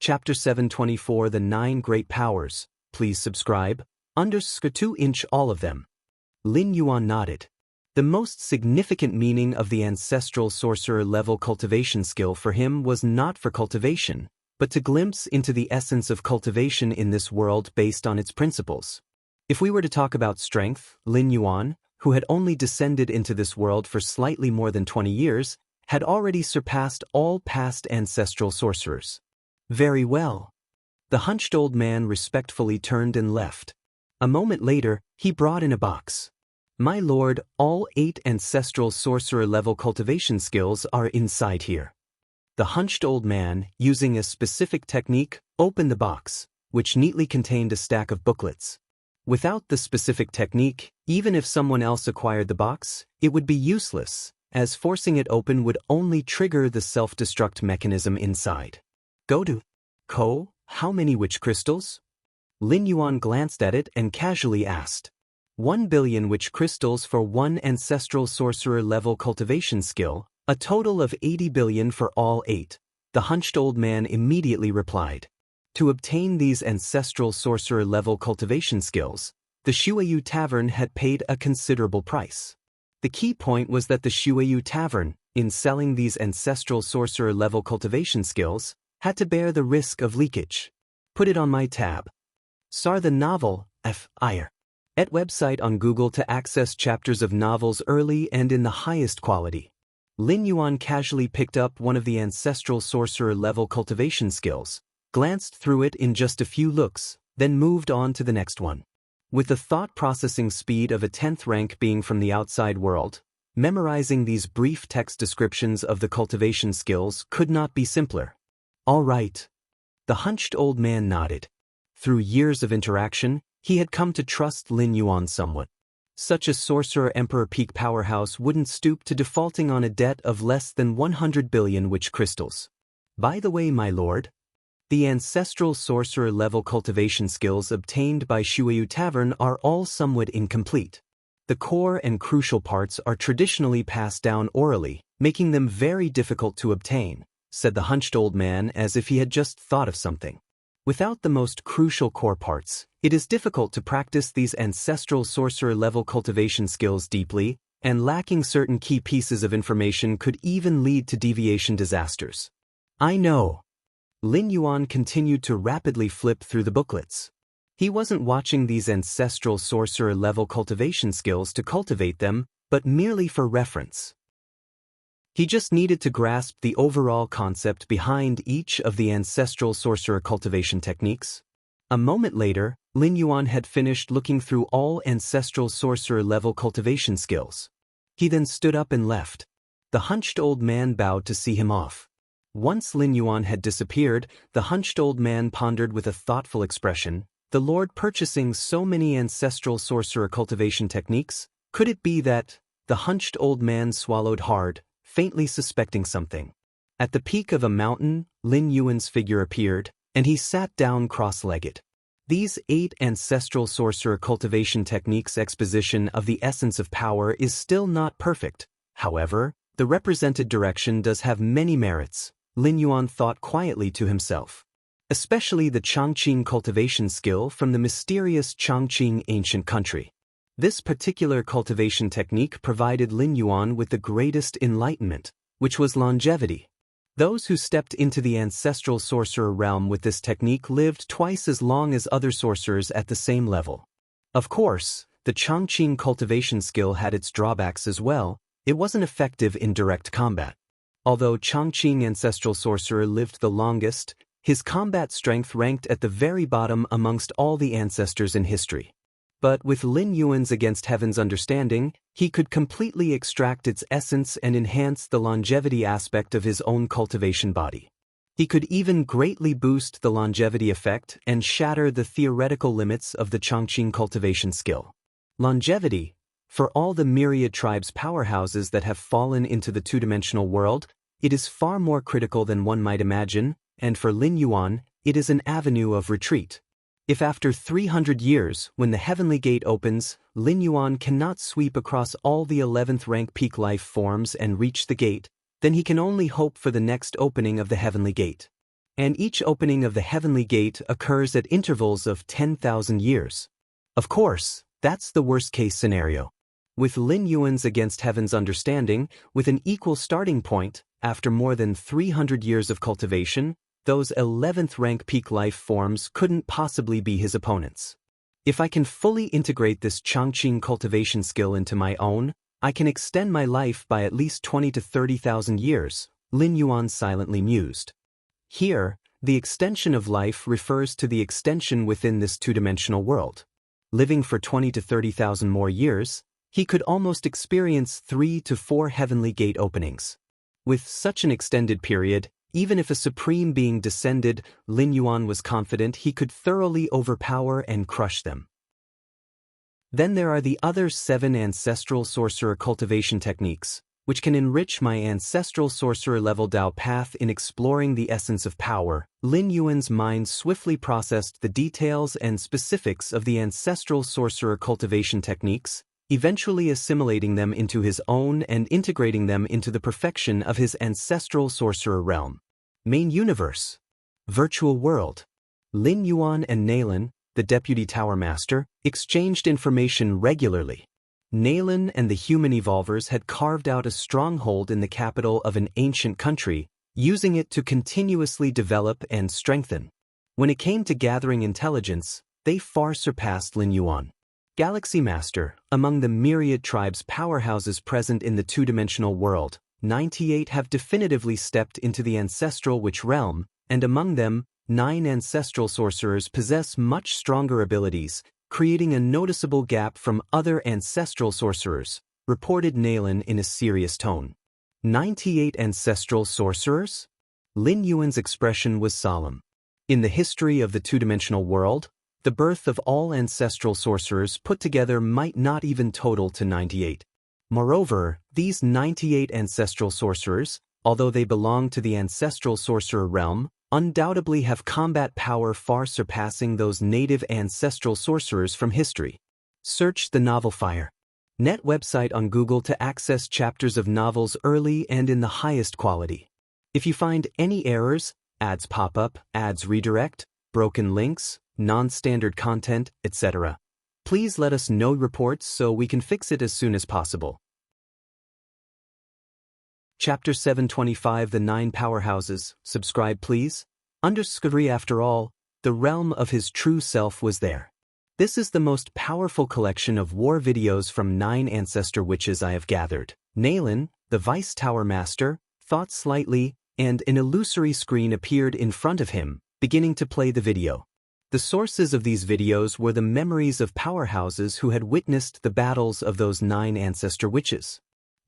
Chapter 724 The 9 Great Powers. Please subscribe. Underscore 2-inch all of them. Lin Yuan nodded. The most significant meaning of the ancestral sorcerer-level cultivation skill for him was not for cultivation, but to glimpse into the essence of cultivation in this world based on its principles. If we were to talk about strength, Lin Yuan, who had only descended into this world for slightly more than 20 years, had already surpassed all past ancestral sorcerers. Very well. The hunched old man respectfully turned and left. A moment later, he brought in a box. My lord, all 8 ancestral sorcerer-level cultivation skills are inside here. The hunched old man, using a specific technique, opened the box, which neatly contained a stack of booklets. Without the specific technique, even if someone else acquired the box, it would be useless, as forcing it open would only trigger the self-destruct mechanism inside. Go to. How many witch crystals? Lin Yuan glanced at it and casually asked. 1 billion witch crystals for 1 ancestral sorcerer-level cultivation skill, a total of 80 billion for all 8, the hunched old man immediately replied. To obtain these ancestral sorcerer-level cultivation skills, the Shuayu Tavern had paid a considerable price. The key point was that the Shuayu Tavern, in selling these ancestral sorcerer-level cultivation skills, had to bear the risk of leakage. Put it on my tab. Sar the novel, F.I.R. Et website on Google to access chapters of novels early and in the highest quality. Lin Yuan casually picked up one of the ancestral sorcerer-level cultivation skills, glanced through it in just a few looks, then moved on to the next one. With the thought-processing speed of a 10th rank being from the outside world, memorizing these brief text descriptions of the cultivation skills could not be simpler. All right. The hunched old man nodded. Through years of interaction, he had come to trust Lin Yuan somewhat. Such a sorcerer-emperor peak powerhouse wouldn't stoop to defaulting on a debt of less than 100 billion witch crystals. By the way, my lord, the ancestral sorcerer-level cultivation skills obtained by Shuayu Tavern are all somewhat incomplete. The core and crucial parts are traditionally passed down orally, making them very difficult to obtain, said the hunched old man as if he had just thought of something. Without the most crucial core parts, it is difficult to practice these ancestral sorcerer-level cultivation skills deeply, and lacking certain key pieces of information could even lead to deviation disasters. I know. Lin Yuan continued to rapidly flip through the booklets. He wasn't watching these ancestral sorcerer-level cultivation skills to cultivate them, but merely for reference. He just needed to grasp the overall concept behind each of the ancestral sorcerer cultivation techniques. A moment later, Lin Yuan had finished looking through all ancestral sorcerer-level cultivation skills. He then stood up and left. The hunched old man bowed to see him off. Once Lin Yuan had disappeared, the hunched old man pondered with a thoughtful expression, the Lord purchasing so many ancestral sorcerer cultivation techniques, could it be that? The hunched old man swallowed hard, faintly suspecting something. At the peak of a mountain, Lin Yuan's figure appeared, and he sat down cross-legged. These 8 ancestral sorcerer cultivation techniques exposition of the essence of power is still not perfect. However, the represented direction does have many merits, Lin Yuan thought quietly to himself. Especially the Chongqing cultivation skill from the mysterious Chongqing ancient country. This particular cultivation technique provided Lin Yuan with the greatest enlightenment, which was longevity. Those who stepped into the ancestral sorcerer realm with this technique lived twice as long as other sorcerers at the same level. Of course, the Chongqing cultivation skill had its drawbacks as well. It wasn't effective in direct combat. Although Chongqing ancestral sorcerer lived the longest, his combat strength ranked at the very bottom amongst all the ancestors in history. But with Lin Yuan's Against Heaven's understanding, he could completely extract its essence and enhance the longevity aspect of his own cultivation body. He could even greatly boost the longevity effect and shatter the theoretical limits of the Chongqing cultivation skill. Longevity, for all the myriad tribes' powerhouses that have fallen into the two-dimensional world, it is far more critical than one might imagine, and for Lin Yuan, it is an avenue of retreat. If after 300 years, when the Heavenly Gate opens, Lin Yuan cannot sweep across all the 11th rank peak life forms and reach the gate, then he can only hope for the next opening of the Heavenly Gate. and each opening of the heavenly gate occurs at intervals of 10,000 years. Of course, that's the worst-case scenario. With Lin Yuan's against heaven's understanding, with an equal starting point, after more than 300 years of cultivation, those 11th rank peak life forms couldn't possibly be his opponents. If I can fully integrate this Changqing cultivation skill into my own, I can extend my life by at least 20 to 30,000 years, Lin Yuan silently mused. Here, the extension of life refers to the extension within this two-dimensional world. Living for 20 to 30,000 more years, he could almost experience 3 to 4 heavenly gate openings. With such an extended period, even if a supreme being descended, Lin Yuan was confident he could thoroughly overpower and crush them. Then there are the other 7 ancestral sorcerer cultivation techniques, which can enrich my ancestral sorcerer level Dao path in exploring the essence of power. Lin Yuan's mind swiftly processed the details and specifics of the ancestral sorcerer cultivation techniques, eventually assimilating them into his own and integrating them into the perfection of his ancestral sorcerer realm. Main universe. Virtual world. Lin Yuan and Nalin, the deputy tower master, exchanged information regularly. Nalin and the human evolvers had carved out a stronghold in the capital of an ancient country, using it to continuously develop and strengthen. When it came to gathering intelligence, they far surpassed Lin Yuan. Galaxy Master, among the myriad tribes powerhouses present in the two-dimensional world, 98 have definitively stepped into the ancestral witch realm, and among them, 9 ancestral sorcerers possess much stronger abilities, creating a noticeable gap from other ancestral sorcerers, reported Nalin in a serious tone. 98 ancestral sorcerers? Lin Yuan's expression was solemn. In the history of the two-dimensional world, the birth of all ancestral sorcerers put together might not even total to 98. Moreover, these 98 ancestral sorcerers, although they belong to the ancestral sorcerer realm, undoubtedly have combat power far surpassing those native ancestral sorcerers from history. Search the novel Fire. Net website on Google to access chapters of novels early and in the highest quality. If you find any errors, ads pop up, ads redirect, broken links, non-standard content, etc., please let us know reports so we can fix it as soon as possible. Chapter 725 The 9 Powerhouses. Subscribe please. Underscore after all, the realm of his true self was there. This is the most powerful collection of war videos from 9 ancestor witches I have gathered. Nalin, the Vice Tower Master, thought slightly, and an illusory screen appeared in front of him, beginning to play the video. The sources of these videos were the memories of powerhouses who had witnessed the battles of those 9 ancestor witches.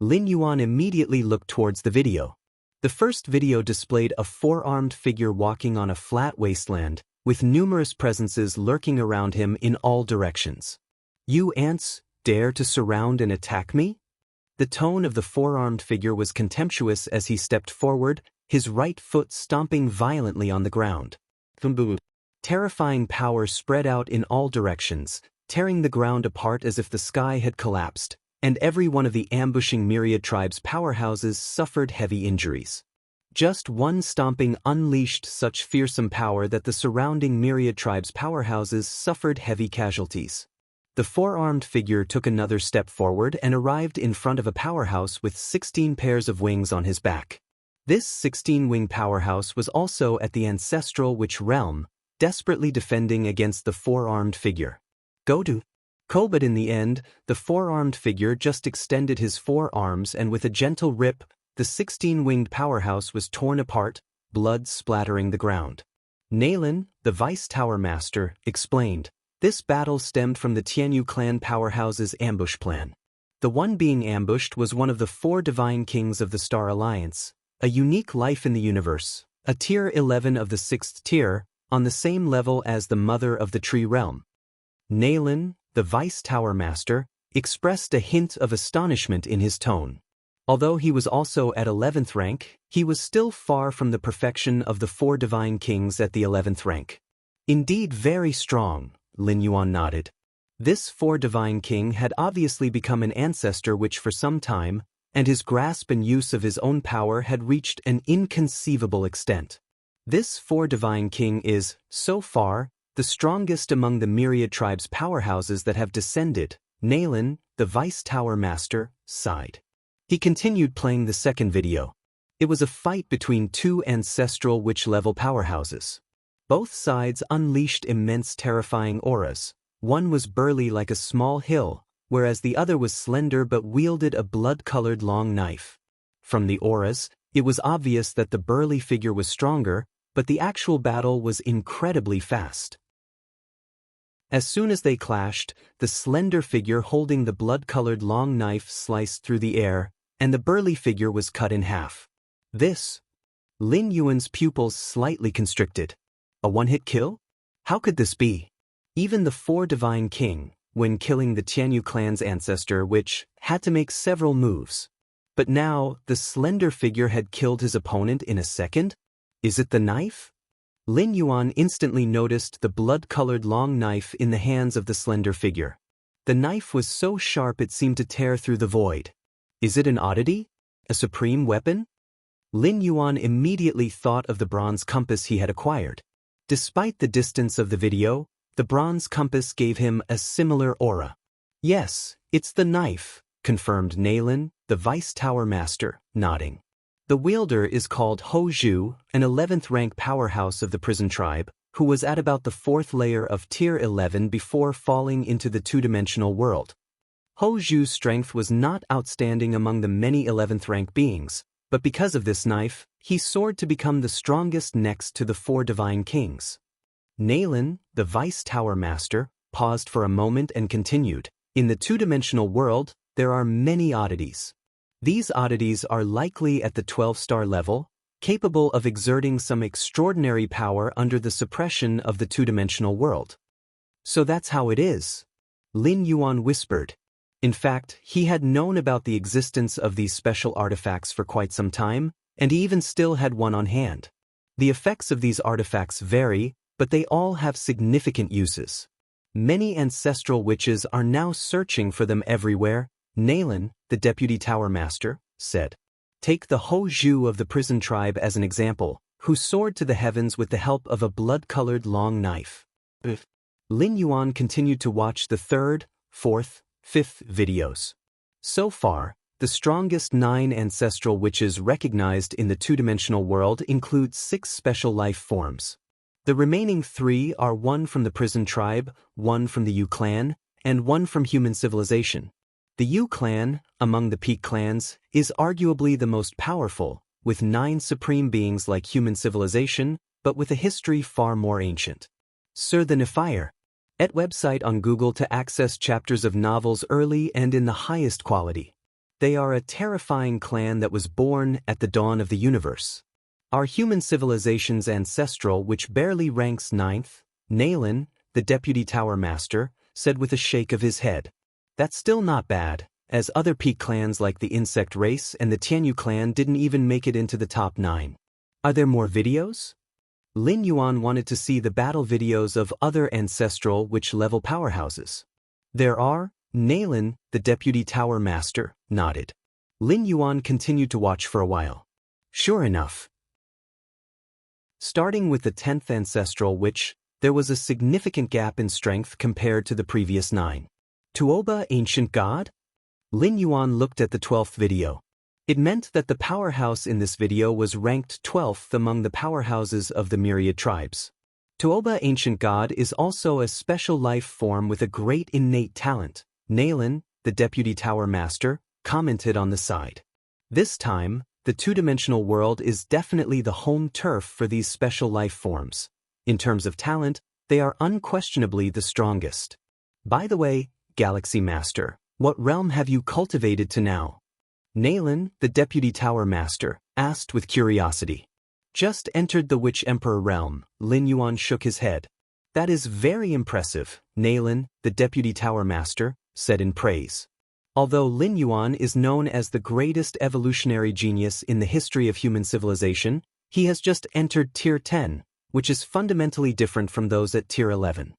Lin Yuan immediately looked towards the video. The first video displayed a 4-armed figure walking on a flat wasteland, with numerous presences lurking around him in all directions. "You ants, dare to surround and attack me?" The tone of the 4-armed figure was contemptuous as he stepped forward, his right foot stomping violently on the ground. Terrifying power spread out in all directions, tearing the ground apart as if the sky had collapsed, and every one of the ambushing myriad tribes' powerhouses suffered heavy injuries. Just one stomping unleashed such fearsome power that the surrounding myriad tribes' powerhouses suffered heavy casualties. The 4-armed figure took another step forward and arrived in front of a powerhouse with 16 pairs of wings on his back. This 16-wing powerhouse was also at the ancestral witch realm, desperately defending against the 4-armed figure. Go to but in the end, the 4-armed figure just extended his 4 arms and with a gentle rip, the 16-winged powerhouse was torn apart, blood splattering the ground. Nalin, the Vice Tower Master, explained, this battle stemmed from the Tianyu clan powerhouse's ambush plan. The one being ambushed was one of the 4 divine kings of the Star Alliance, a unique life in the universe, a tier 11 of the 6th tier, on the same level as the Mother of the Tree Realm. Nalin, the Vice Tower Master, expressed a hint of astonishment in his tone. Although he was also at 11th rank, he was still far from the perfection of the 4 divine kings at the 11th rank. Indeed very strong, Lin Yuan nodded. This 4 divine king had obviously become an ancestor which for some time, and his grasp and use of his own power had reached an inconceivable extent. This four-divine king is, so far, the strongest among the myriad tribes' powerhouses that have descended. Lin, the Vice Tower Master, sighed. He continued playing the second video. It was a fight between two ancestral witch-level powerhouses. Both sides unleashed immense terrifying auras. One was burly like a small hill, whereas the other was slender but wielded a blood-colored long knife. From the auras, it was obvious that the burly figure was stronger, but the actual battle was incredibly fast. As soon as they clashed, the slender figure holding the blood-colored long knife sliced through the air, and the burly figure was cut in half. This? Lin Yuan's pupils slightly constricted. A one-hit kill? How could this be? Even the four-divine king, when killing the Tianyu clan's ancestor which had to make several moves. But now, the slender figure had killed his opponent in a second? Is it the knife? Lin Yuan instantly noticed the blood-colored long knife in the hands of the slender figure. The knife was so sharp it seemed to tear through the void. Is it an oddity? A supreme weapon? Lin Yuan immediately thought of the bronze compass he had acquired. Despite the distance of the video, the bronze compass gave him a similar aura. Yes, it's the knife, confirmed Lin, the Vice Tower Master, nodding. The wielder is called Hou Zhu, an 11th rank powerhouse of the prison tribe, who was at about the 4th layer of Tier 11 before falling into the two-dimensional world. Hou Zhu's strength was not outstanding among the many 11th rank beings, but because of this knife, he soared to become the strongest next to the four divine kings. Lin, the Vice Tower Master, paused for a moment and continued. In the two-dimensional world, there are many oddities. These oddities are likely at the 12-star level, capable of exerting some extraordinary power under the suppression of the two-dimensional world. So that's how it is, Lin Yuan whispered. In fact, he had known about the existence of these special artifacts for quite some time, and he even still had one on hand. The effects of these artifacts vary, but they all have significant uses. Many ancestral witches are now searching for them everywhere. Lin, the Deputy Tower Master, said. Take the Hou Zhu of the prison tribe as an example, who soared to the heavens with the help of a blood-colored long knife. Lin Yuan continued to watch the 3rd, 4th, 5th videos. So far, the strongest 9 ancestral witches recognized in the two-dimensional world include 6 special life forms. The remaining 3 are 1 from the prison tribe, 1 from the Yu clan, and 1 from human civilization. The Yu clan, among the peak clans, is arguably the most powerful, with 9 supreme beings like human civilization, but with a history far more ancient. Sir the Nefire. At website on Google to access chapters of novels early and in the highest quality. They are a terrifying clan that was born at the dawn of the universe. Our human civilization's ancestral, which barely ranks 9th, Lin, the Deputy Tower Master, said with a shake of his head. That's still not bad, as other peak clans like the Insect Race and the Tianyu clan didn't even make it into the top 9. Are there more videos? Lin Yuan wanted to see the battle videos of other ancestral witch-level powerhouses. There are. Lin, the Deputy Tower Master, nodded. Lin Yuan continued to watch for a while. Sure enough. Starting with the 10th ancestral witch, there was a significant gap in strength compared to the previous 9. Tuoba, ancient god? Lin Yuan looked at the 12th video. It meant that the powerhouse in this video was ranked 12th among the powerhouses of the myriad tribes. Tuoba, ancient god, is also a special life form with a great innate talent. Lin, the Deputy Tower Master, commented on the side. This time, the two-dimensional world is definitely the home turf for these special life forms. In terms of talent, they are unquestionably the strongest. By the way, Galaxy Master, what realm have you cultivated to now? Lin, the Deputy Tower Master, asked with curiosity. Just entered the Witch Emperor realm. Lin Yuan shook his head. That is very impressive, Lin, the Deputy Tower Master, said in praise. Although Lin Yuan is known as the greatest evolutionary genius in the history of human civilization, he has just entered Tier 10, which is fundamentally different from those at Tier 11.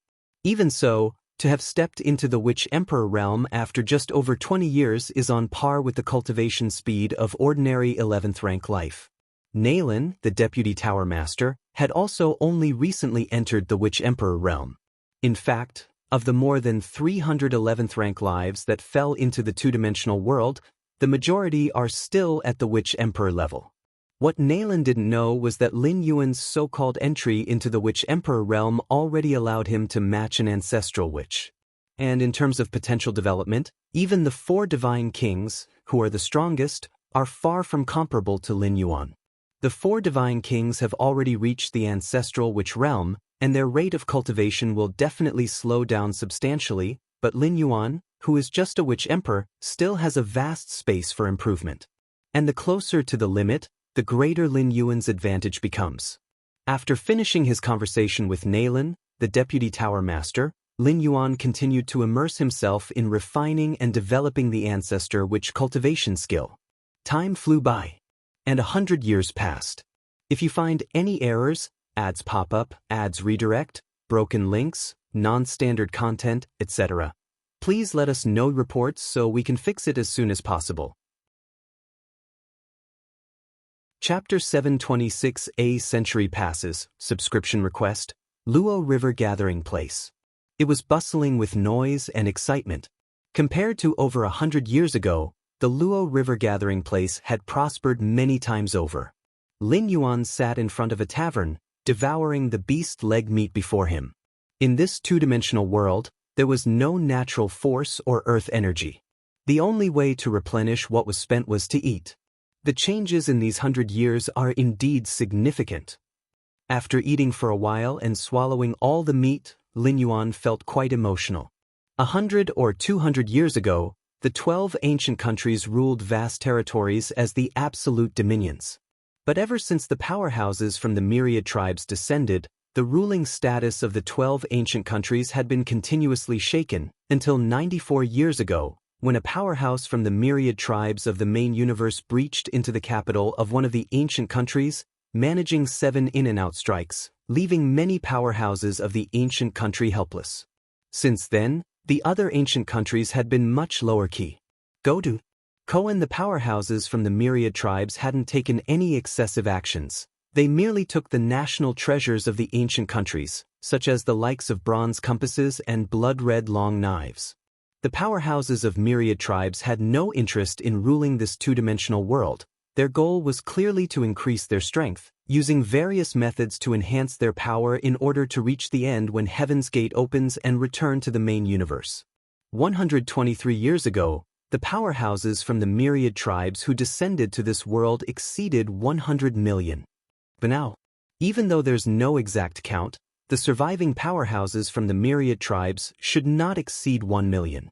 Even so, to have stepped into the Witch Emperor realm after just over 20 years is on par with the cultivation speed of ordinary 11th rank life. Lin, the deputy tower master, had also only recently entered the Witch Emperor realm. In fact, of the more than 311th rank lives that fell into the two-dimensional world, the majority are still at the Witch Emperor level. What Lin didn't know was that Lin Yuan's so-called entry into the Witch Emperor realm already allowed him to match an ancestral witch. And in terms of potential development, even the 4 divine kings, who are the strongest, are far from comparable to Lin Yuan. The 4 divine kings have already reached the ancestral witch realm, and their rate of cultivation will definitely slow down substantially, but Lin Yuan, who is just a witch emperor, still has a vast space for improvement. And the closer to the limit, the greater Lin Yuan's advantage becomes. After finishing his conversation with Lin, the deputy tower master, Lin Yuan continued to immerse himself in refining and developing the ancestor witch cultivation skill. Time flew by, and 100 years passed. If you find any errors, ads pop up, ads redirect, broken links, non-standard content, etc., please let us know reports so we can fix it as soon as possible. Chapter 726. A century passes. Subscription request. Luo River Gathering Place. It was bustling with noise and excitement. Compared to over 100 years ago, the Luo River Gathering Place had prospered many times over. Lin Yuan sat in front of a tavern, devouring the beast leg meat before him. In this two-dimensional world, there was no natural force or earth energy. The only way to replenish what was spent was to eat. The changes in these 100 years are indeed significant. After eating for a while and swallowing all the meat, Lin Yuan felt quite emotional. 100 or 200 years ago, the 12 ancient countries ruled vast territories as the absolute dominions. But ever since the powerhouses from the myriad tribes descended, the ruling status of the 12 ancient countries had been continuously shaken, until 94 years ago, when a powerhouse from the myriad tribes of the main universe breached into the capital of one of the ancient countries, managing 7 in-and-out strikes, leaving many powerhouses of the ancient country helpless. Since then, the other ancient countries had been much lower key. Godu, Koan, the powerhouses from the myriad tribes hadn't taken any excessive actions. They merely took the national treasures of the ancient countries, such as the likes of bronze compasses and blood-red long knives. The powerhouses of myriad tribes had no interest in ruling this two-dimensional world. Their goal was clearly to increase their strength, using various methods to enhance their power in order to reach the end when Heaven's Gate opens and return to the main universe. 123 years ago, the powerhouses from the myriad tribes who descended to this world exceeded 100 million. But now, even though there's no exact count, the surviving powerhouses from the myriad tribes should not exceed 1 million.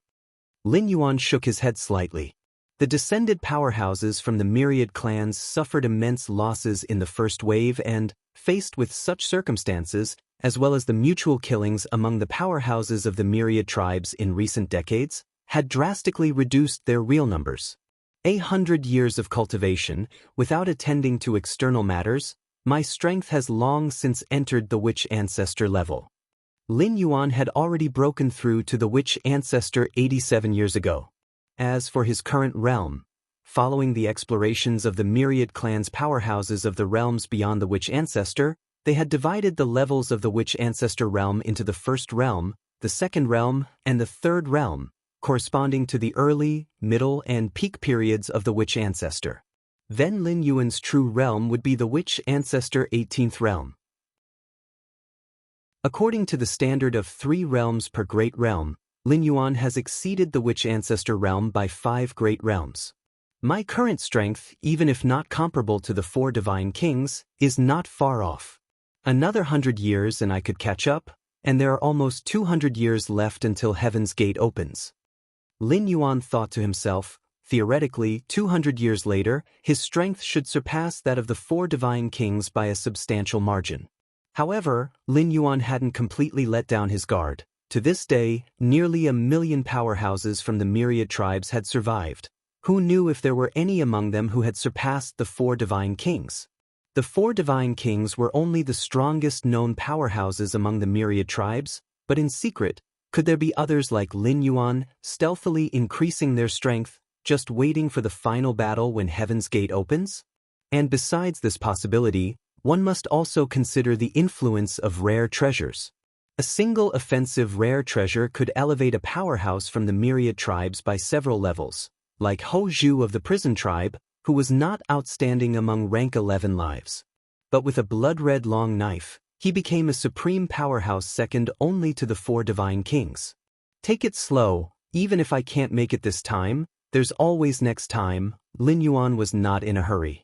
Lin Yuan shook his head slightly. The descended powerhouses from the myriad clans suffered immense losses in the first wave and, faced with such circumstances, as well as the mutual killings among the powerhouses of the myriad tribes in recent decades, had drastically reduced their real numbers. 100 years of cultivation, without attending to external matters, my strength has long since entered the witch ancestor level. Lin Yuan had already broken through to the witch ancestor 87 years ago. As for his current realm, following the explorations of the myriad clans' powerhouses of the realms beyond the witch ancestor, they had divided the levels of the witch ancestor realm into the first realm, the second realm, and the third realm, corresponding to the early, middle, and peak periods of the witch ancestor. Then Lin Yuan's true realm would be the witch ancestor 18th realm. According to the standard of 3 realms per great realm, Lin Yuan has exceeded the witch ancestor realm by 5 great realms. My current strength, even if not comparable to the 4 divine kings, is not far off. Another 100 years and I could catch up, and there are almost 200 years left until Heaven's Gate opens. Lin Yuan thought to himself, theoretically, 200 years later, his strength should surpass that of the 4 divine kings by a substantial margin. However, Lin Yuan hadn't completely let down his guard. To this day, nearly 1 million powerhouses from the myriad tribes had survived. Who knew if there were any among them who had surpassed the 4 divine kings? The 4 divine kings were only the strongest known powerhouses among the myriad tribes, but in secret, could there be others like Lin Yuan, stealthily increasing their strength, just waiting for the final battle when Heaven's Gate opens? And besides this possibility, one must also consider the influence of rare treasures. A single offensive rare treasure could elevate a powerhouse from the myriad tribes by several levels, like Ho Zhu of the prison tribe, who was not outstanding among rank 11 lives. But with a blood-red long knife, he became a supreme powerhouse second only to the 4 divine kings. Take it slow, even if I can't make it this time, there's always next time. Lin Yuan was not in a hurry.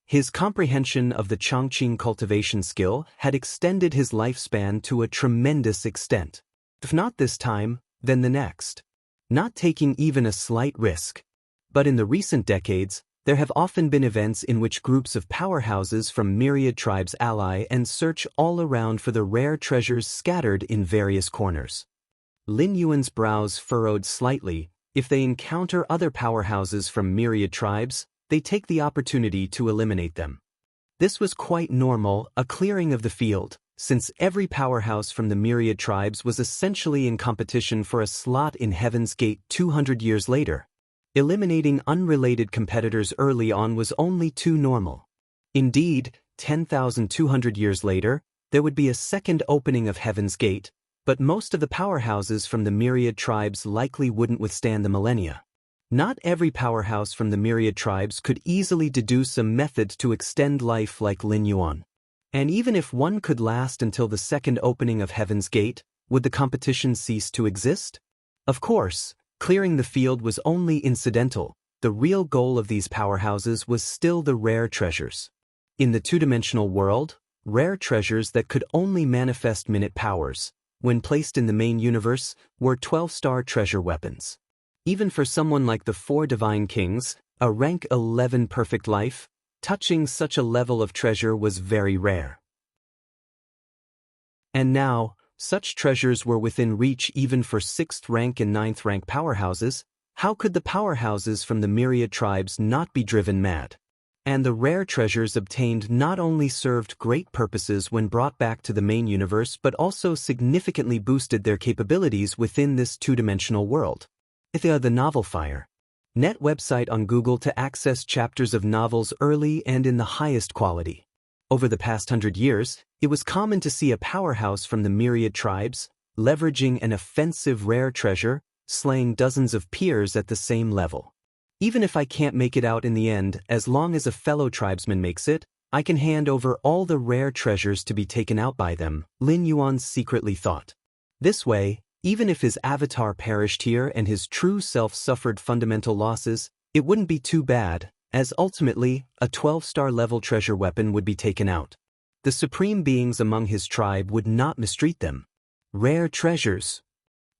His comprehension of the Chongqing cultivation skill had extended his lifespan to a tremendous extent. If not this time, then the next. Not taking even a slight risk. But in the recent decades, there have often been events in which groups of powerhouses from myriad tribes ally and search all around for the rare treasures scattered in various corners. Lin Yuan's brows furrowed slightly. If they encounter other powerhouses from myriad tribes, they take the opportunity to eliminate them. This was quite normal, a clearing of the field, since every powerhouse from the myriad tribes was essentially in competition for a slot in Heaven's Gate 200 years later. Eliminating unrelated competitors early on was only too normal. Indeed, 10,200 years later, there would be a second opening of Heaven's Gate, but most of the powerhouses from the myriad tribes likely wouldn't withstand the millennia. Not every powerhouse from the myriad tribes could easily deduce a method to extend life like Lin Yuan. And even if one could last until the second opening of Heaven's Gate, would the competition cease to exist? Of course, clearing the field was only incidental. The real goal of these powerhouses was still the rare treasures. In the two-dimensional world, rare treasures that could only manifest minute powers, when placed in the main universe, were 12-star treasure weapons. Even for someone like the 4 divine kings, a rank 11 perfect life, touching such a level of treasure was very rare. And now, such treasures were within reach even for 6th rank and 9th rank powerhouses. How could the powerhouses from the myriad tribes not be driven mad? And the rare treasures obtained not only served great purposes when brought back to the main universe but also significantly boosted their capabilities within this two-dimensional world. The Novel Fire. Net website on Google to access chapters of novels early and in the highest quality. Over the past 100 years, it was common to see a powerhouse from the myriad tribes, leveraging an offensive rare treasure, slaying dozens of peers at the same level. Even if I can't make it out in the end, as long as a fellow tribesman makes it, I can hand over all the rare treasures to be taken out by them, Lin Yuan secretly thought. This way, even if his avatar perished here and his true self suffered fundamental losses, it wouldn't be too bad, as ultimately, a 12-star level treasure weapon would be taken out. The supreme beings among his tribe would not mistreat them. Rare treasures.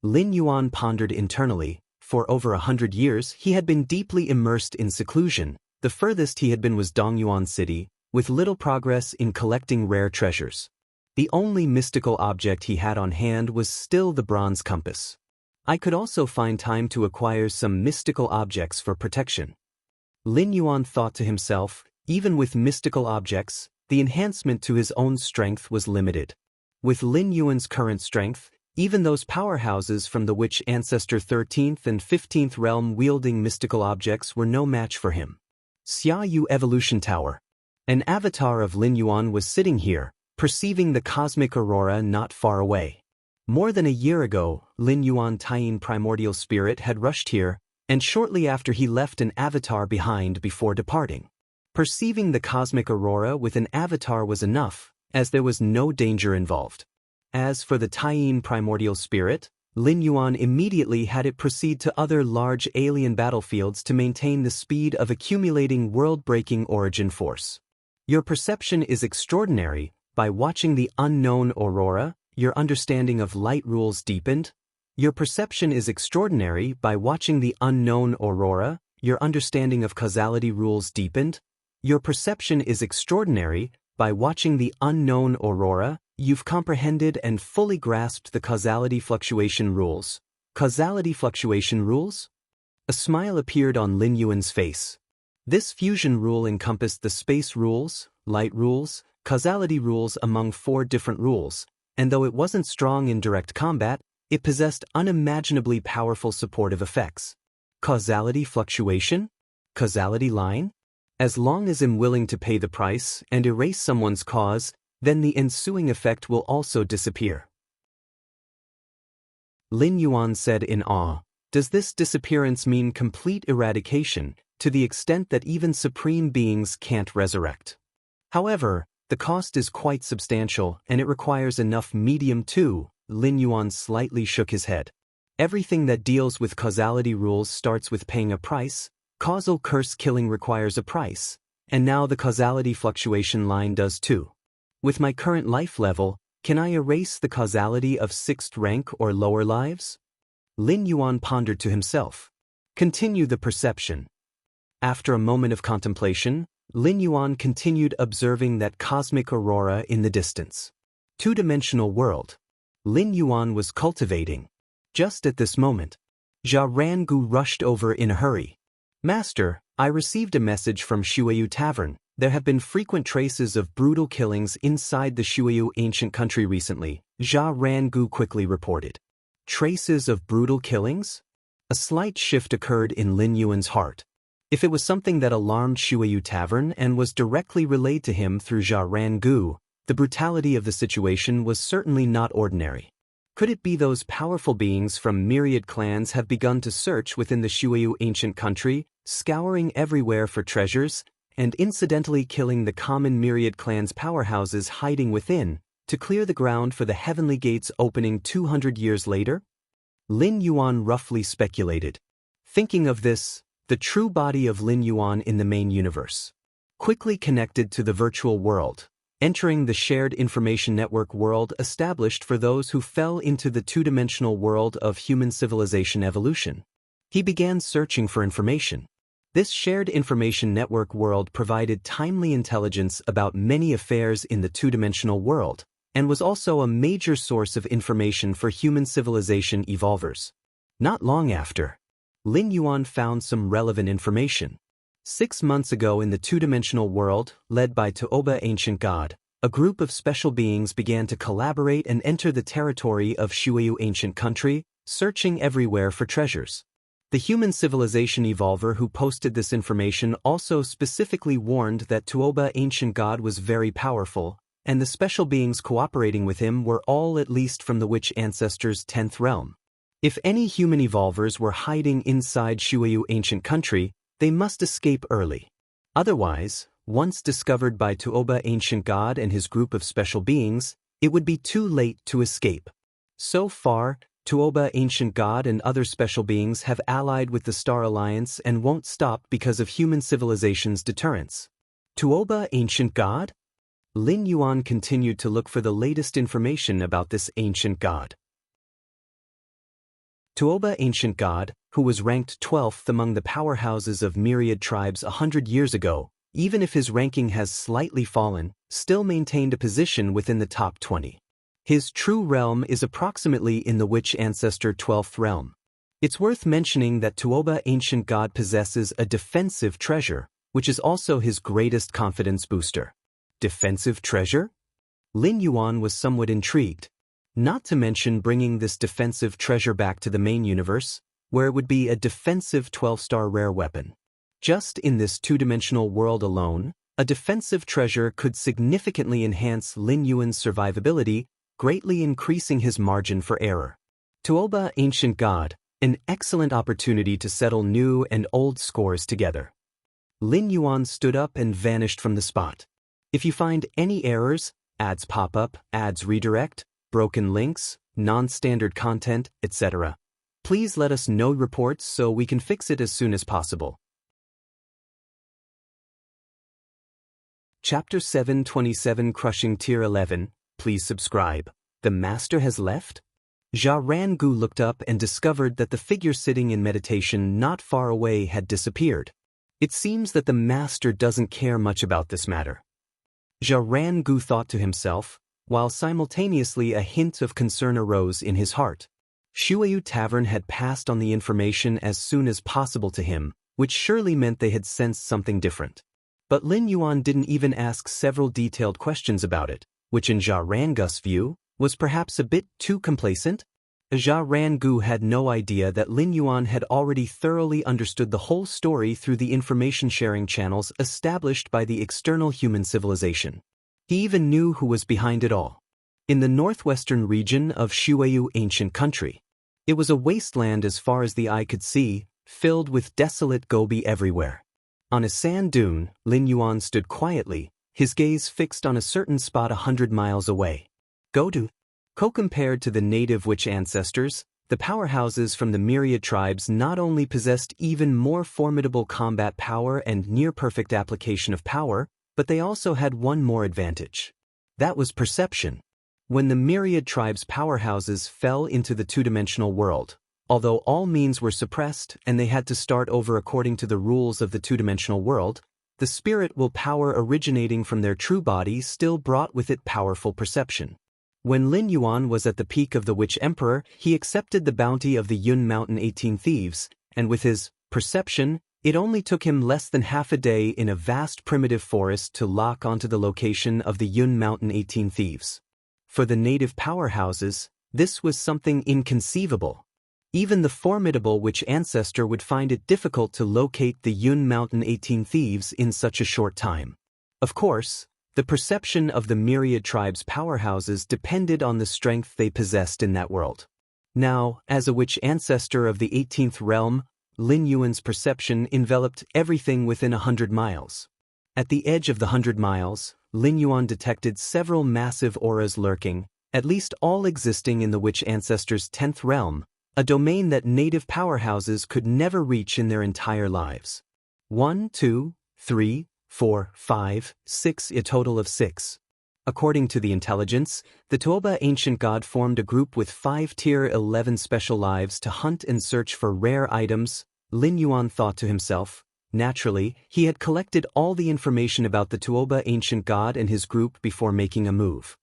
Lin Yuan pondered internally. For over 100 years he had been deeply immersed in seclusion. The furthest he had been was Dongyuan City, with little progress in collecting rare treasures. The only mystical object he had on hand was still the bronze compass. I could also find time to acquire some mystical objects for protection. Lin Yuan thought to himself, even with mystical objects, the enhancement to his own strength was limited. With Lin Yuan's current strength, even those powerhouses from the Witch Ancestor 13th and 15th realm wielding mystical objects were no match for him. Xia Yu Evolution Tower. An avatar of Lin Yuan was sitting here, perceiving the cosmic aurora not far away. More than a year ago, Lin Yuan Taiyin primordial spirit had rushed here, and shortly after he left an avatar behind before departing. Perceiving the cosmic aurora with an avatar was enough, as there was no danger involved. As for the Taiyin primordial spirit, Lin Yuan immediately had it proceed to other large alien battlefields to maintain the speed of accumulating world-breaking origin force. Your perception is extraordinary. By watching the unknown aurora, your understanding of light rules deepened. Your perception is extraordinary. By watching the unknown aurora, your understanding of causality rules deepened. Your perception is extraordinary. By watching the unknown aurora, you've comprehended and fully grasped the causality fluctuation rules. Causality fluctuation rules? A smile appeared on Lin Yuan's face. This fusion rule encompassed the space rules, light rules, causality rules among 4 different rules, and though it wasn't strong in direct combat, it possessed unimaginably powerful supportive effects. Causality fluctuation? Causality line? As long as I'm willing to pay the price and erase someone's cause, then the ensuing effect will also disappear. Lin Yuan said in awe, "Does this disappearance mean complete eradication, to the extent that even supreme beings can't resurrect? However, the cost is quite substantial and it requires enough medium too." Lin Yuan slightly shook his head. "Everything that deals with causality rules starts with paying a price. Causal curse killing requires a price, and now the causality fluctuation line does too. With my current life level, can I erase the causality of 6th rank or lower lives?" Lin Yuan pondered to himself. Continue the perception. After a moment of contemplation, Lin Yuan continued observing that cosmic aurora in the distance. Two-dimensional world. Lin Yuan was cultivating. Just at this moment, Jia Rangu rushed over in a hurry. "Master, I received a message from Shuayu Tavern. There have been frequent traces of brutal killings inside the Shuayu ancient country recently," Jia Rangu quickly reported. Traces of brutal killings? A slight shift occurred in Lin Yuan's heart. If it was something that alarmed Shuayu Tavern and was directly relayed to him through Jia Rangu, the brutality of the situation was certainly not ordinary. Could it be those powerful beings from myriad clans have begun to search within the Shuayu ancient country, scouring everywhere for treasures, and incidentally killing the common myriad clans' powerhouses hiding within, to clear the ground for the heavenly gates opening 200 years later? Lin Yuan roughly speculated. Thinking of this, the true body of Lin Yuan in the main universe quickly connected to the virtual world, entering the shared information network world established for those who fell into the two-dimensional world of human civilization evolution. He began searching for information. This shared information network world provided timely intelligence about many affairs in the two-dimensional world, and was also a major source of information for human civilization evolvers. Not long after, Lin Yuan found some relevant information. 6 months ago in the two-dimensional world, led by Tuoba Ancient God, a group of special beings began to collaborate and enter the territory of Shuayu Ancient Country, searching everywhere for treasures. The human civilization evolver who posted this information also specifically warned that Tuoba Ancient God was very powerful, and the special beings cooperating with him were all at least from the witch ancestors' 10th realm. If any human evolvers were hiding inside Shuayu Ancient Country, they must escape early. Otherwise, once discovered by Tuoba Ancient God and his group of special beings, it would be too late to escape. So far, Tuoba Ancient God and other special beings have allied with the Star Alliance and won't stop because of human civilization's deterrence. Tuoba Ancient God? Lin Yuan continued to look for the latest information about this ancient god. Tuoba Ancient God, who was ranked 12th among the powerhouses of myriad tribes 100 years ago, even if his ranking has slightly fallen, still maintained a position within the top 20. His true realm is approximately in the witch ancestor 12th realm. It's worth mentioning that Tuoba Ancient God possesses a defensive treasure, which is also his greatest confidence booster. Defensive treasure? Lin Yuan was somewhat intrigued. Not to mention bringing this defensive treasure back to the main universe, where it would be a defensive 12-star rare weapon. Just in this two-dimensional world alone, a defensive treasure could significantly enhance Lin Yuan's survivability, greatly increasing his margin for error. Tuoba Ancient God, an excellent opportunity to settle new and old scores together. Lin Yuan stood up and vanished from the spot. If you find any errors, ads pop up, ads redirect, broken links, non-standard content, etc., please let us know reports so we can fix it as soon as possible. Chapter 727 Crushing Tier 11, please subscribe. The Master has left? Jia Rangu looked up and discovered that the figure sitting in meditation not far away had disappeared. It seems that the Master doesn't care much about this matter. Jia Rangu thought to himself, while simultaneously a hint of concern arose in his heart. Shuayu Tavern had passed on the information as soon as possible to him, which surely meant they had sensed something different. But Lin Yuan didn't even ask several detailed questions about it, which in Jia Rangu's view was perhaps a bit too complacent. Jia Rangu had no idea that Lin Yuan had already thoroughly understood the whole story through the information-sharing channels established by the external human civilization. He even knew who was behind it all. In the northwestern region of Shuiyu ancient country, it was a wasteland as far as the eye could see, filled with desolate gobi everywhere. On a sand dune, Lin Yuan stood quietly, his gaze fixed on a certain spot 100 miles away. Go-to. Compared to the native witch ancestors, the powerhouses from the myriad tribes not only possessed even more formidable combat power and near-perfect application of power, but they also had one more advantage. That was perception. When the myriad tribes' powerhouses fell into the two-dimensional world, although all means were suppressed and they had to start over according to the rules of the two-dimensional world, the spirit will power originating from their true body still brought with it powerful perception. When Lin Yuan was at the peak of the Witch Emperor, he accepted the bounty of the Yun Mountain 18 Thieves, and with his perception, it only took him less than half a day in a vast primitive forest to lock onto the location of the Yun Mountain 18 Thieves. For the native powerhouses, this was something inconceivable. Even the formidable witch ancestor would find it difficult to locate the Yun Mountain 18 Thieves in such a short time. Of course, the perception of the myriad tribes' powerhouses depended on the strength they possessed in that world. Now, as a witch ancestor of the 18th realm, Lin Yuan's perception enveloped everything within 100 miles. At the edge of the 100 miles, Lin Yuan detected several massive auras lurking, at least all existing in the witch ancestor's 10th realm, a domain that native powerhouses could never reach in their entire lives. 1, 2, 3, 4, 5, 6, a total of 6. According to the intelligence, the Tuoba ancient god formed a group with 5 tier 11 special lives to hunt and search for rare items. Lin Yuan thought to himself. Naturally, he had collected all the information about the Tuoba ancient god and his group before making a move.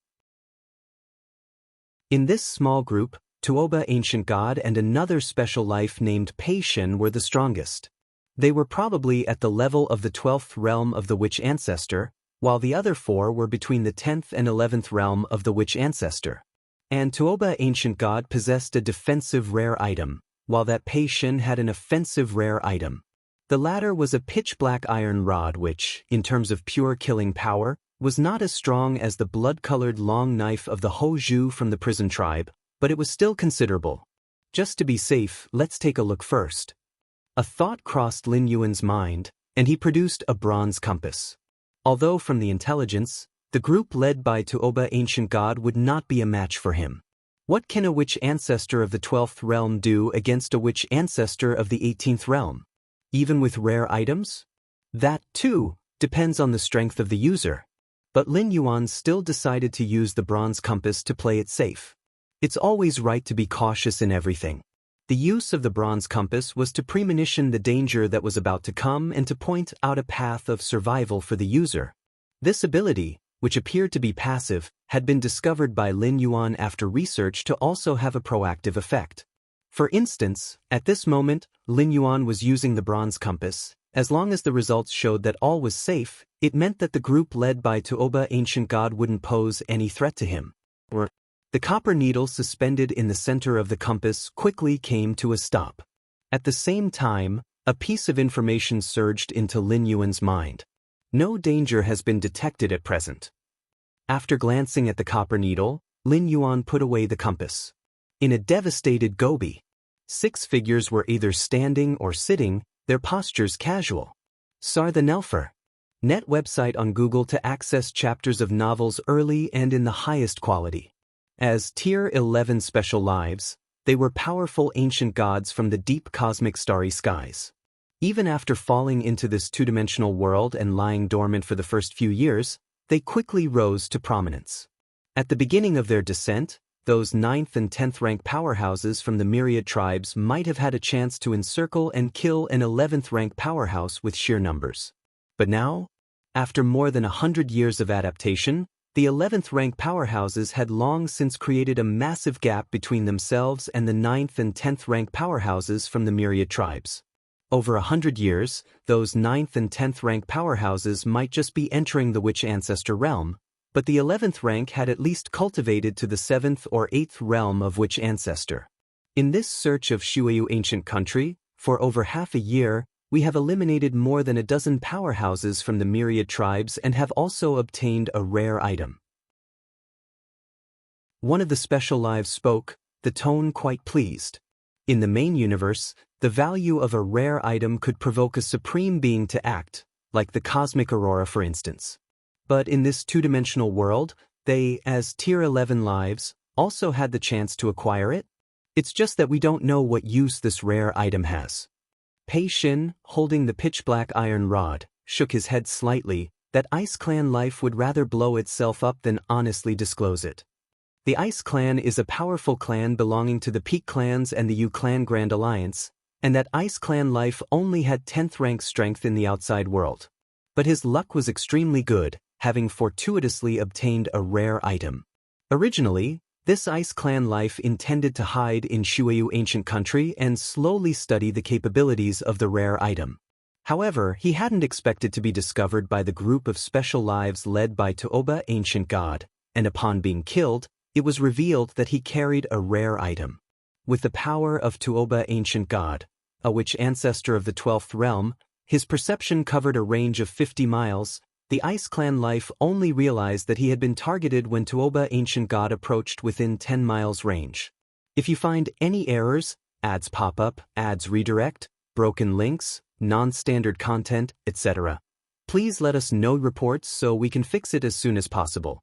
In this small group, Tuoba ancient god and another special life named Pei Shen were the strongest. They were probably at the level of the 12th realm of the witch ancestor, while the other 4 were between the 10th and 11th realm of the witch ancestor. And Tuoba ancient god possessed a defensive rare item, while that Pei Shen had an offensive rare item. The latter was a pitch-black iron rod which, in terms of pure killing power, was not as strong as the blood-colored long knife of the Ho Zhu from the prison tribe, but it was still considerable. Just to be safe, let's take a look first. A thought crossed Lin Yuan's mind, and he produced a bronze compass. Although from the intelligence, the group led by Tuoba ancient god would not be a match for him. What can a witch ancestor of the 12th realm do against a witch ancestor of the 18th realm? Even with rare items? That, too, depends on the strength of the user. But Lin Yuan still decided to use the bronze compass to play it safe. It's always right to be cautious in everything. The use of the bronze compass was to premonition the danger that was about to come and to point out a path of survival for the user. This ability, which appeared to be passive, had been discovered by Lin Yuan after research to also have a proactive effect. For instance, at this moment, Lin Yuan was using the bronze compass. As long as the results showed that all was safe, it meant that the group led by Tuoba ancient god wouldn't pose any threat to him. The copper needle suspended in the center of the compass quickly came to a stop. At the same time, a piece of information surged into Lin Yuan's mind. No danger has been detected at present. After glancing at the copper needle, Lin Yuan put away the compass. In a devastated gobi, 6 figures were either standing or sitting, their postures casual. Sar the Nelfer. Net website on Google to access chapters of novels early and in the highest quality. As Tier 11 special lives, they were powerful ancient gods from the deep cosmic starry skies. Even after falling into this two-dimensional world and lying dormant for the first few years, they quickly rose to prominence. At the beginning of their descent, those 9th and 10th rank powerhouses from the myriad tribes might have had a chance to encircle and kill an 11th rank powerhouse with sheer numbers. But now, after more than 100 years of adaptation, the 11th rank powerhouses had long since created a massive gap between themselves and the 9th and 10th rank powerhouses from the myriad tribes. Over 100 years, those 9th and 10th rank powerhouses might just be entering the witch ancestor realm, but the 11th rank had at least cultivated to the 7th or 8th realm of witch ancestor. In this search of Shuyu ancient country, for over half a year, we have eliminated more than a dozen powerhouses from the myriad tribes and have also obtained a rare item. One of the special lives spoke, the tone quite pleased. In the main universe, the value of a rare item could provoke a supreme being to act, like the cosmic aurora for instance. But in this two-dimensional world, they, as Tier 11 lives, also had the chance to acquire it. It's just that we don't know what use this rare item has. Pei Xin, holding the pitch-black iron rod, shook his head slightly, that Ice Clan life would rather blow itself up than honestly disclose it. The Ice Clan is a powerful clan belonging to the Peak Clans and the Yu Clan Grand Alliance, and that Ice Clan life only had 10th rank strength in the outside world. But his luck was extremely good, having fortuitously obtained a rare item. Originally, this Ice Clan life intended to hide in Shuyu ancient country and slowly study the capabilities of the rare item. However, he hadn't expected to be discovered by the group of special lives led by Tuoba ancient god, and upon being killed, it was revealed that he carried a rare item. With the power of Tuoba ancient god, a witch ancestor of the 12th realm, his perception covered a range of 50 miles, the Ice Clan life only realized that he had been targeted when Tuoba ancient god approached within 10 miles range. If you find any errors, ads pop up, ads redirect, broken links, non-standard content, etc., please let us know reports so we can fix it as soon as possible.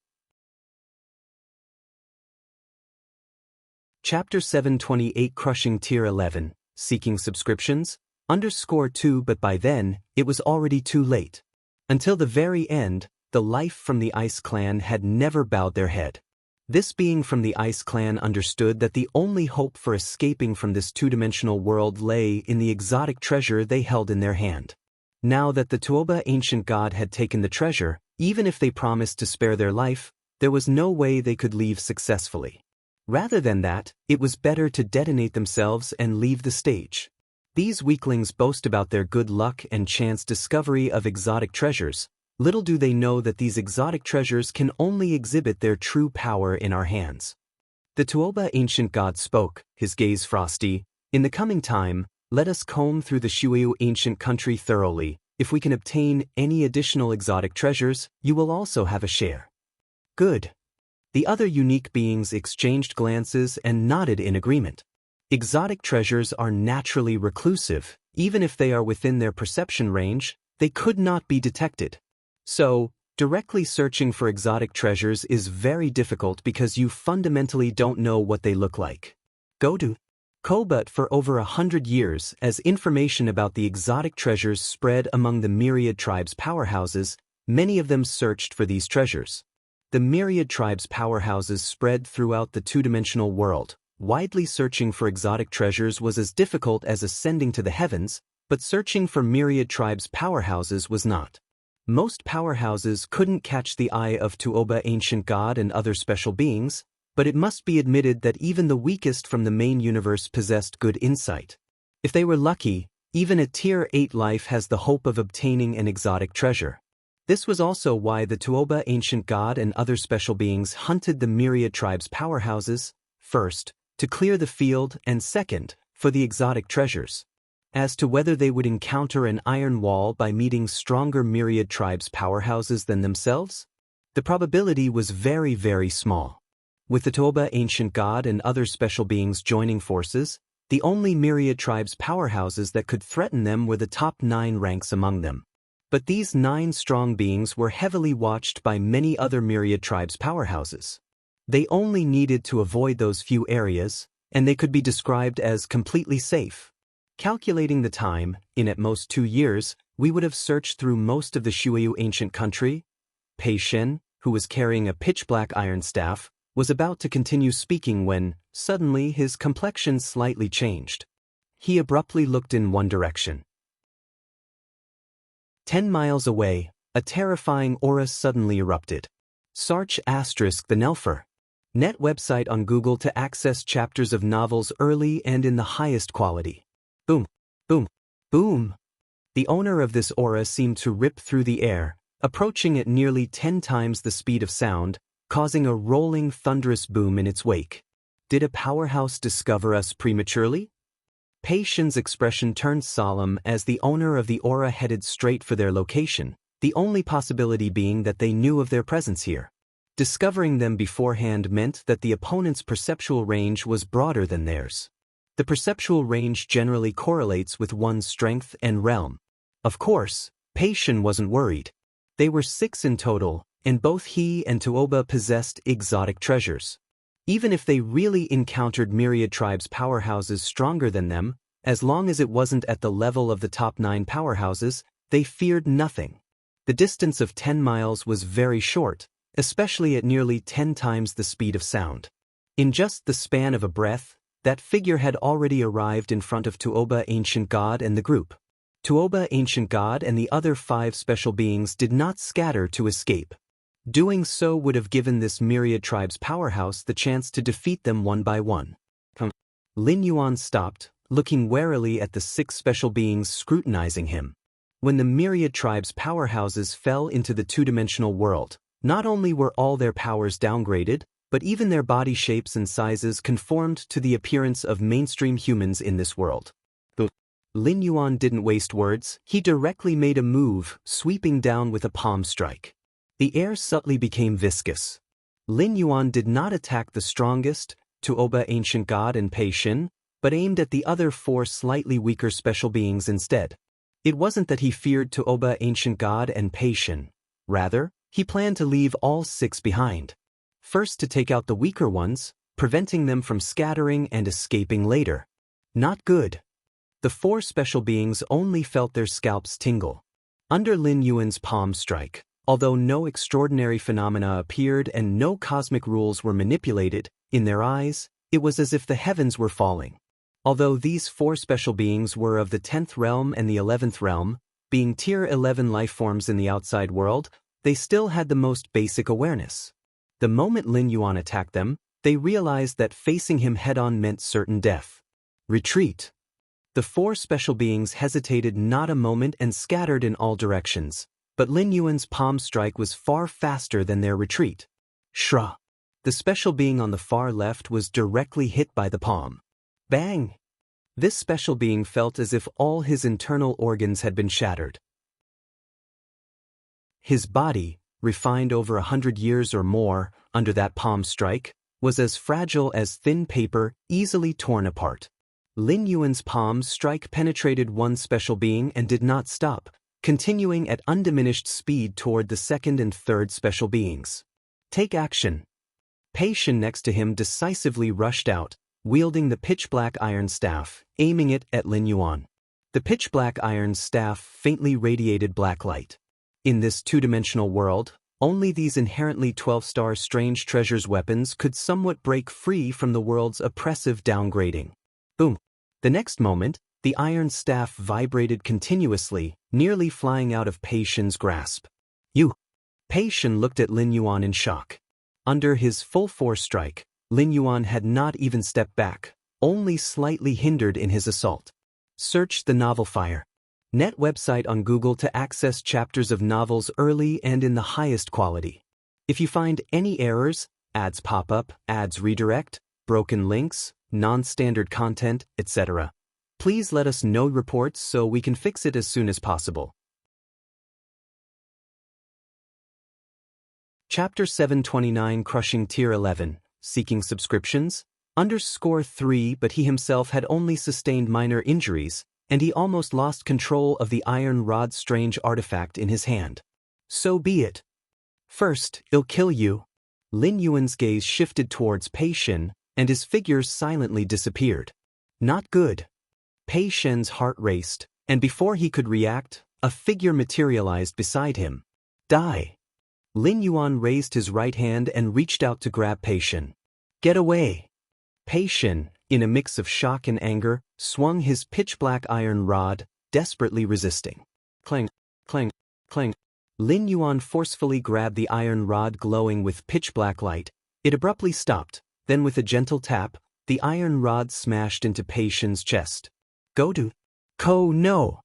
Chapter 728 Crushing Tier 11, Seeking Subscriptions, _2 But by then, it was already too late. Until the very end, the life from the Ice Clan had never bowed their head. This being from the Ice Clan understood that the only hope for escaping from this two-dimensional world lay in the exotic treasure they held in their hand. Now that the Tuoba ancient god had taken the treasure, even if they promised to spare their life, there was no way they could leave successfully. Rather than that, it was better to detonate themselves and leave the stage. These weaklings boast about their good luck and chance discovery of exotic treasures. Little do they know that these exotic treasures can only exhibit their true power in our hands. The Tuoba ancient god spoke, his gaze frosty. In the coming time, let us comb through the Shuyu ancient country thoroughly. If we can obtain any additional exotic treasures, you will also have a share. Good. The other unique beings exchanged glances and nodded in agreement. Exotic treasures are naturally reclusive. Even if they are within their perception range, they could not be detected. So, directly searching for exotic treasures is very difficult because you fundamentally don't know what they look like. Go to Kobut for over 100 years as information about the exotic treasures spread among the myriad tribes' powerhouses, many of them searched for these treasures. The myriad tribes' powerhouses spread throughout the two-dimensional world. Widely searching for exotic treasures was as difficult as ascending to the heavens, but searching for myriad tribes' powerhouses was not. Most powerhouses couldn't catch the eye of Tuoba ancient god and other special beings, but it must be admitted that even the weakest from the main universe possessed good insight. If they were lucky, even a Tier 8 life has the hope of obtaining an exotic treasure. This was also why the Tuoba ancient god and other special beings hunted the myriad tribes' powerhouses, first, to clear the field, and second, for the exotic treasures. As to whether they would encounter an iron wall by meeting stronger myriad tribes' powerhouses than themselves, the probability was very, very small. With the Tuoba ancient god and other special beings joining forces, the only myriad tribes' powerhouses that could threaten them were the top 9 ranks among them. But these 9 strong beings were heavily watched by many other myriad tribes' powerhouses. They only needed to avoid those few areas, and they could be described as completely safe. Calculating the time, in at most 2 years, we would have searched through most of the Shuyu ancient country. Pei Xin, who was carrying a pitch-black iron staff, was about to continue speaking when, suddenly, his complexion slightly changed. He abruptly looked in one direction. 10 miles away, a terrifying aura suddenly erupted. Sarch * the Nelfer. Net website on Google to access chapters of novels early and in the highest quality. Boom, boom, boom. The owner of this aura seemed to rip through the air, approaching at nearly 10 times the speed of sound, causing a rolling thunderous boom in its wake. Did a powerhouse discover us prematurely? Pei Shen's expression turned solemn as the owner of the aura headed straight for their location, the only possibility being that they knew of their presence here. Discovering them beforehand meant that the opponent's perceptual range was broader than theirs. The perceptual range generally correlates with one's strength and realm. Of course, Pei Shen wasn't worried. They were 6 in total, and both he and Tuoba possessed exotic treasures. Even if they really encountered myriad tribes' powerhouses stronger than them, as long as it wasn't at the level of the top 9 powerhouses, they feared nothing. The distance of 10 miles was very short, especially at nearly 10 times the speed of sound. In just the span of a breath, that figure had already arrived in front of Tuoba Ancient God and the group. Tuoba Ancient God and the other 5 special beings did not scatter to escape. Doing so would have given this myriad tribe's powerhouse the chance to defeat them one by one. Lin Yuan stopped, looking warily at the 6 special beings scrutinizing him. When the myriad tribe's powerhouses fell into the two-dimensional world, not only were all their powers downgraded, but even their body shapes and sizes conformed to the appearance of mainstream humans in this world. Lin Yuan didn't waste words, he directly made a move, sweeping down with a palm strike. The air subtly became viscous. Lin Yuan did not attack the strongest, Tuoba Ancient God and Pei Shen, but aimed at the other 4 slightly weaker special beings instead. It wasn't that he feared Tuoba Ancient God and Pei Shen. Rather, he planned to leave all 6 behind. First to take out the weaker ones, preventing them from scattering and escaping later. Not good. The 4 special beings only felt their scalps tingle. Under Lin Yuan's palm strike, although no extraordinary phenomena appeared and no cosmic rules were manipulated, in their eyes, it was as if the heavens were falling. Although these 4 special beings were of the 10th realm and the 11th realm, being tier 11 lifeforms in the outside world, they still had the most basic awareness. The moment Lin Yuan attacked them, they realized that facing him head-on meant certain death. Retreat. The 4 special beings hesitated not a moment and scattered in all directions. But Lin Yuan's palm strike was far faster than their retreat. Shra! The special being on the far left was directly hit by the palm. Bang! This special being felt as if all his internal organs had been shattered. His body, refined over 100 years or more, under that palm strike, was as fragile as thin paper, easily torn apart. Lin Yuan's palm strike penetrated one special being and did not stop, continuing at undiminished speed toward the 2nd and 3rd special beings. Take action. Pei Shen next to him decisively rushed out, wielding the pitch-black iron staff, aiming it at Lin Yuan. The pitch-black iron staff faintly radiated black light. In this two-dimensional world, only these inherently 12-star strange treasures weapons could somewhat break free from the world's oppressive downgrading. Boom. The next moment, the iron staff vibrated continuously, nearly flying out of Pei Shen's grasp. You! Pei Shen looked at Lin Yuan in shock. Under his full force strike, Lin Yuan had not even stepped back, only slightly hindered in his assault. Search the novel Fire. Net website on Google to access chapters of novels early and in the highest quality. If you find any errors, ads pop up, ads redirect, broken links, non-standard content, etc., please let us know reports so we can fix it as soon as possible. Chapter 729 Crushing Tier 11, Seeking Subscriptions, _3 But he himself had only sustained minor injuries, and he almost lost control of the iron rod strange artifact in his hand. So be it. First, I'll kill you. Lin Yuan's gaze shifted towards Pei Shen, and his figure silently disappeared. Not good. Pei Shen's heart raced, and before he could react, a figure materialized beside him. Die! Lin Yuan raised his right hand and reached out to grab Pei Shen. Get away! Pei Shen, in a mix of shock and anger, swung his pitch-black iron rod, desperately resisting. Clang, clang, clang. Lin Yuan forcefully grabbed the iron rod glowing with pitch-black light. It abruptly stopped, then with a gentle tap, the iron rod smashed into Pei Shen's chest. Go to. No!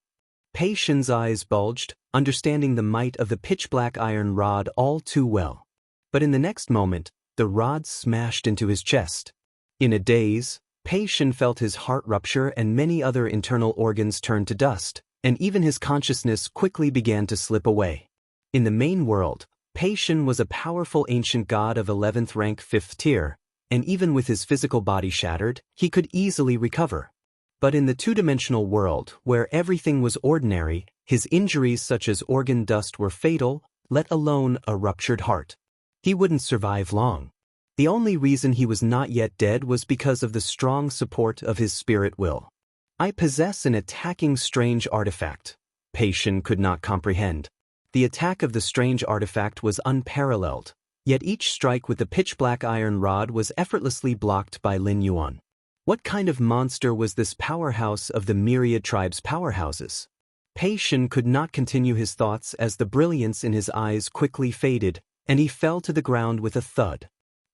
Pei Shen's eyes bulged, understanding the might of the pitch-black iron rod all too well. But in the next moment, the rod smashed into his chest. In a daze, Pei Shen felt his heart rupture and many other internal organs turn to dust, and even his consciousness quickly began to slip away. In the main world, Pei Shen was a powerful ancient god of 11th rank 5th tier, and even with his physical body shattered, he could easily recover. But in the two-dimensional world, where everything was ordinary, his injuries such as organ dust were fatal, let alone a ruptured heart. He wouldn't survive long. The only reason he was not yet dead was because of the strong support of his spirit will. I possess an attacking strange artifact. Pei Shen could not comprehend. The attack of the strange artifact was unparalleled, yet each strike with the pitch-black iron rod was effortlessly blocked by Lin Yuan. What kind of monster was this powerhouse of the myriad tribes' powerhouses? Pei Shen could not continue his thoughts as the brilliance in his eyes quickly faded, and he fell to the ground with a thud.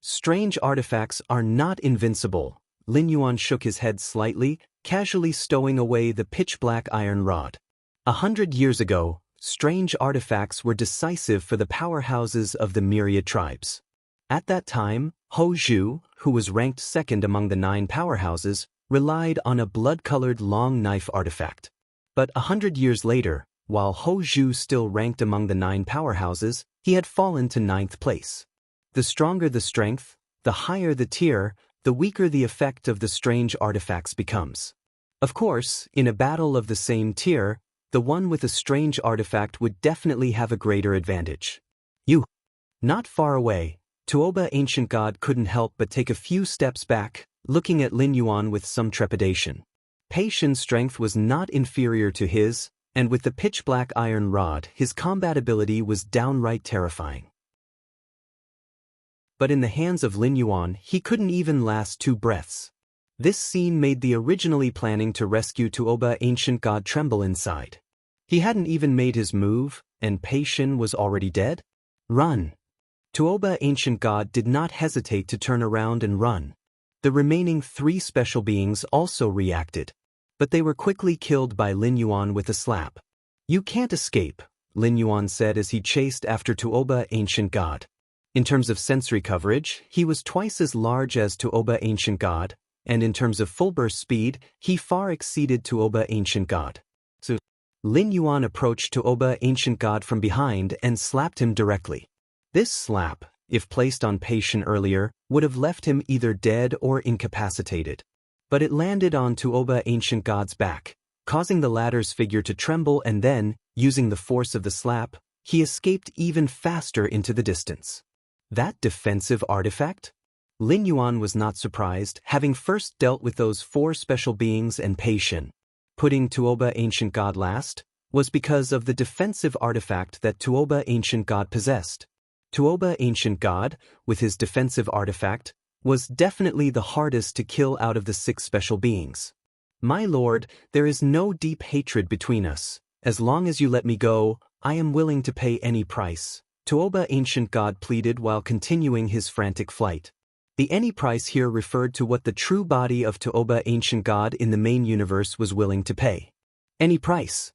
Strange artifacts are not invincible. Lin Yuan shook his head slightly, casually stowing away the pitch-black iron rod. 100 years ago, strange artifacts were decisive for the powerhouses of the myriad tribes. At that time, Hou Zhu, who was ranked second among the 9 powerhouses, relied on a blood-colored long knife artifact. But 100 years later, while Hou Zhu still ranked among the 9 powerhouses, he had fallen to 9th place. The stronger the strength, the higher the tier, the weaker the effect of the strange artifacts becomes. Of course, in a battle of the same tier, the one with a strange artifact would definitely have a greater advantage. Not far away, Tuoba Ancient God couldn't help but take a few steps back, looking at Lin Yuan with some trepidation. Pei Shen's strength was not inferior to his, and with the pitch-black iron rod, his combat ability was downright terrifying. But in the hands of Lin Yuan, he couldn't even last 2 breaths. This scene made the originally planning to rescue Tuoba Ancient God tremble inside. He hadn't even made his move, and Pei Shen was already dead? Run! Tuoba Ancient God did not hesitate to turn around and run. The remaining 3 special beings also reacted, but they were quickly killed by Lin Yuan with a slap. You can't escape, Lin Yuan said as he chased after Tuoba Ancient God. In terms of sensory coverage, he was twice as large as Tuoba Ancient God, and in terms of full burst speed, he far exceeded Tuoba Ancient God. So, Lin Yuan approached Tuoba Ancient God from behind and slapped him directly. This slap, if placed on Pei Shen earlier, would have left him either dead or incapacitated. But it landed on Tuoba Ancient God's back, causing the latter's figure to tremble, and then, using the force of the slap, he escaped even faster into the distance. That defensive artifact? Lin Yuan was not surprised, having first dealt with those 4 special beings and Pei Shen. Putting Tuoba Ancient God last was because of the defensive artifact that Tuoba Ancient God possessed. Tuoba Ancient God, with his defensive artifact, was definitely the hardest to kill out of the 6 special beings. My lord, there is no deep hatred between us. As long as you let me go, I am willing to pay any price, Tuoba Ancient God pleaded while continuing his frantic flight. The any price here referred to what the true body of Tuoba Ancient God in the main universe was willing to pay. Any price.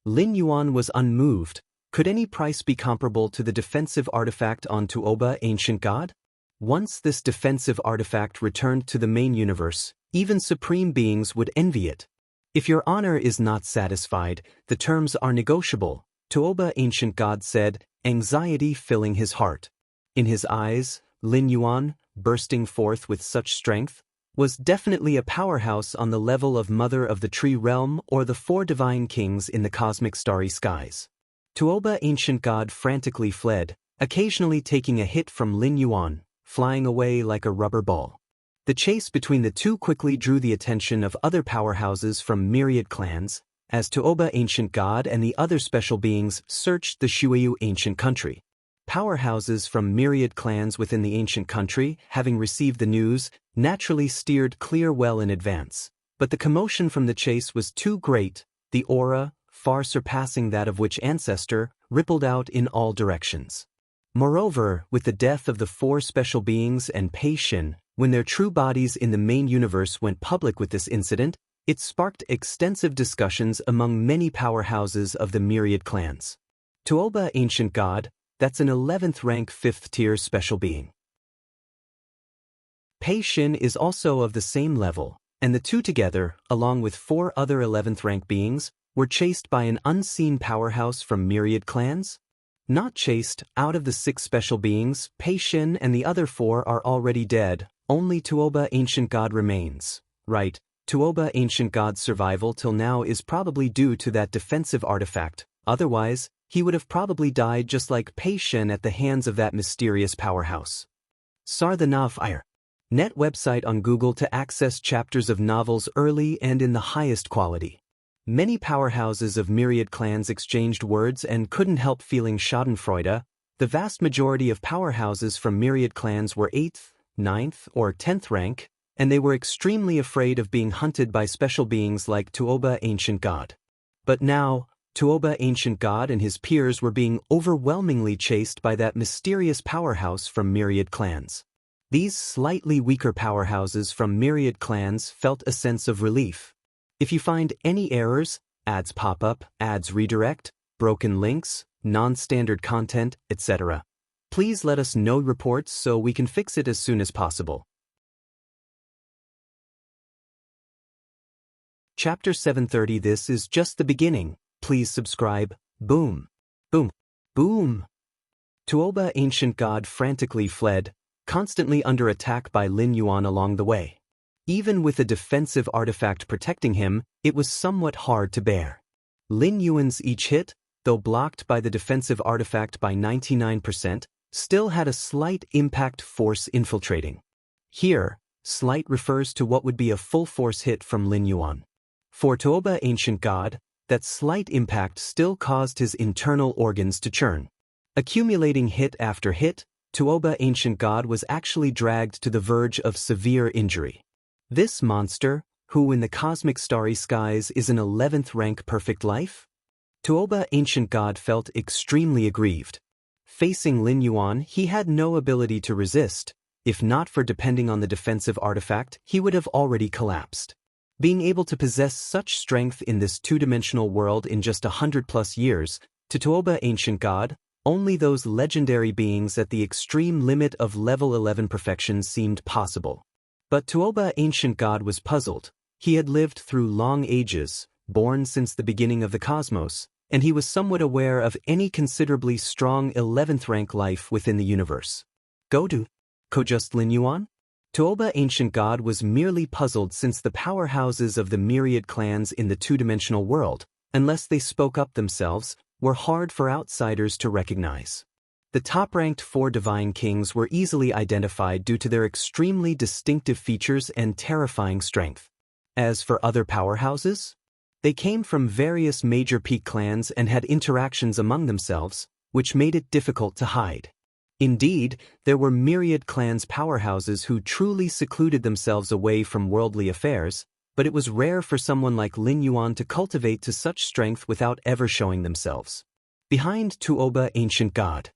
Lin Yuan was unmoved. Could any price be comparable to the defensive artifact on Tuoba Ancient God? Once this defensive artifact returned to the main universe, even supreme beings would envy it. If your honor is not satisfied, the terms are negotiable, Tuoba Ancient God said, anxiety filling his heart. In his eyes, Lin Yuan, bursting forth with such strength, was definitely a powerhouse on the level of Mother of the Tree Realm or the 4 divine kings in the cosmic starry skies. Tuoba Ancient God frantically fled, occasionally taking a hit from Lin Yuan, flying away like a rubber ball. The chase between the 2 quickly drew the attention of other powerhouses from myriad clans, as Tuoba Ancient God and the other special beings searched the Shuiyu ancient country. Powerhouses from myriad clans within the ancient country, having received the news, naturally steered clear well in advance. But the commotion from the chase was too great, the aura, far surpassing that of which ancestor, rippled out in all directions. Moreover, with the death of the 4 special beings and Pei Shen, when their true bodies in the main universe went public with this incident, it sparked extensive discussions among many powerhouses of the myriad clans. Tuoba Ancient God, that's an 11th rank 5th tier special being. Pei Xin is also of the same level, and the two together, along with 4 other 11th rank beings, were chased by an unseen powerhouse from myriad clans? Not chased, out of the 6 special beings, Pei Xin and the other 4 are already dead, only Tuoba Ancient God remains. Right, Tuoba Ancient God's survival till now is probably due to that defensive artifact, otherwise, he would have probably died just like Pei Xin at the hands of that mysterious powerhouse. Sarthanav Iyer. Net website on Google to access chapters of novels early and in the highest quality. Many powerhouses of myriad clans exchanged words and couldn't help feeling schadenfreude. The vast majority of powerhouses from myriad clans were 8th, 9th, or 10th rank, and they were extremely afraid of being hunted by special beings like Tuoba Ancient God. But now, Tuoba Ancient God and his peers were being overwhelmingly chased by that mysterious powerhouse from myriad clans. These slightly weaker powerhouses from myriad clans felt a sense of relief. If you find any errors, ads pop up, ads redirect, broken links, non-standard content, etc., please let us know reports so we can fix it as soon as possible. Chapter 730. This is just the beginning. Please subscribe. Boom. Boom. Boom. Tuoba Ancient God frantically fled, constantly under attack by Lin Yuan along the way. Even with a defensive artifact protecting him, it was somewhat hard to bear. Lin Yuan's each hit, though blocked by the defensive artifact by 99%, still had a slight impact force infiltrating. Here, slight refers to what would be a full force hit from Lin Yuan. For Tuoba Ancient God, that slight impact still caused his internal organs to churn. Accumulating hit after hit, Tuoba Ancient God was actually dragged to the verge of severe injury. This monster, who in the cosmic starry skies is an 11th rank perfect life? Tuoba Ancient God felt extremely aggrieved. Facing Lin Yuan, he had no ability to resist. If not for depending on the defensive artifact, he would have already collapsed. Being able to possess such strength in this two-dimensional world in just 100+ years, to Tuoba Ancient God, only those legendary beings at the extreme limit of level 11 perfection seemed possible. But Tuoba Ancient God was puzzled. He had lived through long ages, born since the beginning of the cosmos, and he was somewhat aware of any considerably strong 11th rank life within the universe. Go to just Lin Yuan? Tuoba Ancient God was merely puzzled since the powerhouses of the myriad clans in the two-dimensional world, unless they spoke up themselves, were hard for outsiders to recognize. The top-ranked 4 divine kings were easily identified due to their extremely distinctive features and terrifying strength. As for other powerhouses, they came from various major peak clans and had interactions among themselves, which made it difficult to hide. Indeed, there were myriad clans powerhouses who truly secluded themselves away from worldly affairs, but it was rare for someone like Lin Yuan to cultivate to such strength without ever showing themselves. Behind Tuoba Ancient God,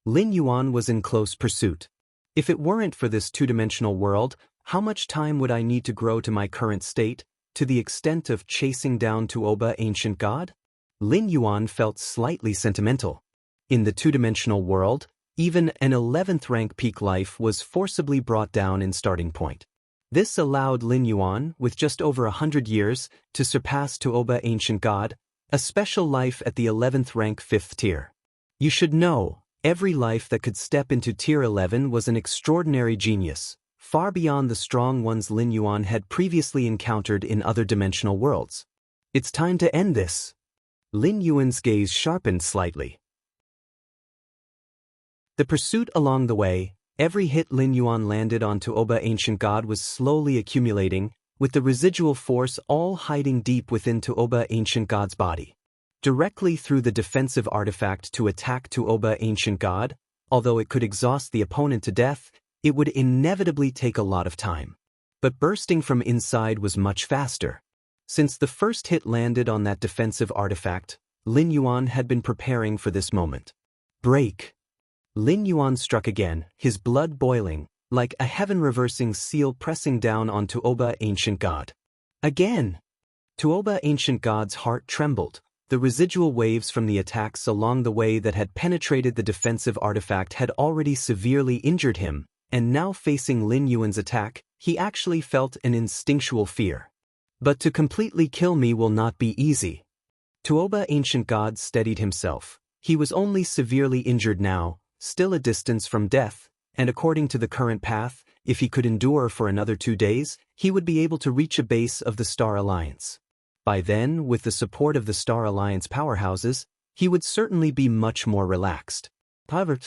Lin Yuan was in close pursuit. If it weren't for this two-dimensional world, how much time would I need to grow to my current state, to the extent of chasing down Tuoba Ancient God? Lin Yuan felt slightly sentimental. In the two-dimensional world, even an 11th rank peak life was forcibly brought down in starting point. This allowed Lin Yuan, with just over 100 years, to surpass Tuoba Ancient God, a special life at the 11th rank 5th tier. You should know, every life that could step into tier 11 was an extraordinary genius, far beyond the strong ones Lin Yuan had previously encountered in other dimensional worlds. It's time to end this. Lin Yuan's gaze sharpened slightly. The pursuit along the way, every hit Lin Yuan landed on Tuoba Ancient God was slowly accumulating, with the residual force all hiding deep within Tuoba Ancient God's body. Directly through the defensive artifact to attack Tuoba Ancient God, although it could exhaust the opponent to death, it would inevitably take a lot of time. But bursting from inside was much faster. Since the first hit landed on that defensive artifact, Lin Yuan had been preparing for this moment. Break! Lin Yuan struck again, his blood boiling, like a heaven-reversing seal pressing down on Tuoba Ancient God. Again! Tuoba Ancient God's heart trembled. The residual waves from the attacks along the way that had penetrated the defensive artifact had already severely injured him, and now facing Lin Yuan's attack, he actually felt an instinctual fear. But to completely kill me will not be easy. Tuoba Ancient God steadied himself. He was only severely injured now, still a distance from death, and according to the current path, if he could endure for another 2 days, he would be able to reach a base of the Star Alliance. By then, with the support of the Star Alliance powerhouses, he would certainly be much more relaxed. However,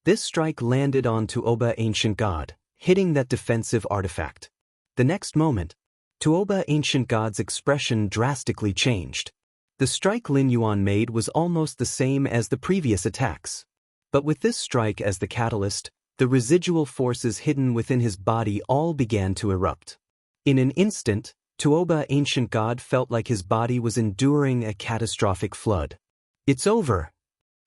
this strike landed on Tuoba Ancient God, hitting that defensive artifact. The next moment, Tuoba Ancient God's expression drastically changed. The strike Lin Yuan made was almost the same as the previous attacks. But with this strike as the catalyst, the residual forces hidden within his body all began to erupt. In an instant, Tuoba Ancient God felt like his body was enduring a catastrophic flood. It's over.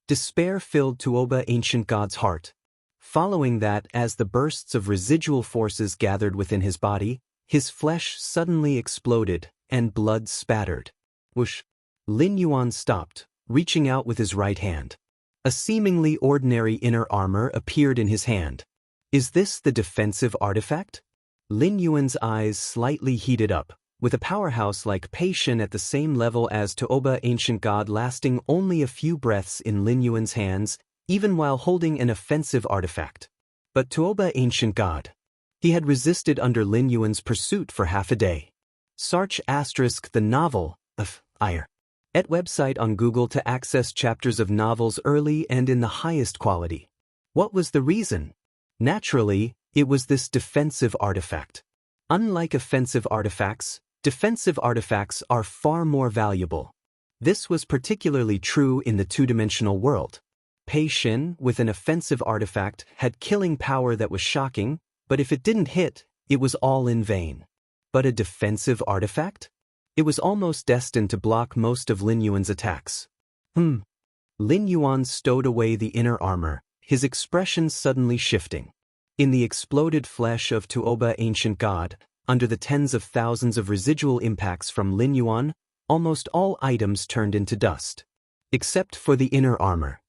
Despair filled Tuoba Ancient God's heart. Following that, as the bursts of residual forces gathered within his body, his flesh suddenly exploded, and blood spattered. Whoosh! Lin Yuan stopped, reaching out with his right hand. A seemingly ordinary inner armor appeared in his hand. Is this the defensive artifact? Lin Yuan's eyes slightly heated up, with a powerhouse like Cultivation at the same level as Tuoba Ancient God lasting only a few breaths in Lin Yuan's hands, even while holding an offensive artifact. But Tuoba Ancient God. He had resisted under Lin Yuan's pursuit for half a day. Search * the novel of Ire. At website on Google to access chapters of novels early and in the highest quality. What was the reason? Naturally, it was this defensive artifact. Unlike offensive artifacts, defensive artifacts are far more valuable. This was particularly true in the two-dimensional world. Pei Xin, with an offensive artifact, had killing power that was shocking, but if it didn't hit, it was all in vain. But a defensive artifact? It was almost destined to block most of Lin Yuan's attacks. Lin Yuan stowed away the inner armor, his expression suddenly shifting. In the exploded flesh of Tuoba Ancient God, under the tens of thousands of residual impacts from Lin Yuan, almost all items turned into dust. Except for the inner armor.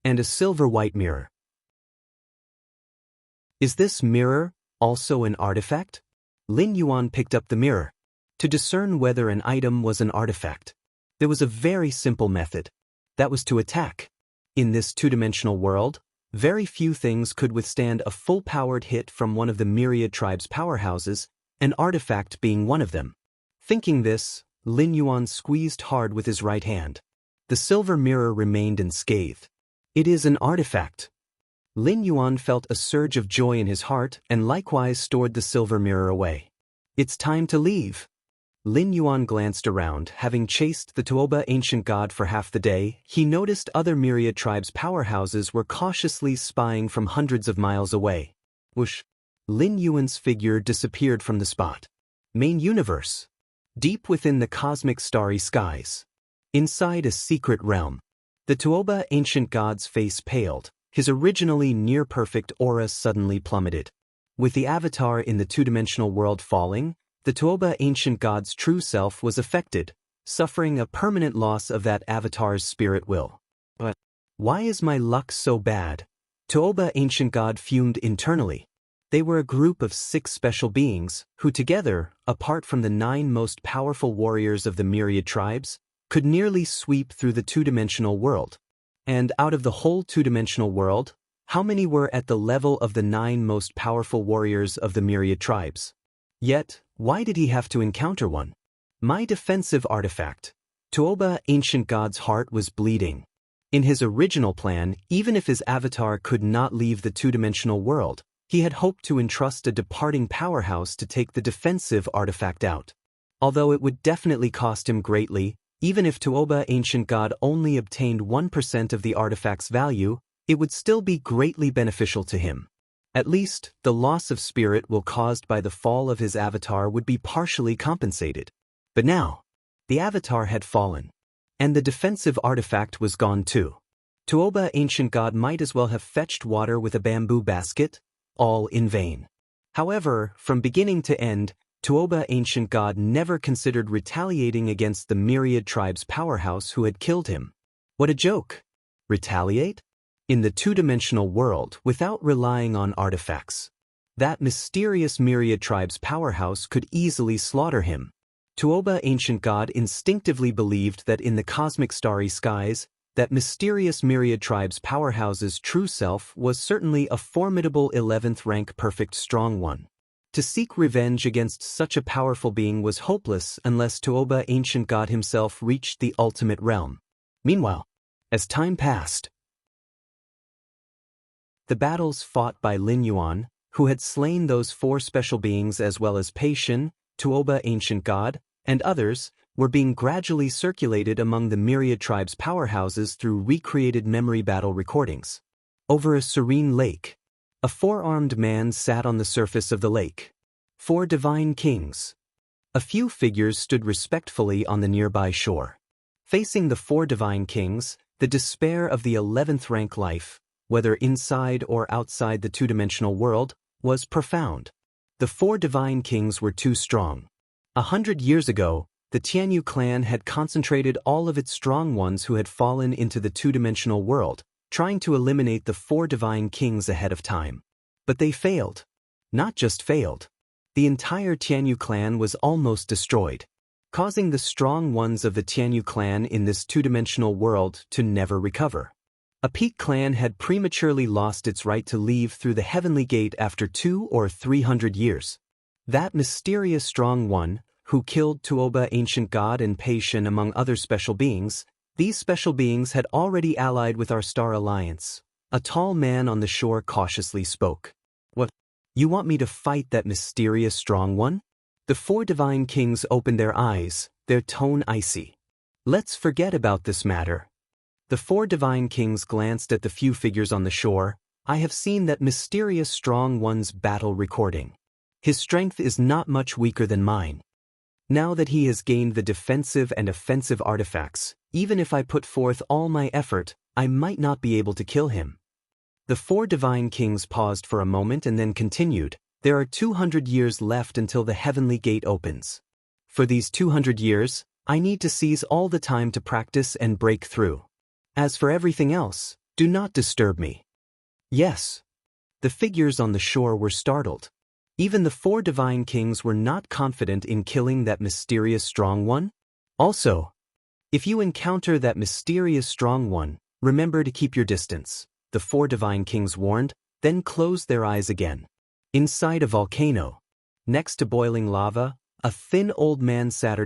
And a silver-white mirror. Is this mirror also an artifact? Lin Yuan picked up the mirror. To discern whether an item was an artifact, there was a very simple method. That was to attack. In this two-dimensional world, very few things could withstand a full-powered hit from one of the myriad tribes' powerhouses, an artifact being one of them. Thinking this, Lin Yuan squeezed hard with his right hand. The silver mirror remained unscathed. It is an artifact. Lin Yuan felt a surge of joy in his heart and likewise stored the silver mirror away. It's time to leave. Lin Yuan glanced around. Having chased the Tuoba Ancient God for half the day, he noticed other myriad tribes' powerhouses were cautiously spying from hundreds of miles away. Whoosh! Lin Yuan's figure disappeared from the spot. Main universe. Deep within the cosmic starry skies. Inside a secret realm. The Tuoba Ancient God's face paled. His originally near-perfect aura suddenly plummeted. With the avatar in the two-dimensional world falling, the Tuoba Ancient God's true self was affected, suffering a permanent loss of that avatar's spirit will. But why is my luck so bad? Tuoba Ancient God fumed internally. They were a group of 6 special beings, who together, apart from the 9 most powerful warriors of the myriad tribes, could nearly sweep through the two-dimensional world. And out of the whole two-dimensional world, how many were at the level of the 9 most powerful warriors of the myriad tribes? Yet, why did he have to encounter one? My defensive artifact. Tuoba Ancient God's heart was bleeding. In his original plan, even if his avatar could not leave the two-dimensional world, he had hoped to entrust a departing powerhouse to take the defensive artifact out. Although it would definitely cost him greatly, even if Tuoba Ancient God only obtained 1% of the artifact's value, it would still be greatly beneficial to him. At least, the loss of spirit will caused by the fall of his avatar would be partially compensated. But now, the avatar had fallen. And the defensive artifact was gone too. Tuoba Ancient God might as well have fetched water with a bamboo basket, all in vain. However, from beginning to end, Tuoba Ancient God never considered retaliating against the myriad tribes' powerhouse who had killed him. What a joke! Retaliate? in the two-dimensional world without relying on artifacts. That mysterious myriad tribe's powerhouse could easily slaughter him. Tuoba, ancient god, instinctively believed that in the cosmic starry skies, that mysterious myriad tribe's powerhouse's true self was certainly a formidable 11th rank perfect strong one. To seek revenge against such a powerful being was hopeless unless Tuoba, ancient god himself, reached the ultimate realm. Meanwhile, as time passed, the battles fought by Lin Yuan, who had slain those 4 special beings, as well as Pei Shen, Tuoba, ancient god, and others, were being gradually circulated among the myriad tribes' powerhouses through recreated memory battle recordings. Over a serene lake, a 4-armed man sat on the surface of the lake. 4 divine kings. A few figures stood respectfully on the nearby shore. Facing the 4 divine kings, the despair of the 11th rank life, whether inside or outside the two-dimensional world, was profound. The 4 divine kings were too strong. 100 years ago, the Tianyu clan had concentrated all of its strong ones who had fallen into the two-dimensional world, trying to eliminate the 4 divine kings ahead of time. But they failed. Not just failed. The entire Tianyu clan was almost destroyed, causing the strong ones of the Tianyu clan in this two-dimensional world to never recover. A peak clan had prematurely lost its right to leave through the heavenly gate after 200 or 300 years. That mysterious strong one, who killed Tuoba, ancient god, and Pei Shen among other special beings, these special beings had already allied with our Star Alliance. A tall man on the shore cautiously spoke. What? You want me to fight that mysterious strong one? The 4 divine kings opened their eyes, their tone icy. Let's forget about this matter. The 4 divine kings glanced at the few figures on the shore. I have seen that mysterious strong one's battle recording. His strength is not much weaker than mine. Now that he has gained the defensive and offensive artifacts, even if I put forth all my effort, I might not be able to kill him. The 4 divine kings paused for a moment and then continued. There are 200 years left until the heavenly gate opens. For these 200 years, I need to seize all the time to practice and break through. As for everything else, do not disturb me. Yes. The figures on the shore were startled. Even the 4 divine kings were not confident in killing that mysterious strong one. Also, if you encounter that mysterious strong one, remember to keep your distance, the 4 divine kings warned, then closed their eyes again. Inside a volcano, next to boiling lava, a thin old man sat.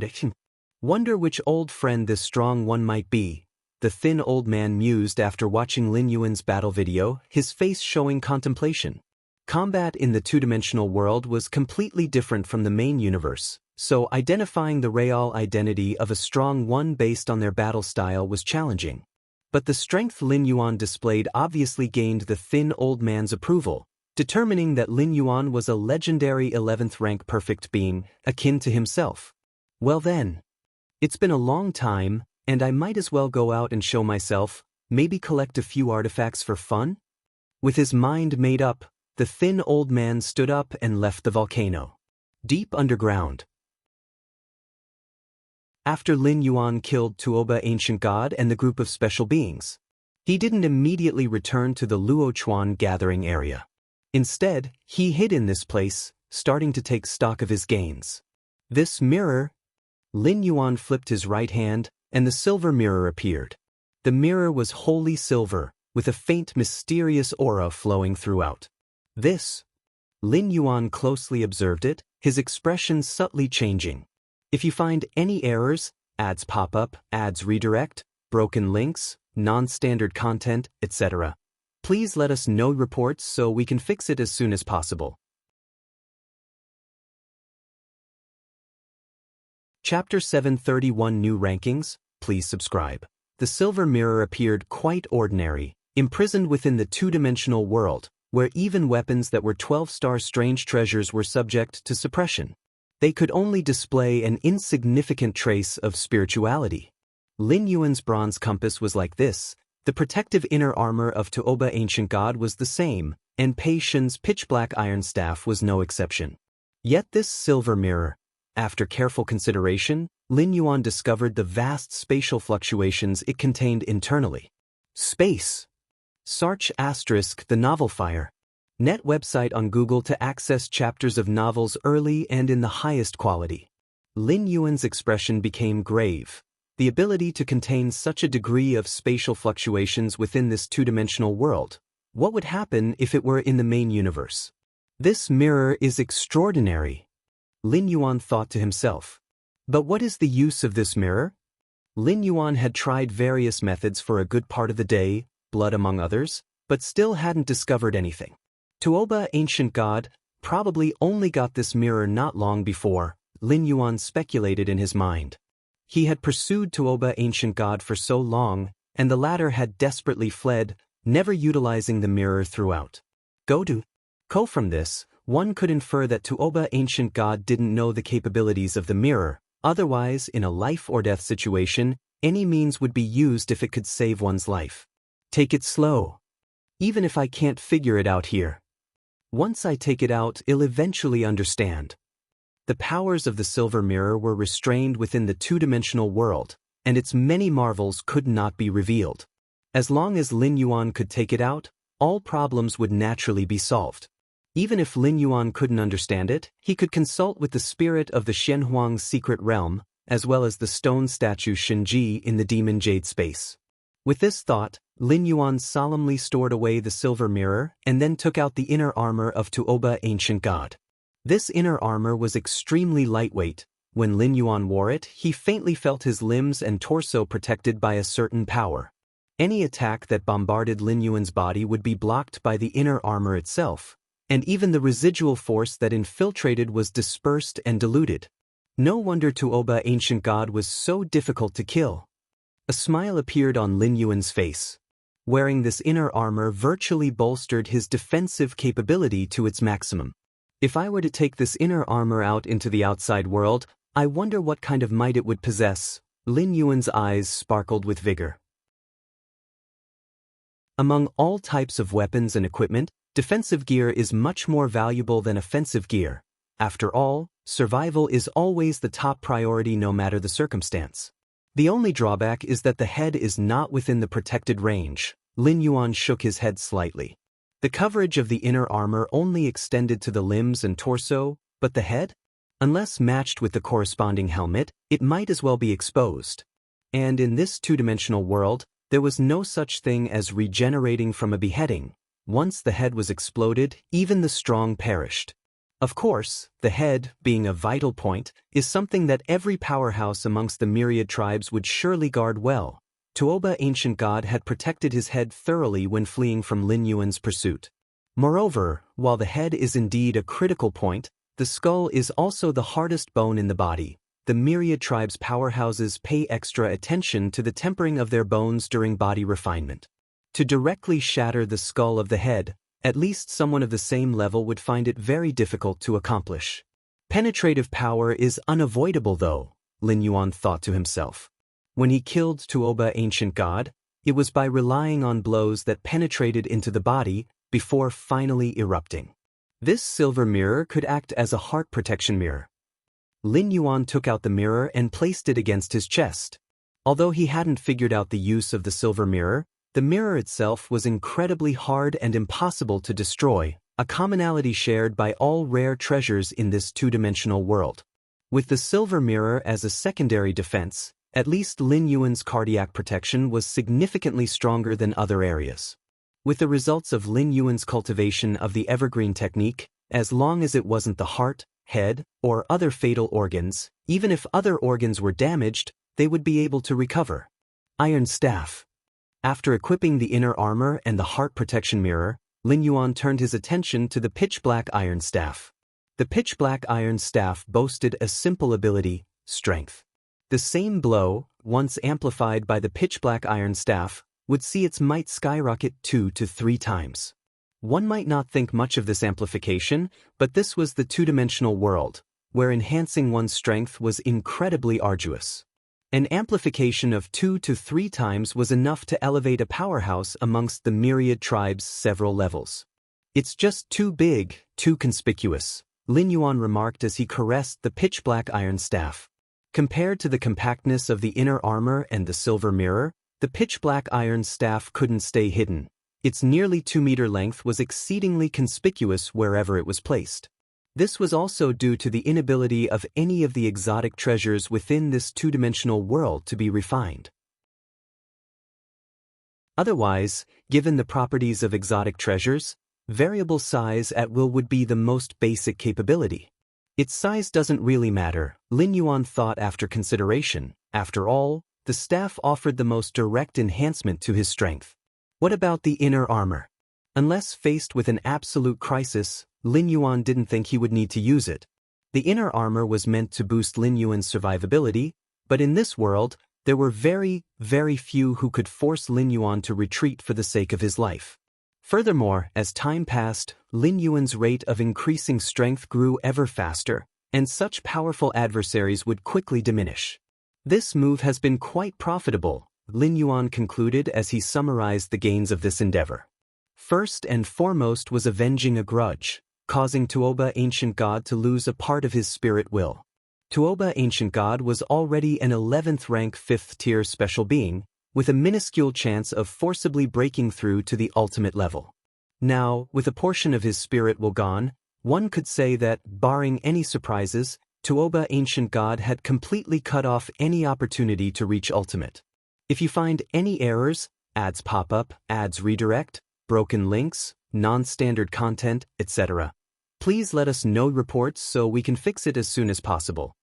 Wonder which old friend this strong one might be, the thin old man mused after watching Lin Yuan's battle video, his face showing contemplation. Combat in the two-dimensional world was completely different from the main universe, so identifying the real identity of a strong one based on their battle style was challenging. But the strength Lin Yuan displayed obviously gained the thin old man's approval, determining that Lin Yuan was a legendary 11th rank perfect being, akin to himself. Well then, it's been a long time, and I might as well go out and show myself, maybe collect a few artifacts for fun? With his mind made up, the thin old man stood up and left the volcano. Deep underground. After Lin Yuan killed Tuoba, ancient god, and the group of special beings, he didn't immediately return to the Luochuan gathering area. Instead, he hid in this place, starting to take stock of his gains. This mirror. Lin Yuan flipped his right hand, and the silver mirror appeared. The mirror was wholly silver, with a faint mysterious aura flowing throughout. This. Lin Yuan closely observed it, his expression subtly changing. If you find any errors, ads pop up, ads redirect, broken links, non-standard content, etc., please let us know reports so we can fix it as soon as possible. Chapter 731 New Rankings, please subscribe. The silver mirror appeared quite ordinary, imprisoned within the two-dimensional world, where even weapons that were 12-star strange treasures were subject to suppression. They could only display an insignificant trace of spirituality. Lin Yuan's bronze compass was like this, the protective inner armor of Tuoba, ancient god, was the same, and Pei Shen's pitch-black iron staff was no exception. Yet this silver mirror, after careful consideration, Lin Yuan discovered the vast spatial fluctuations it contained internally. Space. Search * the novel Fire. Net website on Google to access chapters of novels early and in the highest quality. Lin Yuan's expression became grave. The ability to contain such a degree of spatial fluctuations within this two-dimensional world. What would happen if it were in the main universe? This mirror is extraordinary, Lin Yuan thought to himself. But what is the use of this mirror? Lin Yuan had tried various methods for a good part of the day, blood among others, but still hadn't discovered anything. Tuoba, ancient god, probably only got this mirror not long before, Lin Yuan speculated in his mind. He had pursued Tuoba, ancient god, for so long, and the latter had desperately fled, never utilizing the mirror throughout. From this, one could infer that Tuoba, ancient god, didn't know the capabilities of the mirror. Otherwise, in a life-or-death situation, any means would be used if it could save one's life. Take it slow. Even if I can't figure it out here. Once I take it out, I'll eventually understand. The powers of the silver mirror were restrained within the two-dimensional world, and its many marvels could not be revealed. As long as Lin Yuan could take it out, all problems would naturally be solved. Even if Lin Yuan couldn't understand it, he could consult with the spirit of the Shenhuang's secret realm, as well as the stone statue Shenji in the demon jade space. With this thought, Lin Yuan solemnly stored away the silver mirror and then took out the inner armor of Tuoba, ancient god. This inner armor was extremely lightweight. When Lin Yuan wore it, he faintly felt his limbs and torso protected by a certain power. Any attack that bombarded Lin Yuan's body would be blocked by the inner armor itself, and even the residual force that infiltrated was dispersed and diluted. No wonder Tuoba, ancient god, was so difficult to kill. A smile appeared on Lin Yuan's face. Wearing this inner armor virtually bolstered his defensive capability to its maximum. If I were to take this inner armor out into the outside world, I wonder what kind of might it would possess. Lin Yuan's eyes sparkled with vigor. Among all types of weapons and equipment, defensive gear is much more valuable than offensive gear. After all, survival is always the top priority no matter the circumstance. The only drawback is that the head is not within the protected range. Lin Yuan shook his head slightly. The coverage of the inner armor only extended to the limbs and torso, but the head? Unless matched with the corresponding helmet, it might as well be exposed. And in this two-dimensional world, there was no such thing as regenerating from a beheading. Once the head was exploded, even the strong perished. Of course, the head, being a vital point, is something that every powerhouse amongst the myriad tribes would surely guard well. Tuoba, ancient god, had protected his head thoroughly when fleeing from Lin Yuan's pursuit. Moreover, while the head is indeed a critical point, the skull is also the hardest bone in the body. The myriad tribes' powerhouses pay extra attention to the tempering of their bones during body refinement. To directly shatter the skull of the head, at least someone of the same level would find it very difficult to accomplish. Penetrative power is unavoidable though, Lin Yuan thought to himself. When he killed Tuoba, ancient god, it was by relying on blows that penetrated into the body before finally erupting. This silver mirror could act as a heart protection mirror. Lin Yuan took out the mirror and placed it against his chest. Although he hadn't figured out the use of the silver mirror, the mirror itself was incredibly hard and impossible to destroy, a commonality shared by all rare treasures in this two-dimensional world. With the silver mirror as a secondary defense, at least Lin Yuan's cardiac protection was significantly stronger than other areas. With the results of Lin Yuan's cultivation of the evergreen technique, as long as it wasn't the heart, head, or other fatal organs, even if other organs were damaged, they would be able to recover. Iron Staff. After equipping the inner armor and the heart protection mirror, Lin Yuan turned his attention to the pitch-black iron staff. The pitch-black iron staff boasted a simple ability, strength. The same blow, once amplified by the pitch-black iron staff, would see its might skyrocket 2 to 3 times. One might not think much of this amplification, but this was the two-dimensional world, where enhancing one's strength was incredibly arduous. An amplification of 2 to 3 times was enough to elevate a powerhouse amongst the myriad tribes several levels. It's just too big, too conspicuous, Lin Yuan remarked as he caressed the pitch-black iron staff. Compared to the compactness of the inner armor and the silver mirror, the pitch-black iron staff couldn't stay hidden. Its nearly 2-meter length was exceedingly conspicuous wherever it was placed. This was also due to the inability of any of the exotic treasures within this two-dimensional world to be refined. Otherwise, given the properties of exotic treasures, variable size at will would be the most basic capability. Its size doesn't really matter, Lin Yuan thought after consideration. After all, the staff offered the most direct enhancement to his strength. What about the inner armor? Unless faced with an absolute crisis, Lin Yuan didn't think he would need to use it. The inner armor was meant to boost Lin Yuan's survivability, but in this world, there were very, very few who could force Lin Yuan to retreat for the sake of his life. Furthermore, as time passed, Lin Yuan's rate of increasing strength grew ever faster, and such powerful adversaries would quickly diminish. This move has been quite profitable, Lin Yuan concluded as he summarized the gains of this endeavor. First and foremost was avenging a grudge, causing Tuoba Ancient God to lose a part of his spirit will. Tuoba Ancient God was already an 11th rank 5th tier special being, with a minuscule chance of forcibly breaking through to the ultimate level. Now, with a portion of his spirit will gone, one could say that, barring any surprises, Tuoba Ancient God had completely cut off any opportunity to reach ultimate. If you find any errors, ads pop up, ads redirect, broken links, non-standard content, etc., please let us know reports so we can fix it as soon as possible.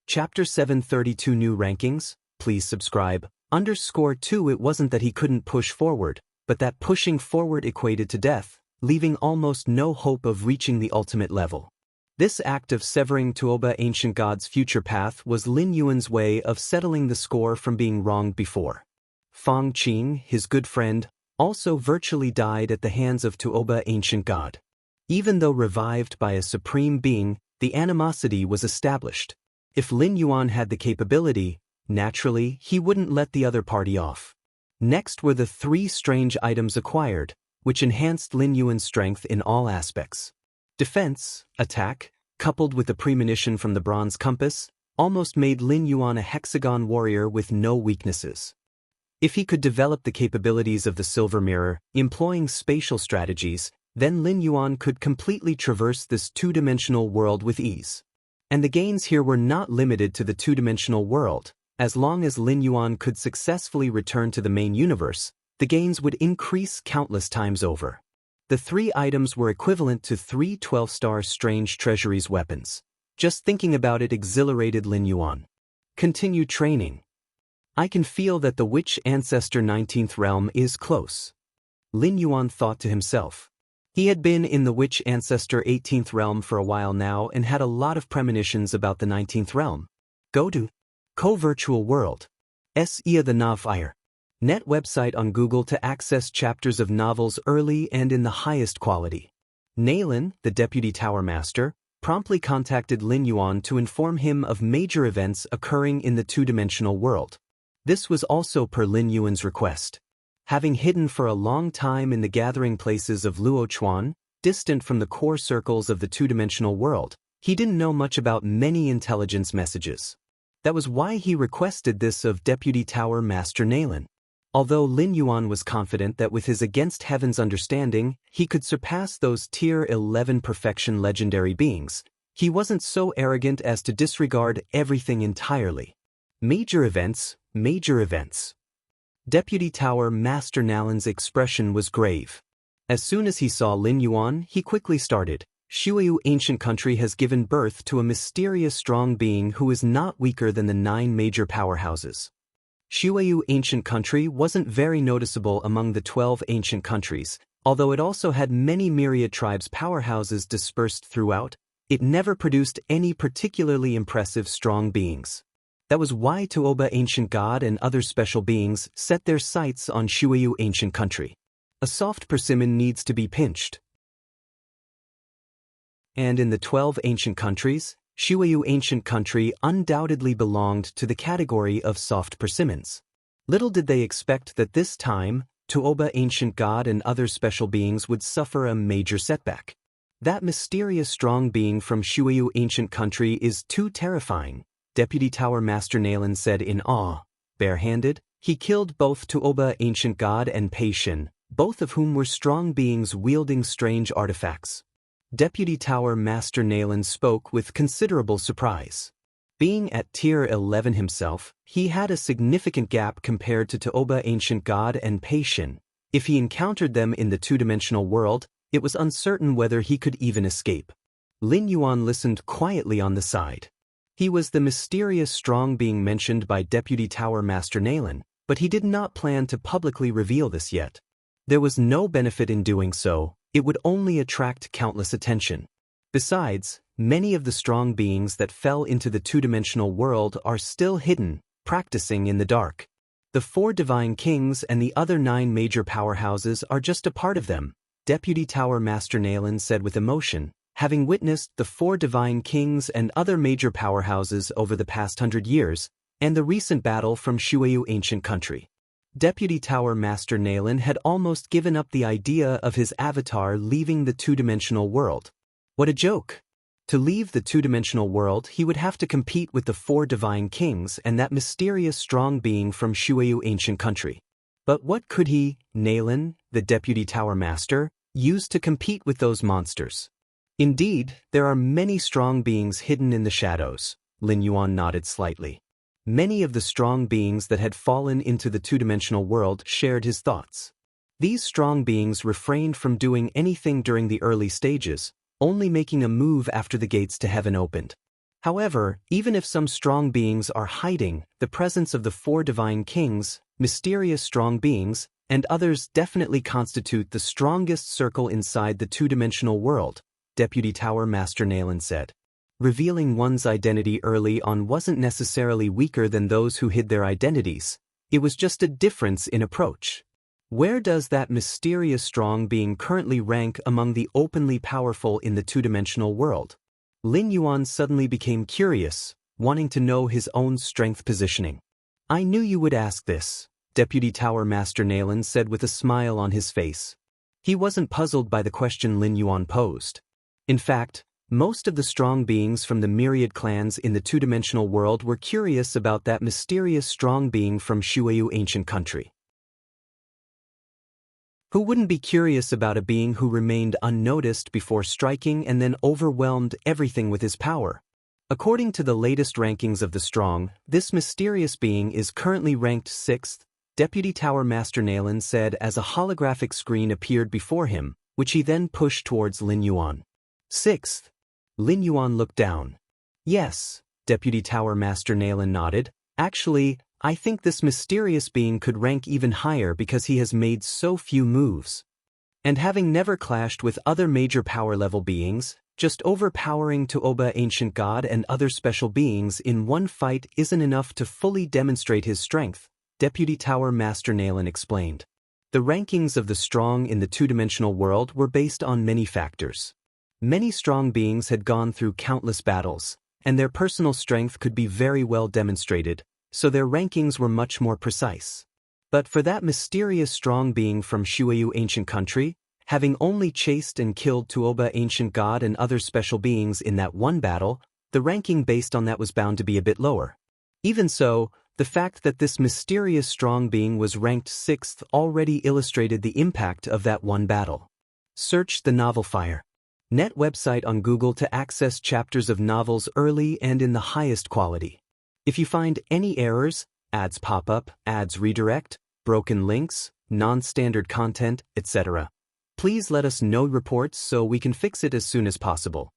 Chapter 732 New Rankings, please subscribe. _2 It wasn't that he couldn't push forward, but that pushing forward equated to death, leaving almost no hope of reaching the ultimate level. This act of severing Tuoba Ancient God's future path was Lin Yuan's way of settling the score from being wronged before. Fang Qing, his good friend, also virtually died at the hands of Tuoba Ancient God. Even though revived by a supreme being, the animosity was established. If Lin Yuan had the capability, naturally, he wouldn't let the other party off. Next were the 3 strange items acquired, which enhanced Lin Yuan's strength in all aspects. Defense, attack, coupled with the premonition from the bronze compass, almost made Lin Yuan a hexagon warrior with no weaknesses. If he could develop the capabilities of the silver mirror, employing spatial strategies, then Lin Yuan could completely traverse this two-dimensional world with ease. And the gains here were not limited to the two-dimensional world. As long as Lin Yuan could successfully return to the main universe, the gains would increase countless times over. The 3 items were equivalent to 3 12-star strange treasuries weapons. Just thinking about it exhilarated Lin Yuan. Continue training. I can feel that the Witch Ancestor 19th realm is close. Lin Yuan thought to himself. He had been in the Witch Ancestor 18th realm for a while now and had a lot of premonitions about the 19th realm. Go to Co-Virtual World. S.E. the Novfire. Net website on Google to access chapters of novels early and in the highest quality. Nalin, the Deputy Tower Master, promptly contacted Lin Yuan to inform him of major events occurring in the two-dimensional world. This was also per Lin Yuan's request. Having hidden for a long time in the gathering places of Luochuan, distant from the core circles of the two-dimensional world, he didn't know much about many intelligence messages. That was why he requested this of Deputy Tower Master Nalin. Although Lin Yuan was confident that with his Against Heaven's understanding, he could surpass those Tier 11 perfection legendary beings, he wasn't so arrogant as to disregard everything entirely. Major events, major events. Deputy Tower Master Nalin's expression was grave. As soon as he saw Lin Yuan, he quickly started. Shuiyu Ancient Country has given birth to a mysterious strong being who is not weaker than the 9 major powerhouses. Shuiyu Ancient Country wasn't very noticeable among the 12 ancient countries, although it also had many myriad tribes' powerhouses dispersed throughout. It never produced any particularly impressive strong beings. That was why Tuoba Ancient God and other special beings set their sights on Shuiyu Ancient Country. A soft persimmon needs to be pinched. And in the 12 ancient countries, Shuiyu Ancient Country undoubtedly belonged to the category of soft persimmons. Little did they expect that this time, Tuoba Ancient God and other special beings would suffer a major setback. That mysterious strong being from Shuiyu Ancient Country is too terrifying, Deputy Tower Master Nalin said in awe. Barehanded, he killed both Tuoba ancient god and Pei Xin, both of whom were strong beings wielding strange artifacts. Deputy Tower Master Nalen spoke with considerable surprise. Being at Tier 11 himself, he had a significant gap compared to Tuoba ancient god and Pei Xin. If he encountered them in the two-dimensional world, it was uncertain whether he could even escape. Lin Yuan listened quietly on the side. He was the mysterious strong being mentioned by Deputy Tower Master Nalen, but he did not plan to publicly reveal this yet. There was no benefit in doing so, it would only attract countless attention. Besides, many of the strong beings that fell into the two-dimensional world are still hidden, practicing in the dark. The 4 divine kings and the other 9 major powerhouses are just a part of them, Deputy Tower Master Nalen said with emotion, having witnessed the 4 divine kings and other major powerhouses over the past 100 years, and the recent battle from Shueyu ancient country. Deputy Tower Master Nalen had almost given up the idea of his avatar leaving the two-dimensional world. What a joke! To leave the two-dimensional world, he would have to compete with the 4 divine kings and that mysterious strong being from Shueyu ancient country. But what could he, Nalen, the Deputy Tower Master, use to compete with those monsters? Indeed, there are many strong beings hidden in the shadows, Lin Yuan nodded slightly. Many of the strong beings that had fallen into the two-dimensional world shared his thoughts. These strong beings refrained from doing anything during the early stages, only making a move after the gates to heaven opened. However, even if some strong beings are hiding, the presence of the 4 divine kings, mysterious strong beings, and others definitely constitute the strongest circle inside the two-dimensional world, Deputy Tower Master Nalen said. Revealing one's identity early on wasn't necessarily weaker than those who hid their identities, it was just a difference in approach. Where does that mysterious strong being currently rank among the openly powerful in the two-dimensional world? Lin Yuan suddenly became curious, wanting to know his own strength positioning. I knew you would ask this, Deputy Tower Master Nalen said with a smile on his face. He wasn't puzzled by the question Lin Yuan posed. In fact, most of the strong beings from the myriad clans in the two-dimensional world were curious about that mysterious strong being from Shueyu ancient country. Who wouldn't be curious about a being who remained unnoticed before striking and then overwhelmed everything with his power? According to the latest rankings of the strong, this mysterious being is currently ranked 6th, Deputy Tower Master Nalen said as a holographic screen appeared before him, which he then pushed towards Lin Yuan. 6th. Lin Yuan looked down. Yes, Deputy Tower Master Nalen nodded. Actually, I think this mysterious being could rank even higher because he has made so few moves. And having never clashed with other major power-level beings, just overpowering Tuoba ancient god and other special beings in one fight isn't enough to fully demonstrate his strength, Deputy Tower Master Nalen explained. The rankings of the strong in the two-dimensional world were based on many factors. Many strong beings had gone through countless battles, and their personal strength could be very well demonstrated, so their rankings were much more precise. But for that mysterious strong being from Shueyu ancient country, having only chased and killed Tuoba ancient god and other special beings in that one battle, the ranking based on that was bound to be a bit lower. Even so, the fact that this mysterious strong being was ranked 6th already illustrated the impact of that one battle. Search the novel Fire. Net website on Google to access chapters of novels early and in the highest quality. If you find any errors, ads pop up, ads redirect, broken links, non-standard content, etc., please let us know reports so we can fix it as soon as possible.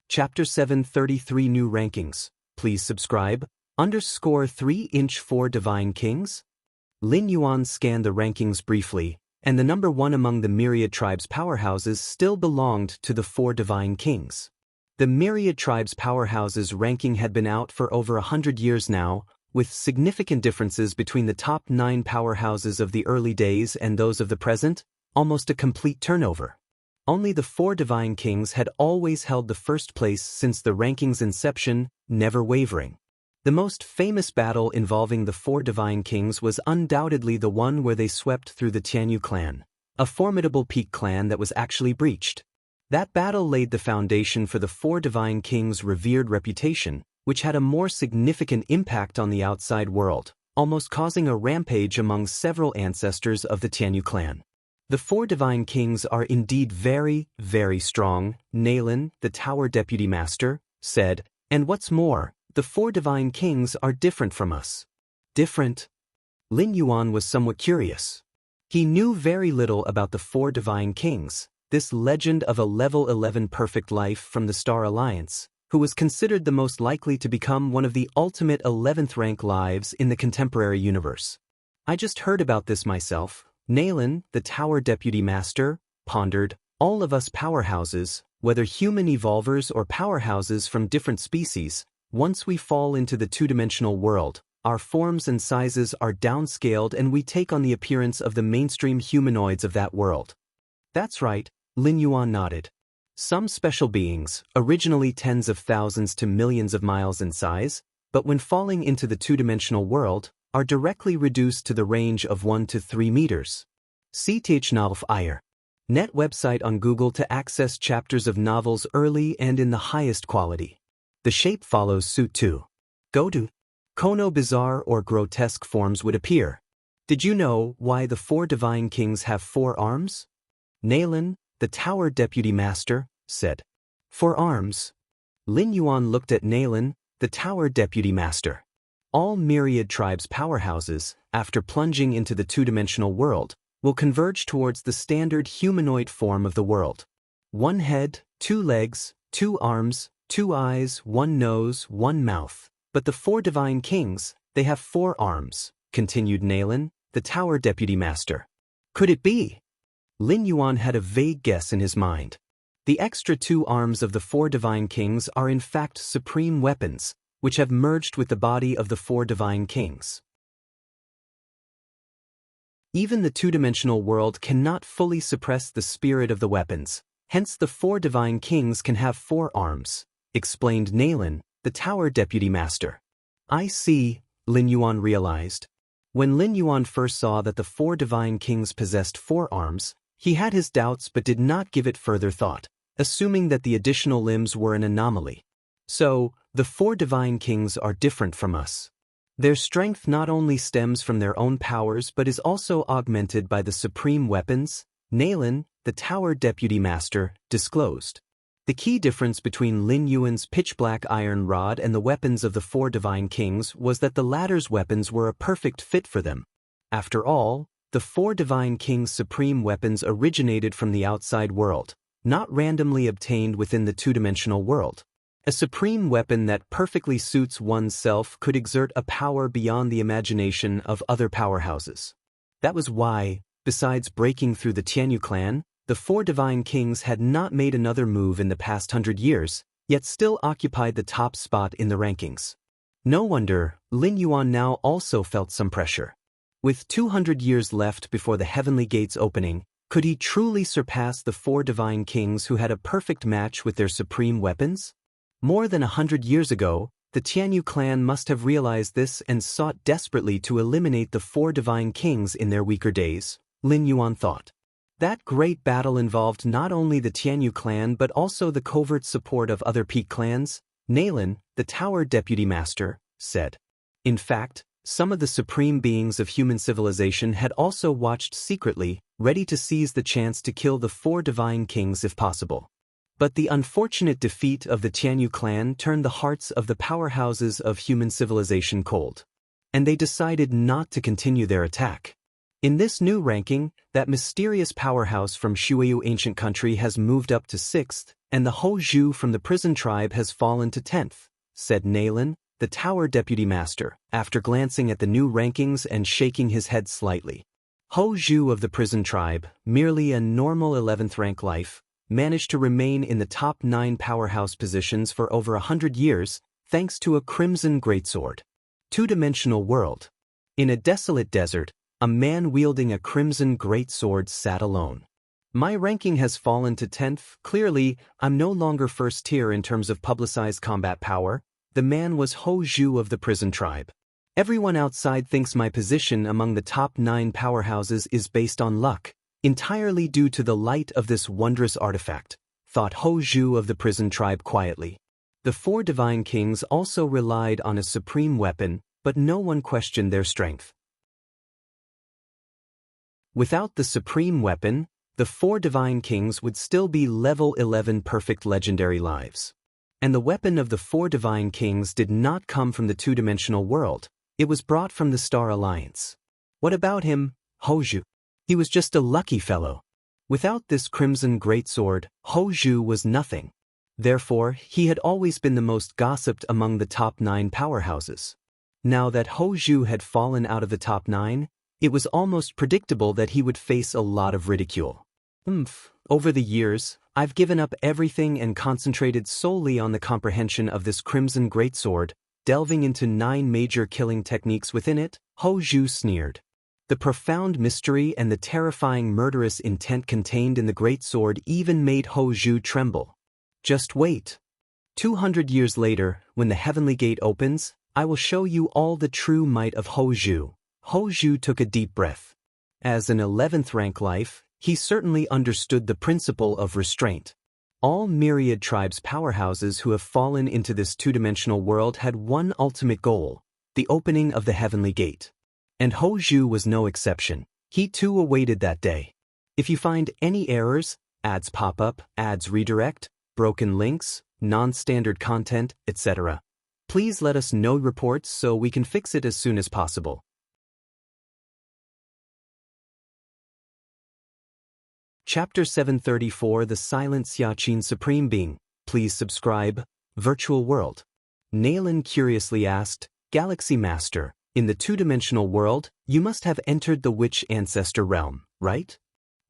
Chapter 733 New Rankings. Please subscribe. _3" 4 Divine Kings? Lin Yuan scanned the rankings briefly, and the number 1 among the myriad tribes' powerhouses still belonged to the 4 divine kings. The myriad tribes' powerhouses ranking had been out for over 100 years now, with significant differences between the top 9 powerhouses of the early days and those of the present, almost a complete turnover. Only the 4 divine kings had always held the first place since the ranking's inception, never wavering. The most famous battle involving the 4 divine kings was undoubtedly the one where they swept through the Tianyu clan, a formidable peak clan that was actually breached. That battle laid the foundation for the four divine kings' revered reputation, which had a more significant impact on the outside world, almost causing a rampage among several ancestors of the Tianyu clan. The four divine kings are indeed very, very strong, Nalin, the tower deputy master, said, and what's more, the four divine kings are different from us. Different? Lin Yuan was somewhat curious. He knew very little about the four divine kings, this legend of a level 11 perfect life from the Star Alliance, who was considered the most likely to become one of the ultimate 11th rank lives in the contemporary universe. I just heard about this myself. Nalin, the tower deputy master, pondered, all of us powerhouses, whether human evolvers or powerhouses from different species, once we fall into the two-dimensional world, our forms and sizes are downscaled and we take on the appearance of the mainstream humanoids of that world. That's right, Lin Yuan nodded. Some special beings, originally tens of thousands to millions of miles in size, but when falling into the two-dimensional world, are directly reduced to the range of 1 to 3 meters. See Th Novel Ire. Net website on Google to access chapters of novels early and in the highest quality. The shape follows suit too. Go to Kono bizarre or grotesque forms would appear. Did you know why the four divine kings have 4 arms? Nalin, the tower deputy master, said. 4 arms. Lin Yuan looked at Nalin, the tower deputy master. All myriad tribes' powerhouses, after plunging into the two-dimensional world, will converge towards the standard humanoid form of the world. 1 head, 2 legs, 2 arms, 2 eyes, 1 nose, 1 mouth. But the 4 divine kings, they have 4 arms, continued Nalin, the tower deputy master. Could it be? Lin Yuan had a vague guess in his mind. The extra 2 arms of the 4 divine kings are in fact supreme weapons, which have merged with the body of the 4 divine kings. Even the two-dimensional world cannot fully suppress the spirit of the weapons, hence the 4 divine kings can have 4 arms, explained Nalin, the tower deputy master. I see, Lin Yuan realized. When Lin Yuan first saw that the 4 divine kings possessed 4 arms, he had his doubts but did not give it further thought, assuming that the additional limbs were an anomaly. So, the 4 divine kings are different from us. Their strength not only stems from their own powers but is also augmented by the supreme weapons, Nalin, the tower deputy master, disclosed. The key difference between Lin Yuan's pitch-black iron rod and the weapons of the 4 divine kings was that the latter's weapons were a perfect fit for them. After all, the 4 divine kings' supreme weapons originated from the outside world, not randomly obtained within the two-dimensional world. A supreme weapon that perfectly suits oneself could exert a power beyond the imagination of other powerhouses. That was why, besides breaking through the Tianyu clan, the 4 divine kings had not made another move in the past 100 years, yet still occupied the top spot in the rankings. No wonder, Lin Yuan now also felt some pressure. With 200 years left before the heavenly gates opening, could he truly surpass the 4 divine kings who had a perfect match with their supreme weapons? More than 100 years ago, the Tianyu clan must have realized this and sought desperately to eliminate the 4 divine kings in their weaker days, Lin Yuan thought. That great battle involved not only the Tianyu clan but also the covert support of other peak clans, Nalin, the tower deputy master, said. In fact, some of the supreme beings of human civilization had also watched secretly, ready to seize the chance to kill the 4 divine kings if possible. But the unfortunate defeat of the Tianyu clan turned the hearts of the powerhouses of human civilization cold. And they decided not to continue their attack. In this new ranking, that mysterious powerhouse from Shuiyu ancient country has moved up to 6th, and the Hou Zhu from the prison tribe has fallen to 10th, said Nalin, the tower deputy master, after glancing at the new rankings and shaking his head slightly. Hou Zhu of the prison tribe, merely a normal 11th rank life, managed to remain in the top 9 powerhouse positions for over 100 years, thanks to a crimson greatsword. Two-dimensional world. In a desolate desert, a man wielding a crimson greatsword sat alone. My ranking has fallen to 10th. Clearly, I'm no longer first tier in terms of publicized combat power. The man was Hou Zhu of the prison tribe. Everyone outside thinks my position among the top 9 powerhouses is based on luck, entirely due to the light of this wondrous artifact. thought Hou Zhu of the prison tribe quietly. The four divine kings also relied on a supreme weapon, but no one questioned their strength. Without the supreme weapon, the four divine kings would still be level 11 perfect legendary lives. And the weapon of the four divine kings did not come from the two-dimensional world, it was brought from the Star Alliance. What about him, Hou Zhu? He was just a lucky fellow. Without this crimson greatsword, Hou Zhu was nothing. Therefore, he had always been the most gossiped among the top 9 powerhouses. Now that Hou Zhu had fallen out of the top 9, it was almost predictable that he would face a lot of ridicule. Over the years, I've given up everything and concentrated solely on the comprehension of this crimson greatsword, delving into 9 major killing techniques within it, Hou Zhu sneered. The profound mystery and the terrifying murderous intent contained in the greatsword even made Hou Zhu tremble. Just wait. 200 years later, when the heavenly gate opens, I will show you all the true might of Hou Zhu. Hou Zhu took a deep breath. As an 11th rank life, he certainly understood the principle of restraint. All myriad tribes' powerhouses who have fallen into this two-dimensional world had one ultimate goal, the opening of the heavenly gate. And Hou Zhu was no exception. He too awaited that day. If you find any errors, ads pop up, ads redirect, broken links, non-standard content, etc., please let us know reports so we can fix it as soon as possible. Chapter 734 The Silent Xiaqin Supreme Being. Please subscribe. Virtual World. Naylan curiously asked, Galaxy Master, in the two-dimensional world, you must have entered the Witch Ancestor realm, right?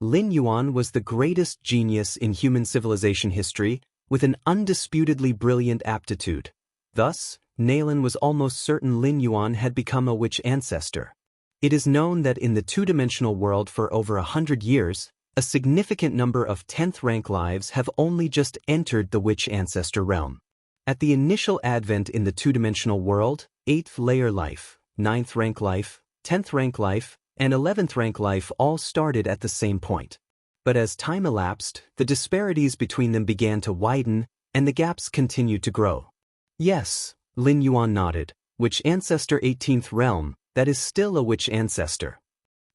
Lin Yuan was the greatest genius in human civilization history, with an undisputedly brilliant aptitude. Thus, Naylan was almost certain Lin Yuan had become a Witch Ancestor. It is known that in the two-dimensional world for over 100 years, a significant number of 10th rank lives have only just entered the Witch Ancestor realm. At the initial advent in the two-dimensional world, 8th layer life, 9th rank life, 10th rank life, and 11th rank life all started at the same point. But as time elapsed, the disparities between them began to widen, and the gaps continued to grow. Yes, Lin Yuan nodded. Witch Ancestor 18th realm, that is still a Witch Ancestor.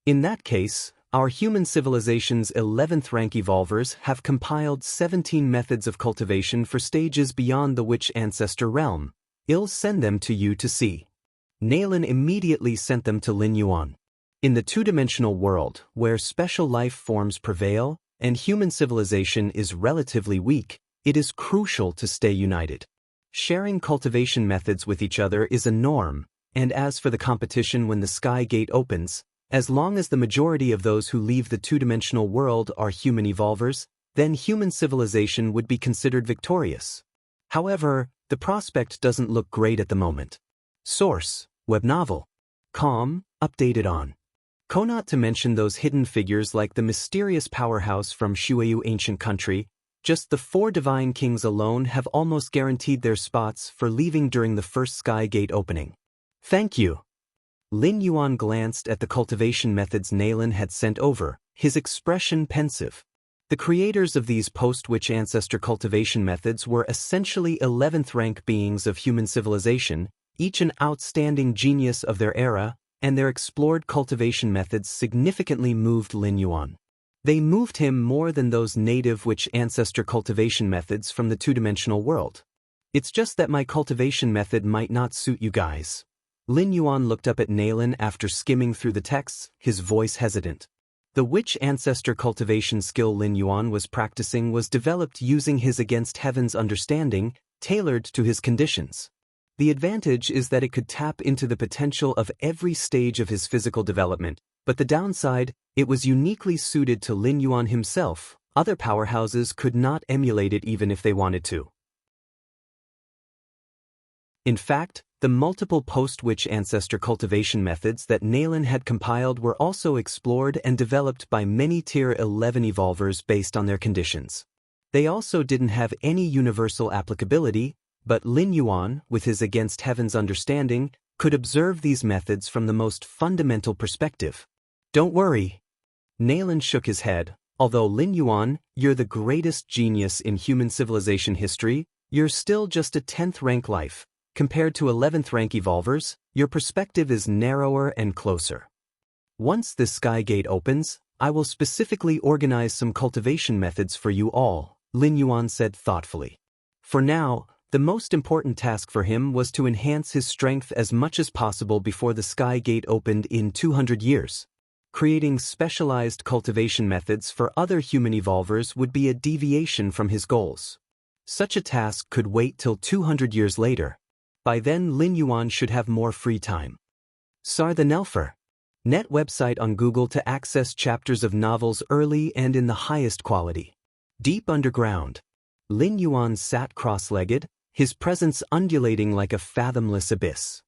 In that case, our human civilization's 11th rank evolvers have compiled 17 methods of cultivation for stages beyond the Witch Ancestor realm. I'll send them to you to see. Naylan immediately sent them to Lin Yuan. In the two-dimensional world, where special life forms prevail and human civilization is relatively weak, it is crucial to stay united. Sharing cultivation methods with each other is a norm, and as for the competition when the sky gate opens, as long as the majority of those who leave the two-dimensional world are human evolvers, then human civilization would be considered victorious. However, the prospect doesn't look great at the moment. Source: Web novel. Com, updated on. Not to mention those hidden figures like the mysterious powerhouse from Shuayu ancient country, just the 4 divine kings alone have almost guaranteed their spots for leaving during the first sky gate opening. Thank you. Lin Yuan glanced at the cultivation methods Naylan had sent over, his expression pensive. The creators of these post-Witch Ancestor cultivation methods were essentially 11th rank beings of human civilization, each an outstanding genius of their era, and their explored cultivation methods significantly moved Lin Yuan. They moved him more than those native Witch Ancestor cultivation methods from the two-dimensional world. It's just that my cultivation method might not suit you guys. Lin Yuan looked up at Naylan after skimming through the texts, his voice hesitant. The Witch Ancestor cultivation skill Lin Yuan was practicing was developed using his Against Heaven's understanding, tailored to his conditions. The advantage is that it could tap into the potential of every stage of his physical development, but the downside, it was uniquely suited to Lin Yuan himself. Other powerhouses could not emulate it even if they wanted to. In fact, the multiple post-Witch Ancestor cultivation methods that Naylan had compiled were also explored and developed by many Tier 11 evolvers based on their conditions. They also didn't have any universal applicability, but Lin Yuan, with his Against Heaven's understanding, could observe these methods from the most fundamental perspective. Don't worry. Naylan shook his head. Although Lin Yuan, you're the greatest genius in human civilization history, you're still just a 10th rank life. Compared to 11th rank evolvers, your perspective is narrower and closer. Once this sky gate opens, I will specifically organize some cultivation methods for you all, Lin Yuan said thoughtfully. For now, the most important task for him was to enhance his strength as much as possible before the sky gate opened in 200 years. Creating specialized cultivation methods for other human evolvers would be a deviation from his goals. Such a task could wait till 200 years later. By then Lin Yuan should have more free time. Sar the Nelfer. Net website on Google to access chapters of novels early and in the highest quality. Deep underground. Lin Yuan sat cross-legged, his presence undulating like a fathomless abyss.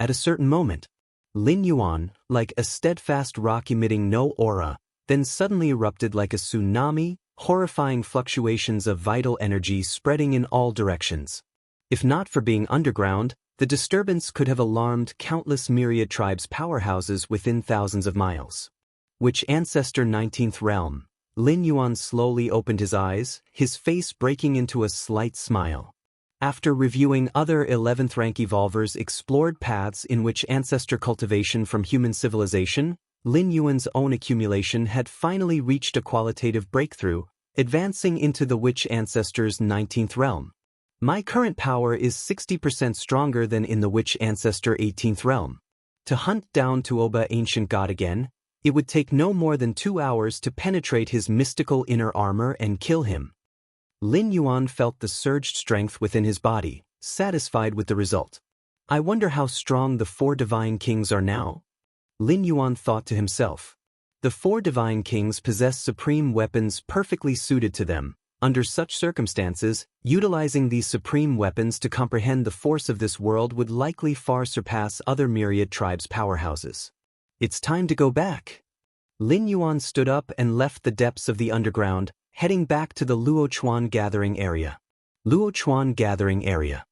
At a certain moment, Lin Yuan, like a steadfast rock emitting no aura, then suddenly erupted like a tsunami, horrifying fluctuations of vital energy spreading in all directions. If not for being underground, the disturbance could have alarmed countless myriad tribes' powerhouses within thousands of miles. Which ancestor 19th realm? Lin Yuan slowly opened his eyes, his face breaking into a slight smile. After reviewing other 11th rank evolvers' explored paths in which ancestor cultivation from human civilization, Lin Yuan's own accumulation had finally reached a qualitative breakthrough, advancing into the witch ancestor's 19th realm. My current power is 60% stronger than in the witch ancestor 18th realm. To hunt down Tuoba ancient god again, it would take no more than 2 hours to penetrate his mystical inner armor and kill him. Lin Yuan felt the surged strength within his body, satisfied with the result. I wonder how strong the 4 divine kings are now? Lin Yuan thought to himself. The 4 divine kings possess supreme weapons perfectly suited to them. Under such circumstances, utilizing these supreme weapons to comprehend the force of this world would likely far surpass other myriad tribes' powerhouses. It's time to go back. Lin Yuan stood up and left the depths of the underground, heading back to the Luochuan gathering area. Luochuan gathering area.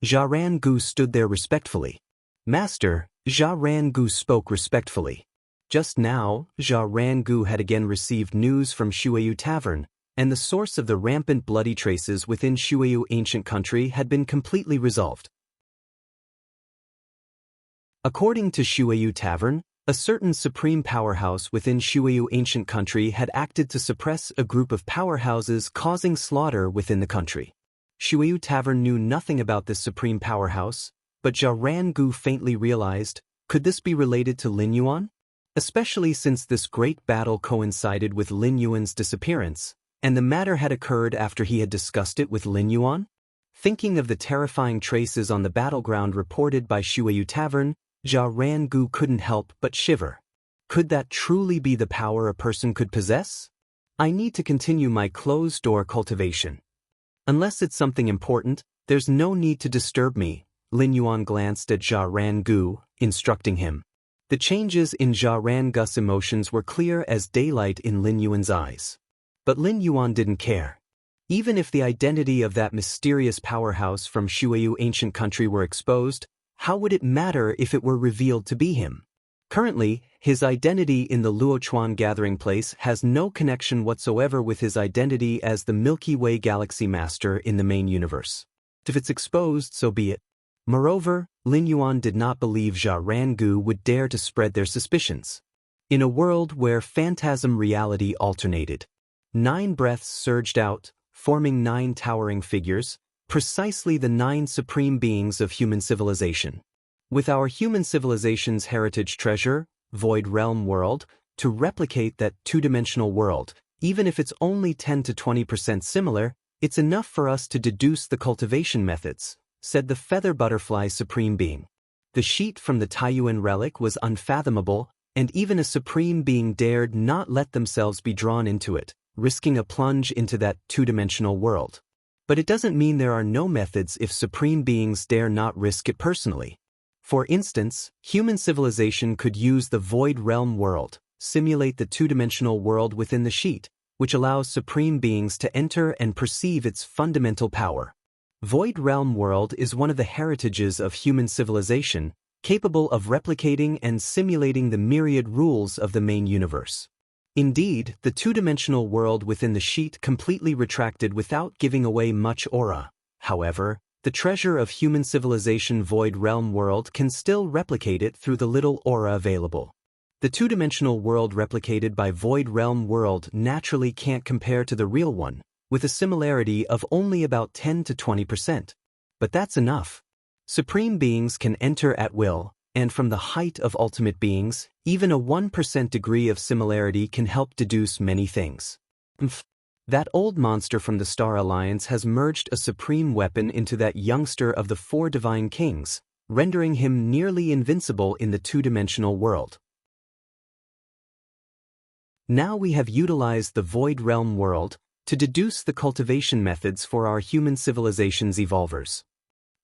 Jia Rangu stood there respectfully. Master, Jia Rangu spoke respectfully. Just now, Jia Rangu had again received news from Shuiyu Tavern, and the source of the rampant bloody traces within Shuiyu ancient country had been completely resolved. According to Shuiyu Tavern, a certain supreme powerhouse within Shuiyu ancient country had acted to suppress a group of powerhouses causing slaughter within the country. Shuiyu Tavern knew nothing about this supreme powerhouse, but Jia Rangu faintly realized, could this be related to Lin Yuan? Especially since this great battle coincided with Lin Yuan's disappearance, and the matter had occurred after he had discussed it with Lin Yuan? Thinking of the terrifying traces on the battleground reported by Shuiyu Tavern, Jia Rangu couldn't help but shiver. Could that truly be the power a person could possess? I need to continue my closed-door cultivation. Unless it's something important, there's no need to disturb me, Lin Yuan glanced at Jia Rangu, instructing him. The changes in Jia Rangu's emotions were clear as daylight in Lin Yuan's eyes. But Lin Yuan didn't care. Even if the identity of that mysterious powerhouse from Shuiyu ancient country were exposed, how would it matter if it were revealed to be him? Currently, his identity in the Luochuan gathering place has no connection whatsoever with his identity as the Milky Way Galaxy Master in the main universe. If it's exposed, so be it. Moreover, Lin Yuan did not believe Jia Rangu would dare to spread their suspicions. In a world where phantasm reality alternated, 9 breaths surged out, forming 9 towering figures, precisely the 9 supreme beings of human civilization. With our human civilization's heritage treasure, Void Realm World, to replicate that 2-dimensional world, even if it's only 10 to 20% similar, it's enough for us to deduce the cultivation methods, said the Feather Butterfly Supreme Being. The sheet from the Taiyuan relic was unfathomable, and even a supreme being dared not let themselves be drawn into it, risking a plunge into that 2-dimensional world. But it doesn't mean there are no methods if supreme beings dare not risk it personally. For instance, human civilization could use the Void Realm World, simulate the 2-dimensional world within the sheet, which allows supreme beings to enter and perceive its fundamental power. Void Realm World is one of the heritages of human civilization, capable of replicating and simulating the myriad rules of the main universe. Indeed, the two-dimensional world within the sheet completely retracted without giving away much aura. However, the treasure of human civilization Void Realm world can still replicate it through the little aura available. The two-dimensional world replicated by Void Realm world naturally can't compare to the real one, with a similarity of only about 10 to 20%. But that's enough. Supreme beings can enter at will, and from the height of ultimate beings, even a 1% degree of similarity can help deduce many things. That old monster from the Star Alliance has merged a supreme weapon into that youngster of the 4 divine kings, rendering him nearly invincible in the two-dimensional world. Now we have utilized the Void Realm world to deduce the cultivation methods for our human civilization's evolvers.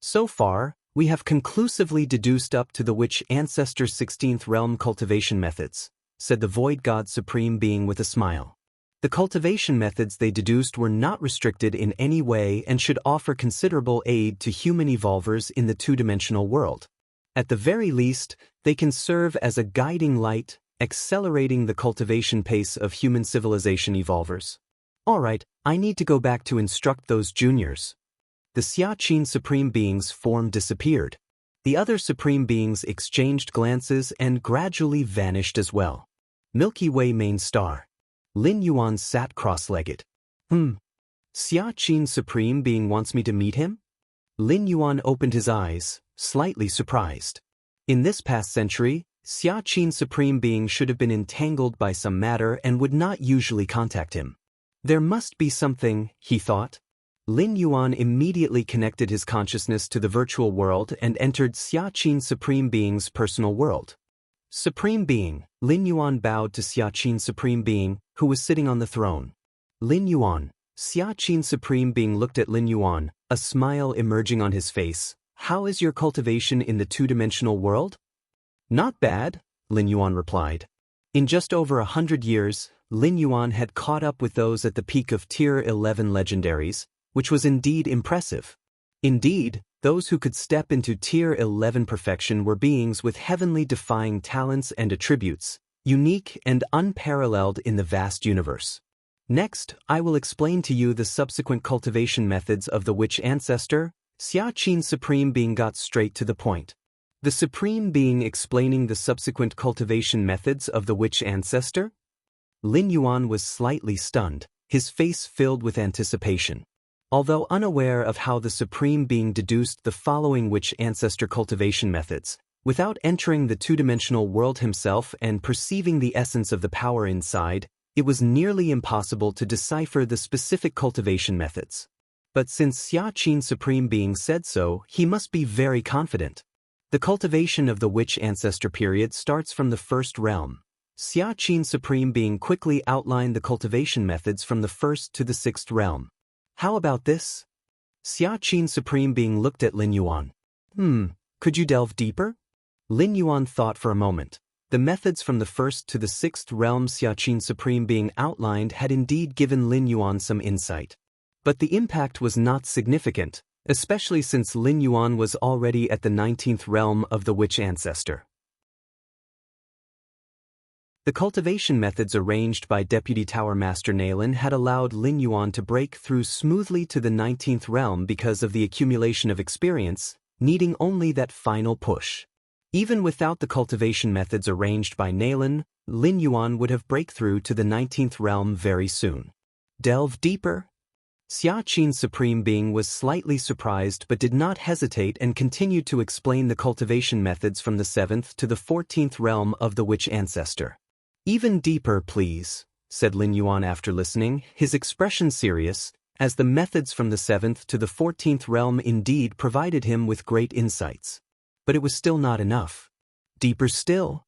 So far, we have conclusively deduced up to the Witch Ancestor's 16th realm cultivation methods, said the Void God Supreme Being with a smile. The cultivation methods they deduced were not restricted in any way and should offer considerable aid to human evolvers in the two-dimensional world. At the very least, they can serve as a guiding light, accelerating the cultivation pace of human civilization evolvers. Alright, I need to go back to instruct those juniors. The Xiaqin Supreme Being's form disappeared. The other Supreme Beings exchanged glances and gradually vanished as well. Milky Way main star. Lin Yuan sat cross-legged. Xiaqin Supreme Being wants me to meet him? Lin Yuan opened his eyes, slightly surprised. In this past century, Xiaqin Supreme Being should have been entangled by some matter and would not usually contact him. There must be something, he thought. Lin Yuan immediately connected his consciousness to the virtual world and entered Xiaqin Supreme Being's personal world. Supreme Being, Lin Yuan bowed to Xiaqin Supreme Being, who was sitting on the throne. Lin Yuan, Xiaqin Supreme Being looked at Lin Yuan, a smile emerging on his face. How is your cultivation in the two-dimensional world? Not bad, Lin Yuan replied. In just over 100 years, Lin Yuan had caught up with those at the peak of Tier 11 legendaries, which was indeed impressive. Indeed, those who could step into Tier 11 perfection were beings with heavenly defying talents and attributes, unique and unparalleled in the vast universe. Next, I will explain to you the subsequent cultivation methods of the Witch Ancestor. Xiaqin Supreme Being got straight to the point. The Supreme Being explaining the subsequent cultivation methods of the Witch Ancestor? Lin Yuan was slightly stunned, his face filled with anticipation. Although unaware of how the Supreme Being deduced the following Witch Ancestor cultivation methods, without entering the two-dimensional world himself and perceiving the essence of the power inside, it was nearly impossible to decipher the specific cultivation methods. But since Xiaqin Supreme Being said so, he must be very confident. The cultivation of the Witch Ancestor period starts from the first realm. Xiaqin Supreme Being quickly outlined the cultivation methods from the first to the 6th realm. How about this? Xiaqin Supreme Being looked at Lin Yuan. Could you delve deeper? Lin Yuan thought for a moment. The methods from the 1st to the 6th realm Xiaqin Supreme Being outlined had indeed given Lin Yuan some insight. But the impact was not significant, especially since Lin Yuan was already at the 19th realm of the Witch Ancestor. The cultivation methods arranged by Deputy Tower Master Nalin had allowed Lin Yuan to break through smoothly to the 19th realm because of the accumulation of experience, needing only that final push. Even without the cultivation methods arranged by Nalin, Lin Yuan would have breakthrough to the 19th realm very soon. Delve deeper? Xiaqin Supreme Being was slightly surprised but did not hesitate and continued to explain the cultivation methods from the 7th to the 14th realm of the Witch Ancestor. Even deeper, please, said Lin Yuan after listening, his expression serious, as the methods from the 7th to the 14th realm indeed provided him with great insights. But it was still not enough. Deeper still?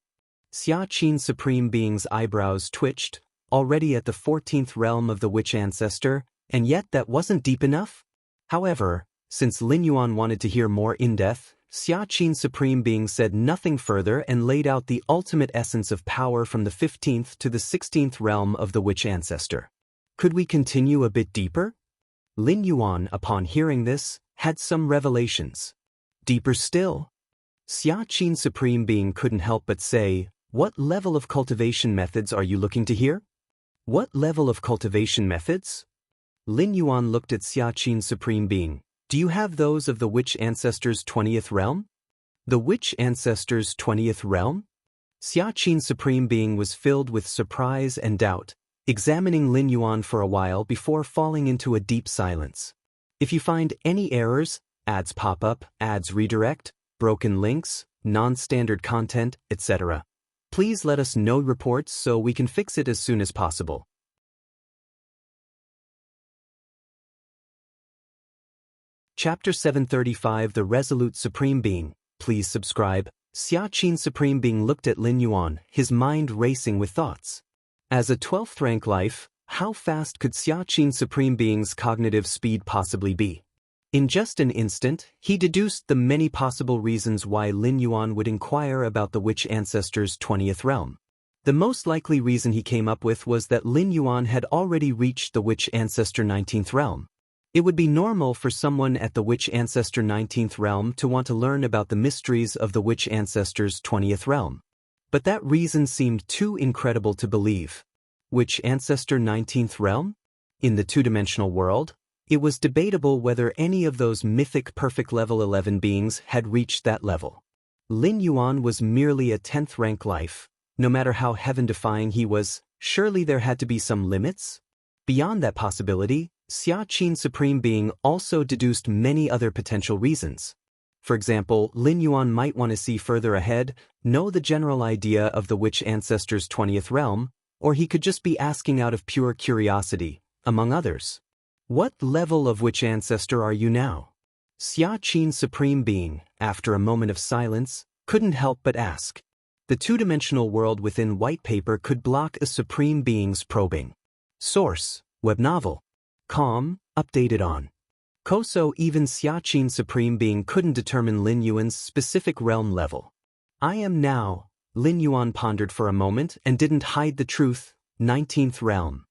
Xiaqin Supreme Being's eyebrows twitched, already at the 14th realm of the Witch Ancestor, and yet that wasn't deep enough? However, since Lin Yuan wanted to hear more in-depth, Xiaqin Supreme Being said nothing further and laid out the ultimate essence of power from the 15th to the 16th realm of the Witch Ancestor. Could we continue a bit deeper? Lin Yuan, upon hearing this, had some revelations. Deeper still? Xiaqin Supreme Being couldn't help but say, What level of cultivation methods are you looking to hear? What level of cultivation methods? Lin Yuan looked at Xiaqin's Supreme Being. Do you have those of the Witch Ancestor's 20th realm? The Witch Ancestor's 20th realm? Xiaqin's Supreme Being was filled with surprise and doubt, examining Lin Yuan for a while before falling into a deep silence. If you find any errors, ads pop up, ads redirect, broken links, non-standard content, etc., please let us know reports so we can fix it as soon as possible. Chapter 735 The Resolute Supreme Being. Please subscribe. Xiaqin's Supreme Being looked at Lin Yuan, his mind racing with thoughts. As a 12th rank life, how fast could Xiaqin's Supreme Being's cognitive speed possibly be? In just an instant, he deduced the many possible reasons why Lin Yuan would inquire about the Witch Ancestor's 20th realm. The most likely reason he came up with was that Lin Yuan had already reached the Witch Ancestor 19th realm. It would be normal for someone at the Witch Ancestor 19th realm to want to learn about the mysteries of the Witch Ancestor's 20th realm. But that reason seemed too incredible to believe. Witch Ancestor 19th realm? In the two-dimensional world, it was debatable whether any of those mythic perfect level 11 beings had reached that level. Lin Yuan was merely a 10th rank life. No matter how heaven-defying he was, surely there had to be some limits? Beyond that possibility, Xiaqin's Supreme Being also deduced many other potential reasons. For example, Lin Yuan might want to see further ahead, know the general idea of the Witch Ancestor's 20th realm, or he could just be asking out of pure curiosity, among others. What level of Witch Ancestor are you now? Xiaqin's Supreme Being, after a moment of silence, couldn't help but ask. The two-dimensional world within white paper could block a Supreme Being's probing. Source: web novel. Com, updated on. Koso. Even Xiaqin's Supreme Being couldn't determine Lin Yuan's specific realm level. I am now, Lin Yuan pondered for a moment and didn't hide the truth, 19th realm.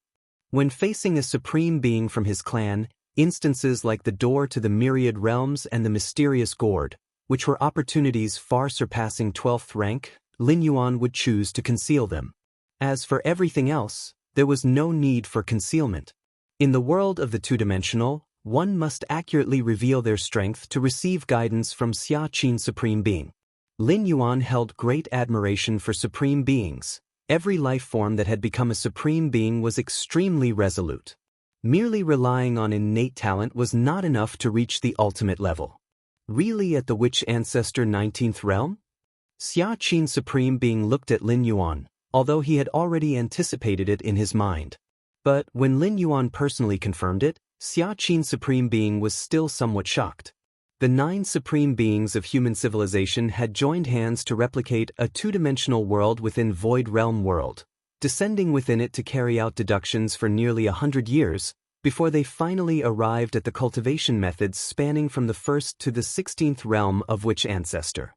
When facing a Supreme Being from his clan, instances like the door to the myriad realms and the mysterious gourd, which were opportunities far surpassing 12th rank, Lin Yuan would choose to conceal them. As for everything else, there was no need for concealment. In the world of the two-dimensional, one must accurately reveal their strength to receive guidance from Xiaqin's Supreme Being. Lin Yuan held great admiration for Supreme Beings. Every life form that had become a Supreme Being was extremely resolute. Merely relying on innate talent was not enough to reach the ultimate level. Really at the Witch Ancestor 19th realm? Xiaqin's Supreme Being looked at Lin Yuan, although he had already anticipated it in his mind. But when Lin Yuan personally confirmed it, Xiaqin's Supreme Being was still somewhat shocked. The 9 Supreme Beings of human civilization had joined hands to replicate a two-dimensional world within Void Realm world, descending within it to carry out deductions for nearly 100 years, before they finally arrived at the cultivation methods spanning from the 1st to the 16th realm of Witch Ancestor.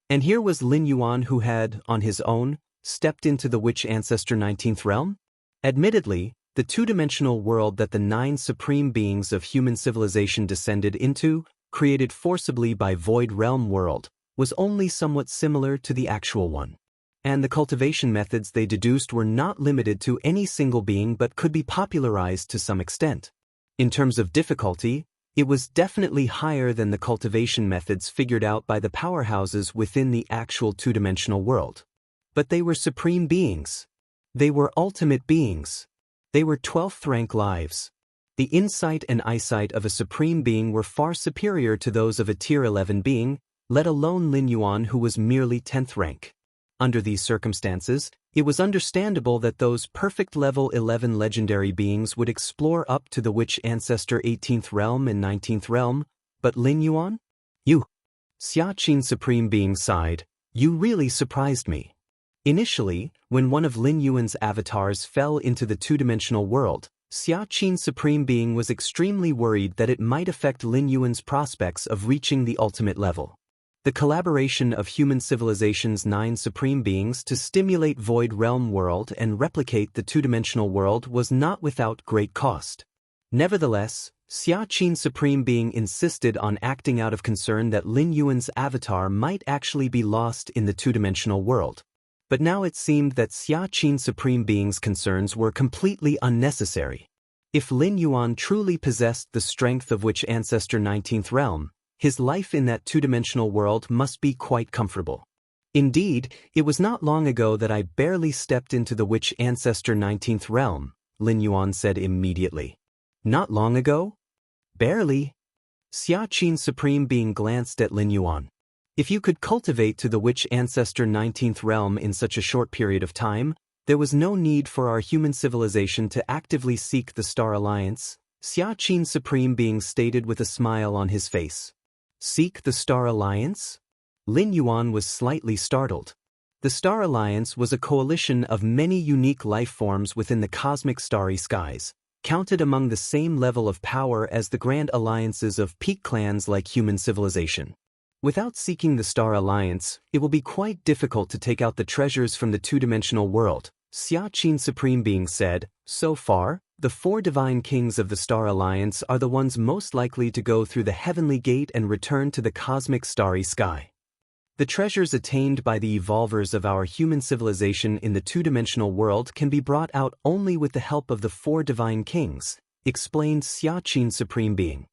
And here was Lin Yuan who had, on his own, stepped into the Witch Ancestor 19th realm? Admittedly, the two-dimensional world that the 9 Supreme Beings of human civilization descended into, created forcibly by Void Realm world, was only somewhat similar to the actual one. And the cultivation methods they deduced were not limited to any single being but could be popularized to some extent. In terms of difficulty, it was definitely higher than the cultivation methods figured out by the powerhouses within the actual two-dimensional world. But they were Supreme Beings. They were ultimate beings. They were 12th rank lives. The insight and eyesight of a Supreme Being were far superior to those of a Tier 11 being, let alone Lin Yuan who was merely 10th rank. Under these circumstances, it was understandable that those perfect level 11 legendary beings would explore up to the Witch Ancestor 18th realm and 19th realm, but Lin Yuan? You. Xiaqin's Supreme Being sighed. You really surprised me. Initially, when one of Lin Yuan's avatars fell into the two-dimensional world, Xiaqin's Supreme Being was extremely worried that it might affect Lin Yuan's prospects of reaching the ultimate level. The collaboration of human civilization's 9 Supreme Beings to stimulate Void Realm world and replicate the two-dimensional world was not without great cost. Nevertheless, Xiaqin Supreme Being insisted on acting out of concern that Lin Yuan's avatar might actually be lost in the two-dimensional world. But now it seemed that Xiaqin Supreme Being's concerns were completely unnecessary. If Lin Yuan truly possessed the strength of Witch Ancestor 19th Realm, his life in that two-dimensional world must be quite comfortable. Indeed, it was not long ago that I barely stepped into the Witch Ancestor 19th Realm, Lin Yuan said immediately. Not long ago? Barely. Xiaqin Supreme Being glanced at Lin Yuan. If you could cultivate to the Witch Ancestor 19th Realm in such a short period of time, there was no need for our human civilization to actively seek the Star Alliance, Xiaqin Supreme Being stated with a smile on his face. Seek the Star Alliance? Lin Yuan was slightly startled. The Star Alliance was a coalition of many unique life forms within the cosmic starry skies, counted among the same level of power as the grand alliances of peak clans like human civilization. Without seeking the Star Alliance, it will be quite difficult to take out the treasures from the two-dimensional world, Xiaqin Supreme Being said. So far, the 4 divine kings of the Star Alliance are the ones most likely to go through the heavenly gate and return to the cosmic starry sky. The treasures attained by the evolvers of our human civilization in the two-dimensional world can be brought out only with the help of the 4 divine kings, explained Xiaqin Supreme Being.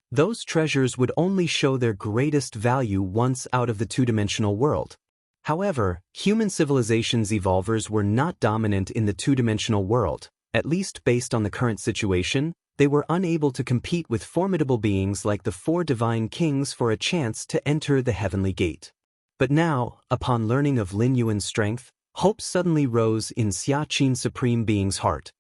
Those treasures would only show their greatest value once out of the two-dimensional world. However, human civilization's evolvers were not dominant in the two-dimensional world, at least based on the current situation. They were unable to compete with formidable beings like the 4 divine kings for a chance to enter the heavenly gate. But now, upon learning of Lin Yuan's strength, hope suddenly rose in Xiaqin Supreme Being's heart.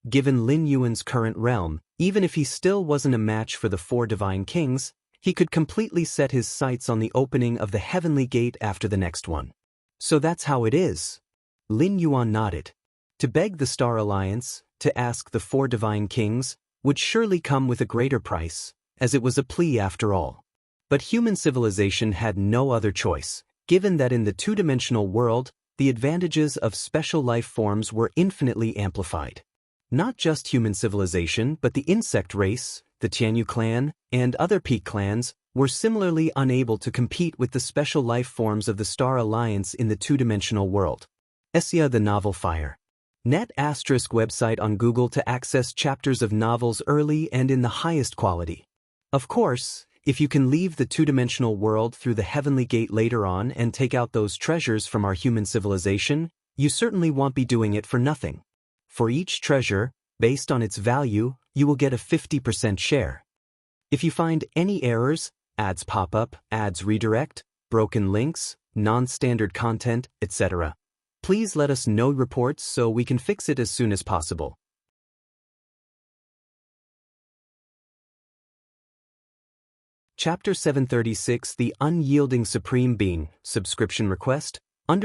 Given Lin Yuan's current realm, even if he still wasn't a match for the 4 divine kings, he could completely set his sights on the opening of the heavenly gate after the next one. So that's how it is. Lin Yuan nodded. To beg the Star Alliance, to ask the 4 divine kings, would surely come with a greater price, as it was a plea after all. But human civilization had no other choice, given that in the two-dimensional world, the advantages of special life forms were infinitely amplified. Not just human civilization, but the insect race, the Tianyu clan, and other peak clans were similarly unable to compete with the special life forms of the Star Alliance in the two-dimensional world. Xianxia the Novel Fire. Net * website on Google to access chapters of novels early and in the highest quality. Of course, if you can leave the two-dimensional world through the heavenly gate later on and take out those treasures from our human civilization, you certainly won't be doing it for nothing. For each treasure, based on its value, you will get a 50% share. If you find any errors, ads pop up, ads redirect, broken links, non-standard content, etc., please let us know reports so we can fix it as soon as possible. Chapter 736 The Unyielding Supreme Being, Subscription Request, _2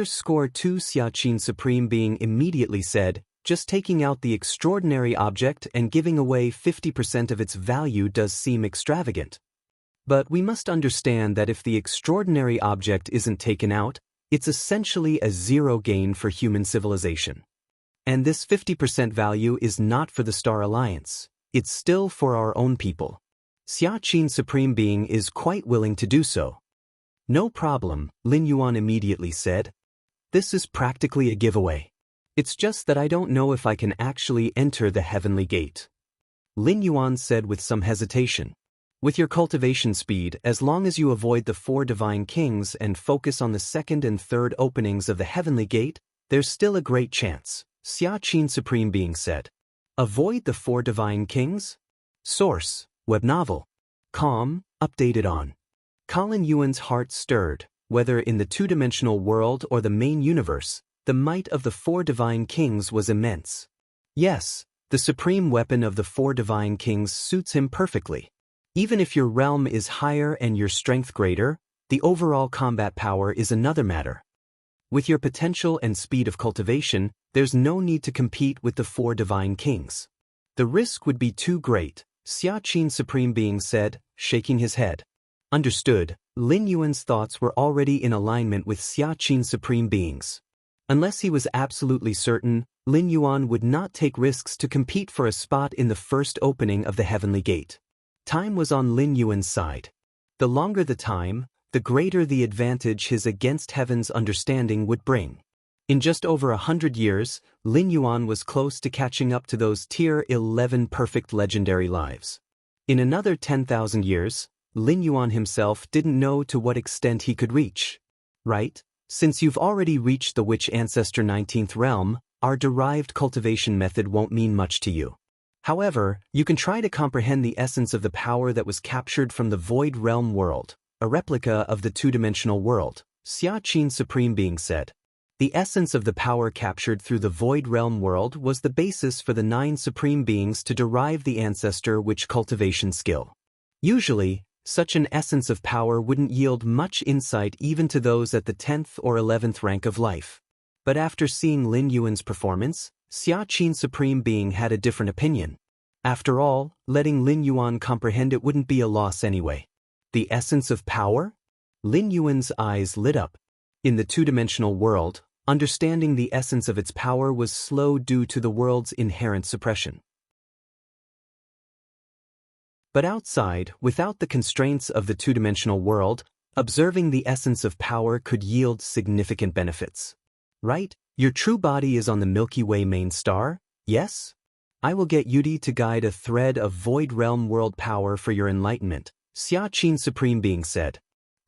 Xiaqin Supreme Being immediately said, just taking out the extraordinary object and giving away 50% of its value does seem extravagant. But we must understand that if the extraordinary object isn't taken out, it's essentially a zero gain for human civilization. And this 50% value is not for the Star Alliance, it's still for our own people. Xiaqin Supreme Being is quite willing to do so. No problem, Lin Yuan immediately said. This is practically a giveaway. It's just that I don't know if I can actually enter the heavenly gate. Lin Yuan said with some hesitation. With your cultivation speed, as long as you avoid the 4 divine kings and focus on the 2nd and 3rd openings of the heavenly gate, there's still a great chance, Xiaqin Supreme Being said. Avoid the 4 divine kings? Source, web novel. Com, updated on. Colin Yuan's heart stirred. Whether in the two-dimensional world or the main universe, the might of the 4 divine kings was immense. Yes, the supreme weapon of the 4 divine kings suits him perfectly. Even if your realm is higher and your strength greater, the overall combat power is another matter. With your potential and speed of cultivation, there's no need to compete with the 4 divine kings. The risk would be too great, Xiaqin Supreme Being said, shaking his head. Understood, Lin Yuan's thoughts were already in alignment with Xiaqin Supreme Being's. Unless he was absolutely certain, Lin Yuan would not take risks to compete for a spot in the first opening of the Heavenly Gate. Time was on Lin Yuan's side. The longer the time, the greater the advantage his against heaven's understanding would bring. In just over 100 years, Lin Yuan was close to catching up to those Tier 11 perfect legendary lives. In another 10,000 years, Lin Yuan himself didn't know to what extent he could reach. Right? Since you've already reached the Witch Ancestor 19th realm, our derived cultivation method won't mean much to you. However, you can try to comprehend the essence of the power that was captured from the Void Realm world, a replica of the two-dimensional world, Xianxia Supreme Being said. The essence of the power captured through the Void Realm world was the basis for the 9 Supreme Beings to derive the Ancestor Witch cultivation skill. Usually, such an essence of power wouldn't yield much insight even to those at the 10th or 11th rank of life. But after seeing Lin Yuan's performance, Xianxia Supreme Being had a different opinion. After all, letting Lin Yuan comprehend it wouldn't be a loss anyway. The essence of power? Lin Yuan's eyes lit up. In the two-dimensional world, understanding the essence of its power was slow due to the world's inherent suppression. But outside, without the constraints of the two-dimensional world, observing the essence of power could yield significant benefits. Right? Your true body is on the Milky Way main star, yes? I will get Yudi to guide a thread of Void Realm world power for your enlightenment, Xianxia Supreme Being said.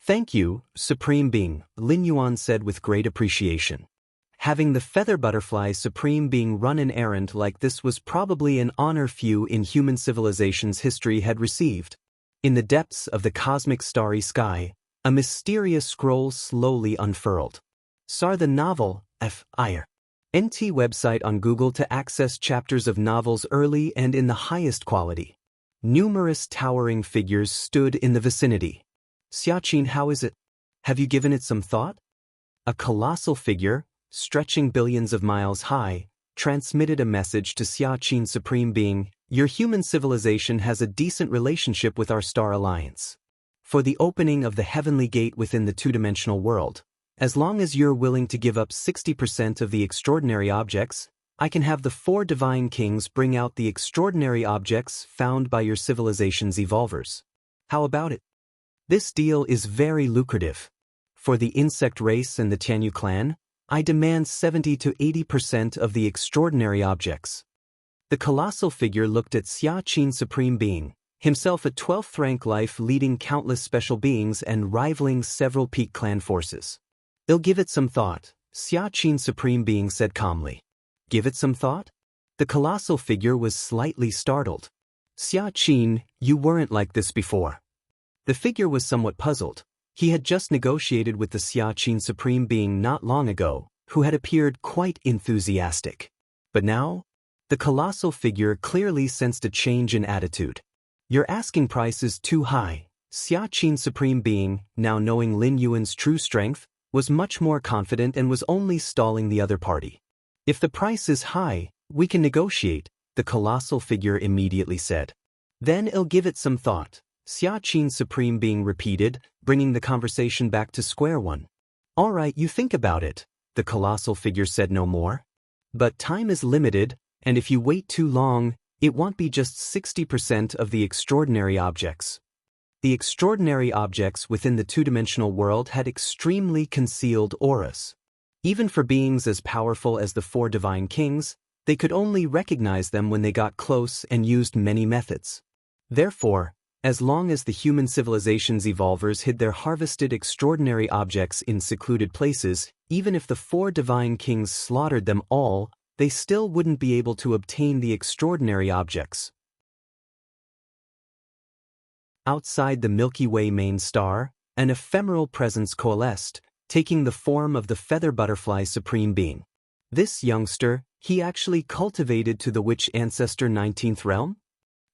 Thank you, Supreme Being, Lin Yuan said with great appreciation. Having the Feather Butterfly Supreme Being run an errand like this was probably an honor few in human civilization's history had received. In the depths of the cosmic starry sky, a mysterious scroll slowly unfurled. Sar the novel, F.I.R. NT website on Google to access chapters of novels early and in the highest quality. Numerous towering figures stood in the vicinity. Xiaoqin, how is it? Have you given it some thought? A colossal figure, stretching billions of miles high, transmitted a message to Xiaoqin Supreme Being, your human civilization has a decent relationship with our star alliance. For the opening of the heavenly gate within the two-dimensional world, as long as you're willing to give up 60% of the extraordinary objects, I can have the 4 divine kings bring out the extraordinary objects found by your civilization's evolvers. How about it? This deal is very lucrative. For the insect race and the Tianyu clan, I demand 70 to 80% of the extraordinary objects. The colossal figure looked at Xiaoqin Supreme Being, himself a 12th rank life leading countless special beings and rivaling several peak clan forces. I'll give it some thought, Xiaoqin Supreme Being said calmly. Give it some thought? The colossal figure was slightly startled. Xiaoqin, you weren't like this before. The figure was somewhat puzzled. He had just negotiated with the Xiaoqin Supreme Being not long ago, who had appeared quite enthusiastic. But now, the colossal figure clearly sensed a change in attitude. Your asking price is too high. Xiaoqin Supreme Being, now knowing Lin Yuan's true strength, was much more confident and was only stalling the other party. If the price is high, we can negotiate, the colossal figure immediately said. Then I'll give it some thought. Xiaoqin Supreme Being repeated, bringing the conversation back to square one. All right, you think about it, the colossal figure said no more. But time is limited, and if you wait too long, it won't be just 60% of the extraordinary objects. The extraordinary objects within the two-dimensional world had extremely concealed auras. Even for beings as powerful as the 4 divine kings, they could only recognize them when they got close and used many methods. Therefore, as long as the human civilization's evolvers hid their harvested extraordinary objects in secluded places, even if the 4 divine kings slaughtered them all, they still wouldn't be able to obtain the extraordinary objects. Outside the Milky Way main star, an ephemeral presence coalesced, taking the form of the Feather Butterfly Supreme Being. This youngster, he actually cultivated to the Witch Ancestor 19th realm?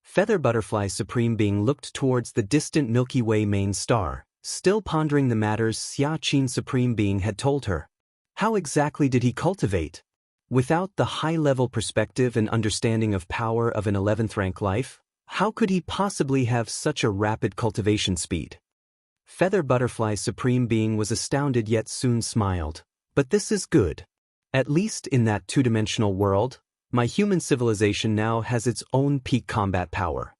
Feather Butterfly Supreme Being looked towards the distant Milky Way main star, still pondering the matters Xiaoqin Supreme Being had told her. How exactly did he cultivate? Without the high-level perspective and understanding of power of an 11th rank life, how could he possibly have such a rapid cultivation speed? Feather Butterfly Supreme Being was astounded yet soon smiled. But this is good. At least in that two-dimensional world, my human civilization now has its own peak combat power.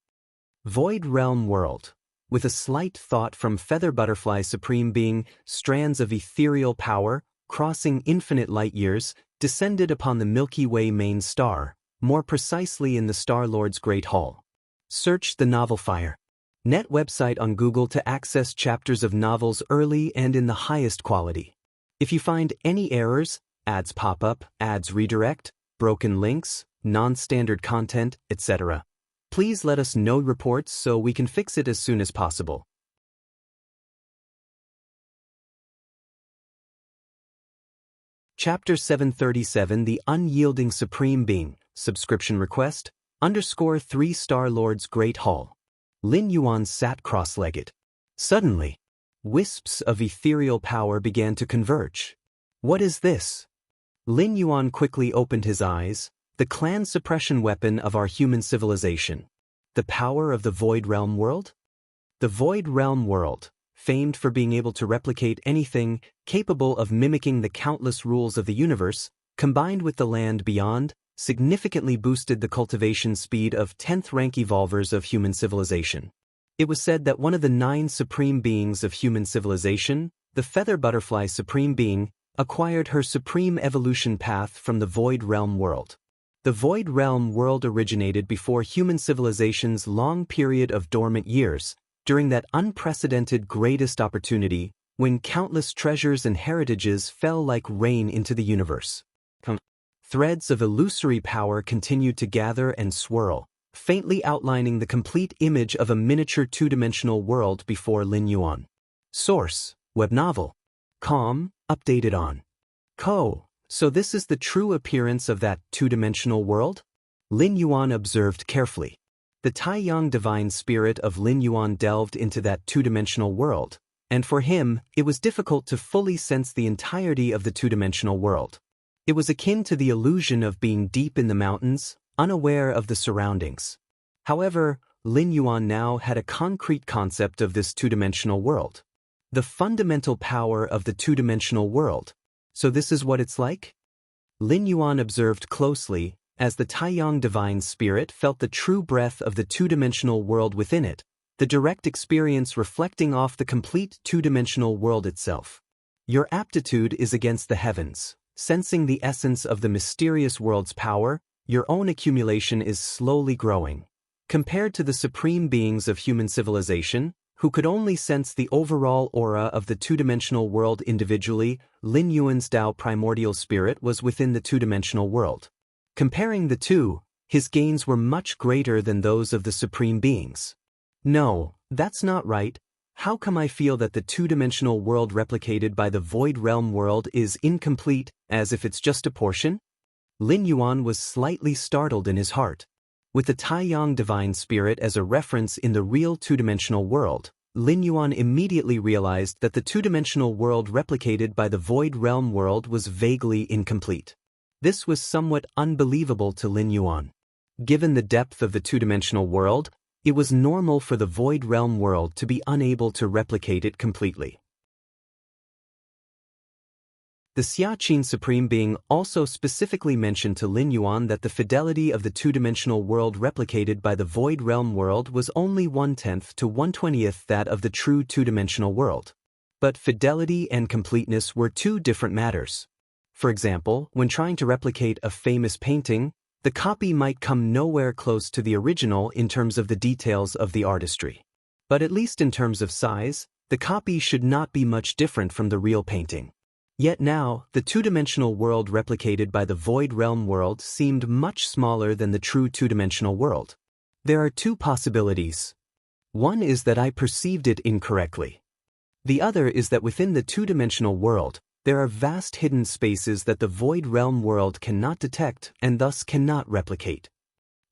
Void Realm World. With a slight thought from Feather Butterfly Supreme Being, strands of ethereal power, crossing infinite light years, descended upon the Milky Way main star, more precisely in the Star-Lord's Great Hall. Search the novel Fire. Net website on Google to access chapters of novels early and in the highest quality. If you find any errors, ads pop up, ads redirect, broken links, non-standard content, etc., please let us know reports so we can fix it as soon as possible. Chapter 737 The Unyielding Supreme Being, Subscription Request, _3 Star-Lord's Great Hall. Lin Yuan sat cross-legged. Suddenly, wisps of ethereal power began to converge. What is this? Lin Yuan quickly opened his eyes. The clan suppression weapon of our human civilization. The power of the Void Realm World? The Void Realm World, famed for being able to replicate anything, capable of mimicking the countless rules of the universe, combined with the land beyond, significantly boosted the cultivation speed of 10th-rank evolvers of human civilization. It was said that one of the 9 supreme beings of human civilization, the Feather Butterfly Supreme Being, acquired her supreme evolution path from the Void Realm World. The Void Realm World originated before human civilization's long period of dormant years, during that unprecedented greatest opportunity, when countless treasures and heritages fell like rain into the universe. Threads of illusory power continued to gather and swirl, faintly outlining the complete image of a miniature two-dimensional world before Lin Yuan. Source: Web Novel. Com, updated on. So this is the true appearance of that two-dimensional world? Lin Yuan observed carefully. The Taiyang divine spirit of Lin Yuan delved into that two-dimensional world, and for him, it was difficult to fully sense the entirety of the two-dimensional world. It was akin to the illusion of being deep in the mountains, unaware of the surroundings. However, Lin Yuan now had a concrete concept of this two-dimensional world. The fundamental power of the two-dimensional world. So this is what it's like? Lin Yuan observed closely, as the Taiyang divine spirit felt the true breath of the two-dimensional world within it, the direct experience reflecting off the complete two-dimensional world itself. Your aptitude is against the heavens. Sensing the essence of the mysterious world's power, your own accumulation is slowly growing. Compared to the supreme beings of human civilization, who could only sense the overall aura of the two-dimensional world individually, Lin Yuan's Tao primordial spirit was within the two-dimensional world. Comparing the two, his gains were much greater than those of the supreme beings. No, that's not right. How come I feel that the two-dimensional world replicated by the Void Realm World is incomplete, as if it's just a portion? Lin Yuan was slightly startled in his heart. With the Taiyang divine spirit as a reference in the real two-dimensional world, Lin Yuan immediately realized that the two-dimensional world replicated by the Void Realm World was vaguely incomplete. This was somewhat unbelievable to Lin Yuan. Given the depth of the two-dimensional world, it was normal for the Void Realm World to be unable to replicate it completely. The Xiaqin Supreme Being also specifically mentioned to Lin Yuan that the fidelity of the two-dimensional world replicated by the Void Realm World was only 1/10 to 1/20th that of the true two-dimensional world. But fidelity and completeness were two different matters. For example, when trying to replicate a famous painting, the copy might come nowhere close to the original in terms of the details of the artistry. But at least in terms of size, the copy should not be much different from the real painting. Yet now, the two-dimensional world replicated by the Void Realm World seemed much smaller than the true two-dimensional world. There are two possibilities. One is that I perceived it incorrectly. The other is that within the two-dimensional world, there are vast hidden spaces that the Void Realm World cannot detect and thus cannot replicate.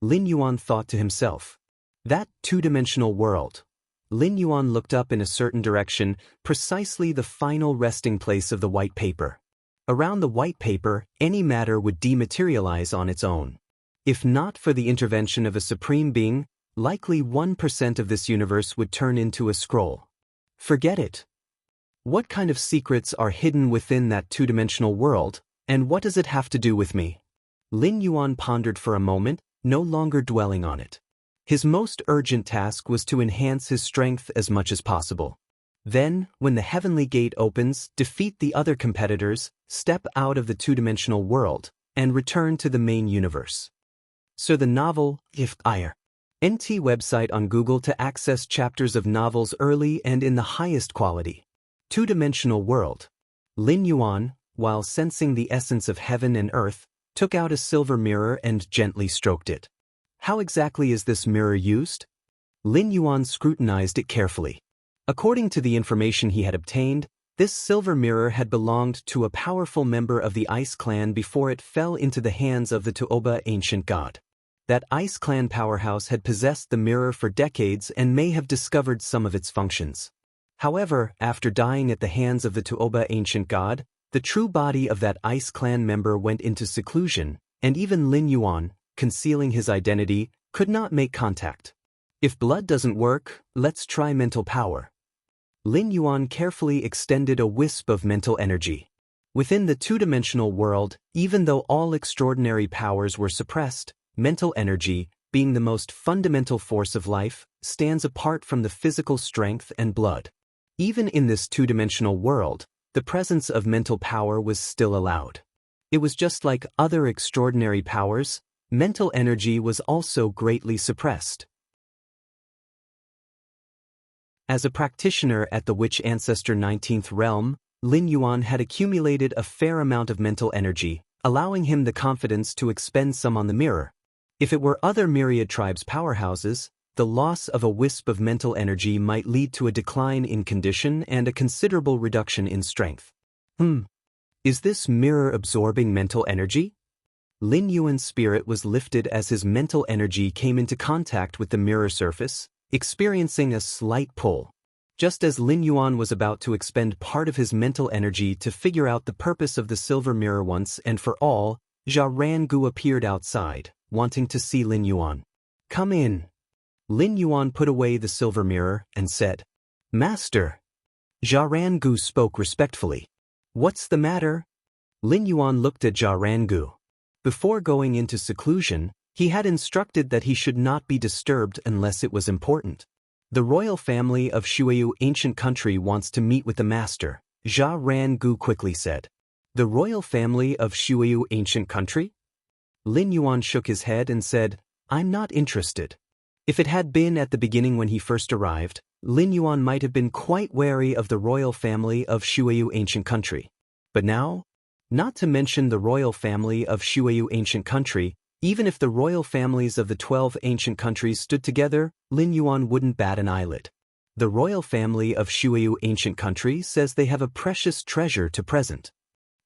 Lin Yuan thought to himself. That two-dimensional world. Lin Yuan looked up in a certain direction, precisely the final resting place of the white paper. Around the white paper, any matter would dematerialize on its own. If not for the intervention of a supreme being, likely 1% of this universe would turn into a scroll. Forget it. What kind of secrets are hidden within that two-dimensional world? And what does it have to do with me? Lin Yuan pondered for a moment, no longer dwelling on it. His most urgent task was to enhance his strength as much as possible. Then, when the heavenly gate opens, defeat the other competitors, step out of the two-dimensional world, and return to the main universe. So the novel, If Ire. NT website on Google to access chapters of novels early and in the highest quality. Two-dimensional world. Lin Yuan, while sensing the essence of heaven and earth, took out a silver mirror and gently stroked it. How exactly is this mirror used? Lin Yuan scrutinized it carefully. According to the information he had obtained, this silver mirror had belonged to a powerful member of the Ice Clan before it fell into the hands of the Tuoba ancient god. That Ice Clan powerhouse had possessed the mirror for decades and may have discovered some of its functions. However, after dying at the hands of the Tuoba ancient god, the true body of that Ice Clan member went into seclusion, and even Lin Yuan, concealing his identity, could not make contact. If blood doesn't work, let's try mental power. Lin Yuan carefully extended a wisp of mental energy. Within the two-dimensional world, even though all extraordinary powers were suppressed, mental energy, being the most fundamental force of life, stands apart from the physical strength and blood. Even in this two-dimensional world, the presence of mental power was still allowed. It was just like other extraordinary powers, mental energy was also greatly suppressed. As a practitioner at the Witch Ancestor 19th Realm, Lin Yuan had accumulated a fair amount of mental energy, allowing him the confidence to expend some on the mirror. If it were other myriad tribes' powerhouses, the loss of a wisp of mental energy might lead to a decline in condition and a considerable reduction in strength. Is this mirror absorbing mental energy? Lin Yuan's spirit was lifted as his mental energy came into contact with the mirror surface, experiencing a slight pull. Just as Lin Yuan was about to expend part of his mental energy to figure out the purpose of the silver mirror once and for all, Jia Rangu appeared outside, wanting to see Lin Yuan. Come in. Lin Yuan put away the silver mirror and said, Master. Jia Rangu spoke respectfully. What's the matter? Lin Yuan looked at Jia Rangu. Before going into seclusion, he had instructed that he should not be disturbed unless it was important. The royal family of Shuiyu ancient country wants to meet with the master, Jia Rangu quickly said. The royal family of Shuiyu ancient country? Lin Yuan shook his head and said, I'm not interested. If it had been at the beginning when he first arrived, Lin Yuan might have been quite wary of the royal family of Shuiyu ancient country. But now? Not to mention the royal family of Shuiyu ancient country, even if the royal families of the 12 ancient countries stood together, Lin Yuan wouldn't bat an eyelid. The royal family of Shuiyu ancient country says they have a precious treasure to present.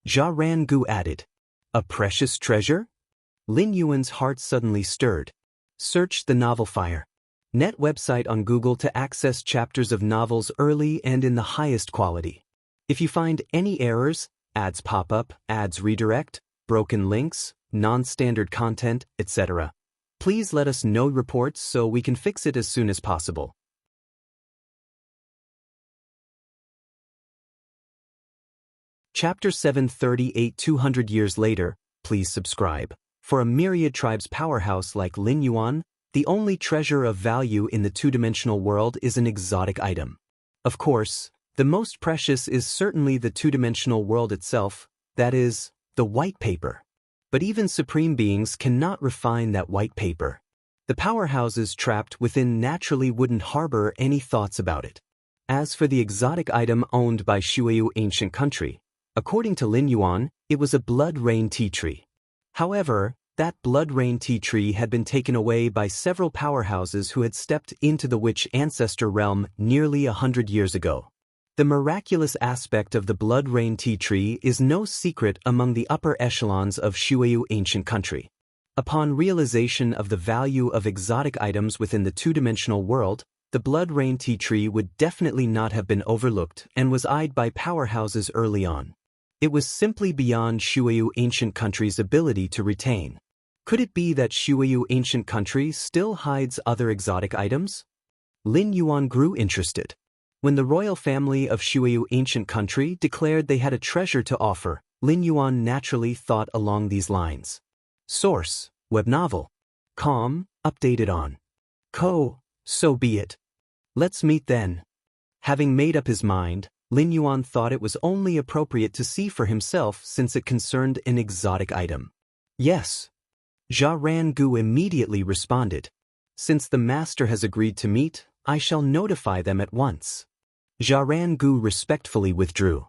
Jia Rangu added, A precious treasure? Lin Yuan's heart suddenly stirred. Search the novel Fire. Net website on Google to access chapters of novels early and in the highest quality. If you find any errors, ads pop up, ads redirect, broken links, non-standard content, etc., please let us know reports so we can fix it as soon as possible. Chapter 738 200 years later, please subscribe. For a myriad tribes powerhouse like Lin Yuan, the only treasure of value in the two-dimensional world is an exotic item. Of course, the most precious is certainly the two-dimensional world itself, that is, the white paper. But even supreme beings cannot refine that white paper. The powerhouses trapped within naturally wouldn't harbor any thoughts about it. As for the exotic item owned by Shuiyu ancient country, according to Lin Yuan, it was a blood rain tea tree. However, that blood rain tea tree had been taken away by several powerhouses who had stepped into the witch ancestor realm nearly 100 years ago. The miraculous aspect of the blood rain tea tree is no secret among the upper echelons of Shuiyu ancient country. Upon realization of the value of exotic items within the two-dimensional world, the blood rain tea tree would definitely not have been overlooked and was eyed by powerhouses early on. It was simply beyond Shuiyu ancient country's ability to retain. Could it be that Shuiyu ancient country still hides other exotic items? Lin Yuan grew interested. When the royal family of Shuiyu ancient country declared they had a treasure to offer, Lin Yuan naturally thought along these lines. Source: web novel. Com, updated on. So be it. Let's meet then. Having made up his mind, Lin Yuan thought it was only appropriate to see for himself since it concerned an exotic item. Yes. Jia Rangu immediately responded. Since the master has agreed to meet, I shall notify them at once. Jia Rangu respectfully withdrew.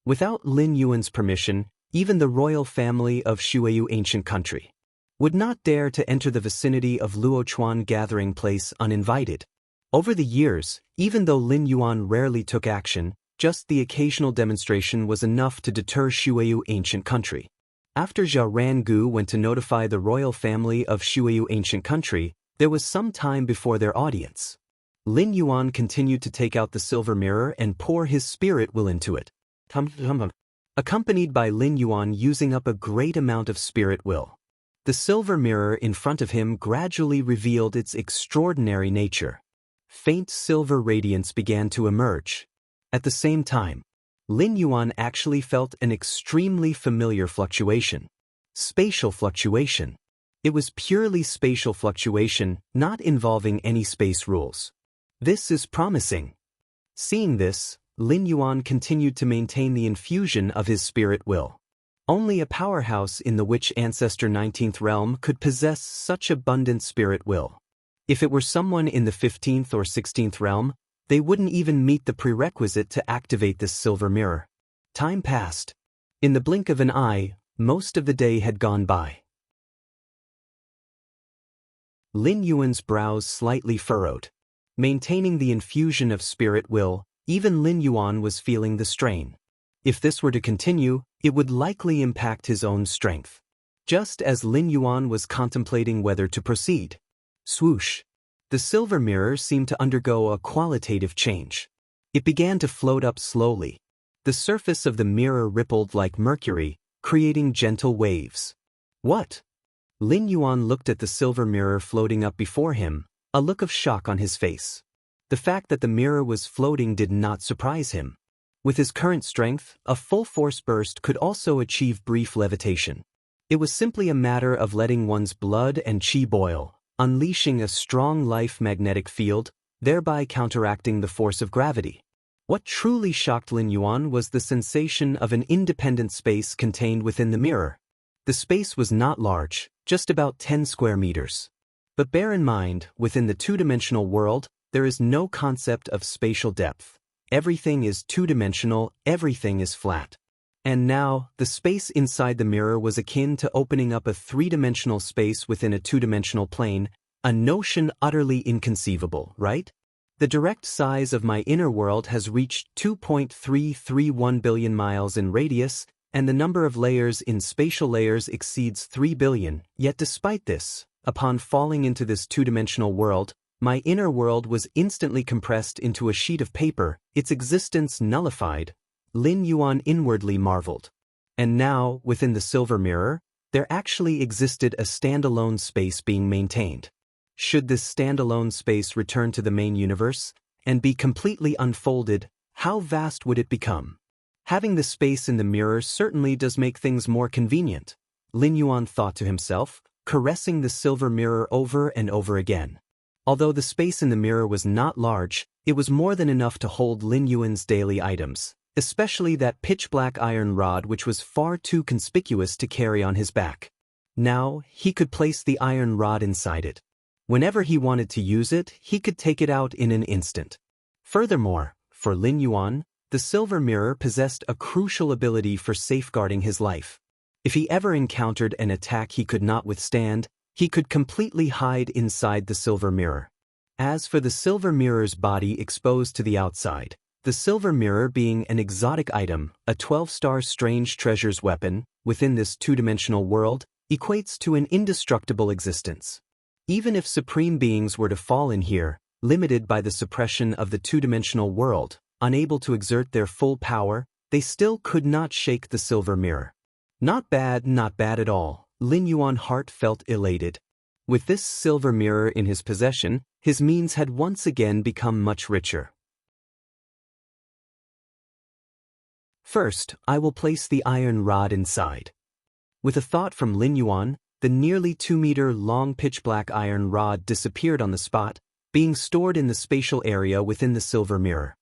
Without Lin Yuan's permission, even the royal family of Shuiyu ancient country would not dare to enter the vicinity of Luochuan gathering place uninvited. Over the years, even though Lin Yuan rarely took action, just the occasional demonstration was enough to deter Shuiyu ancient country. After Jia Rangu went to notify the royal family of Shuiyu ancient country, there was some time before their audience. Lin Yuan continued to take out the silver mirror and pour his spirit will into it, accompanied by Lin Yuan using up a great amount of spirit will. The silver mirror in front of him gradually revealed its extraordinary nature. Faint silver radiance began to emerge. At the same time, Lin Yuan actually felt an extremely familiar fluctuation. Spatial fluctuation. It was purely spatial fluctuation, not involving any space rules. This is promising. Seeing this, Lin Yuan continued to maintain the infusion of his spirit will. Only a powerhouse in the Witch Ancestor 19th realm could possess such abundant spirit will. If it were someone in the 15th or 16th realm, they wouldn't even meet the prerequisite to activate this silver mirror. Time passed. In the blink of an eye, most of the day had gone by. Lin Yuan's brows slightly furrowed. Maintaining the infusion of spirit will, even Lin Yuan was feeling the strain. If this were to continue, it would likely impact his own strength. Just as Lin Yuan was contemplating whether to proceed. Swoosh. The silver mirror seemed to undergo a qualitative change. It began to float up slowly. The surface of the mirror rippled like mercury, creating gentle waves. What? Lin Yuan looked at the silver mirror floating up before him, a look of shock on his face. The fact that the mirror was floating did not surprise him. With his current strength, a full force burst could also achieve brief levitation. It was simply a matter of letting one's blood and chi boil, unleashing a strong life magnetic field, thereby counteracting the force of gravity. What truly shocked Lin Yuan was the sensation of an independent space contained within the mirror. The space was not large, just about 10 square meters. But bear in mind, within the two-dimensional world, there is no concept of spatial depth. Everything is two-dimensional, everything is flat. And now, the space inside the mirror was akin to opening up a three-dimensional space within a two-dimensional plane, a notion utterly inconceivable, right? The direct size of my inner world has reached 2.331 billion miles in radius, and the number of layers in spatial layers exceeds 3 billion, yet despite this, upon falling into this two-dimensional world, my inner world was instantly compressed into a sheet of paper, its existence nullified. Lin Yuan inwardly marveled. And now, within the silver mirror, there actually existed a standalone space being maintained. Should this standalone space return to the main universe, and be completely unfolded, how vast would it become? Having the space in the mirror certainly does make things more convenient, Lin Yuan thought to himself, caressing the silver mirror over and over again. Although the space in the mirror was not large, it was more than enough to hold Lin Yuan's daily items, especially that pitch-black iron rod which was far too conspicuous to carry on his back. Now, he could place the iron rod inside it. Whenever he wanted to use it, he could take it out in an instant. Furthermore, for Lin Yuan, the silver mirror possessed a crucial ability for safeguarding his life. If he ever encountered an attack he could not withstand, he could completely hide inside the silver mirror. As for the silver mirror's body exposed to the outside, the silver mirror being an exotic item, a 12-star strange treasures weapon, within this two-dimensional world, equates to an indestructible existence. Even if supreme beings were to fall in here, limited by the suppression of the two-dimensional world, unable to exert their full power, they still could not shake the silver mirror. Not bad at all. Lin Yuan's heart felt elated. With this silver mirror in his possession, his means had once again become much richer. First, I will place the iron rod inside. With a thought from Lin Yuan, the nearly 2-meter-long pitch-black iron rod disappeared on the spot, being stored in the spatial area within the silver mirror.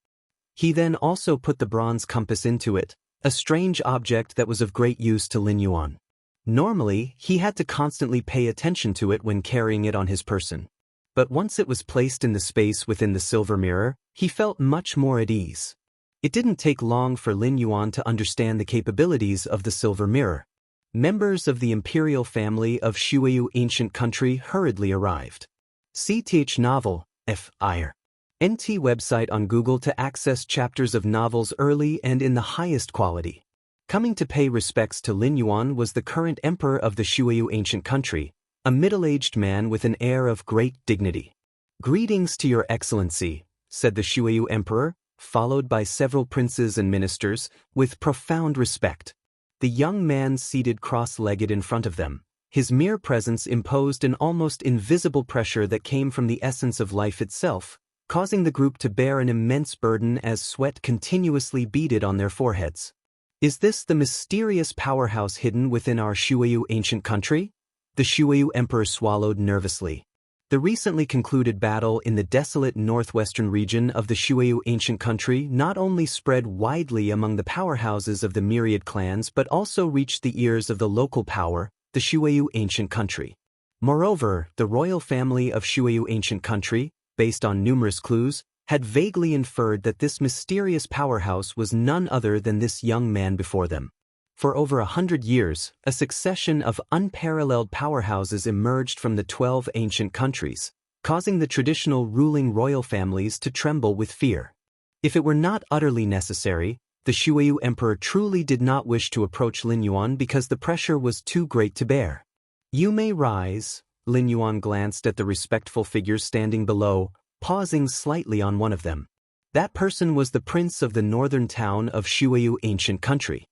He then also put the bronze compass into it, a strange object that was of great use to Lin Yuan. Normally, he had to constantly pay attention to it when carrying it on his person. But once it was placed in the space within the silver mirror, he felt much more at ease. It didn't take long for Lin Yuan to understand the capabilities of the silver mirror. Members of the imperial family of Shuiyu ancient country hurriedly arrived. CTH novel, F.I.R. NT website on Google to access chapters of novels early and in the highest quality. Coming to pay respects to Lin Yuan was the current emperor of the Shuiyu ancient country, a middle-aged man with an air of great dignity. "Greetings to your excellency," said the Shuiyu emperor, followed by several princes and ministers, with profound respect. The young man seated cross-legged in front of them. His mere presence imposed an almost invisible pressure that came from the essence of life itself, causing the group to bear an immense burden as sweat continuously beaded on their foreheads. Is this the mysterious powerhouse hidden within our Shuiyu ancient country? The Shuiyu emperor swallowed nervously. The recently concluded battle in the desolate northwestern region of the Shuiyu ancient country not only spread widely among the powerhouses of the myriad clans but also reached the ears of the local power, the Shuiyu ancient country. Moreover, the royal family of Shuiyu ancient country, based on numerous clues, had vaguely inferred that this mysterious powerhouse was none other than this young man before them. For over 100 years, a succession of unparalleled powerhouses emerged from the 12 ancient countries, causing the traditional ruling royal families to tremble with fear. If it were not utterly necessary, the Shuiyu emperor truly did not wish to approach Lin Yuan because the pressure was too great to bear. "You may rise." Lin Yuan glanced at the respectful figures standing below, pausing slightly on one of them. That person was the prince of the northern town of Shuiyu ancient country.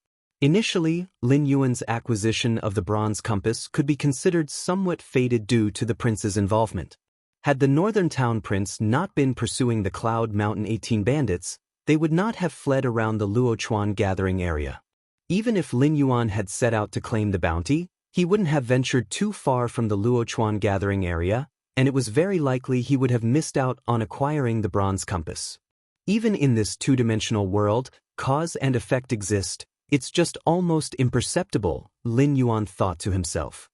Initially, Lin Yuan's acquisition of the bronze compass could be considered somewhat fated due to the prince's involvement. Had the northern town prince not been pursuing the Cloud Mountain 18 bandits, they would not have fled around the Luochuan gathering area. Even if Lin Yuan had set out to claim the bounty, he wouldn't have ventured too far from the Luochuan gathering area, and it was very likely he would have missed out on acquiring the bronze compass. Even in this two-dimensional world, cause and effect exist. It's just almost imperceptible, Lin Yuan thought to himself.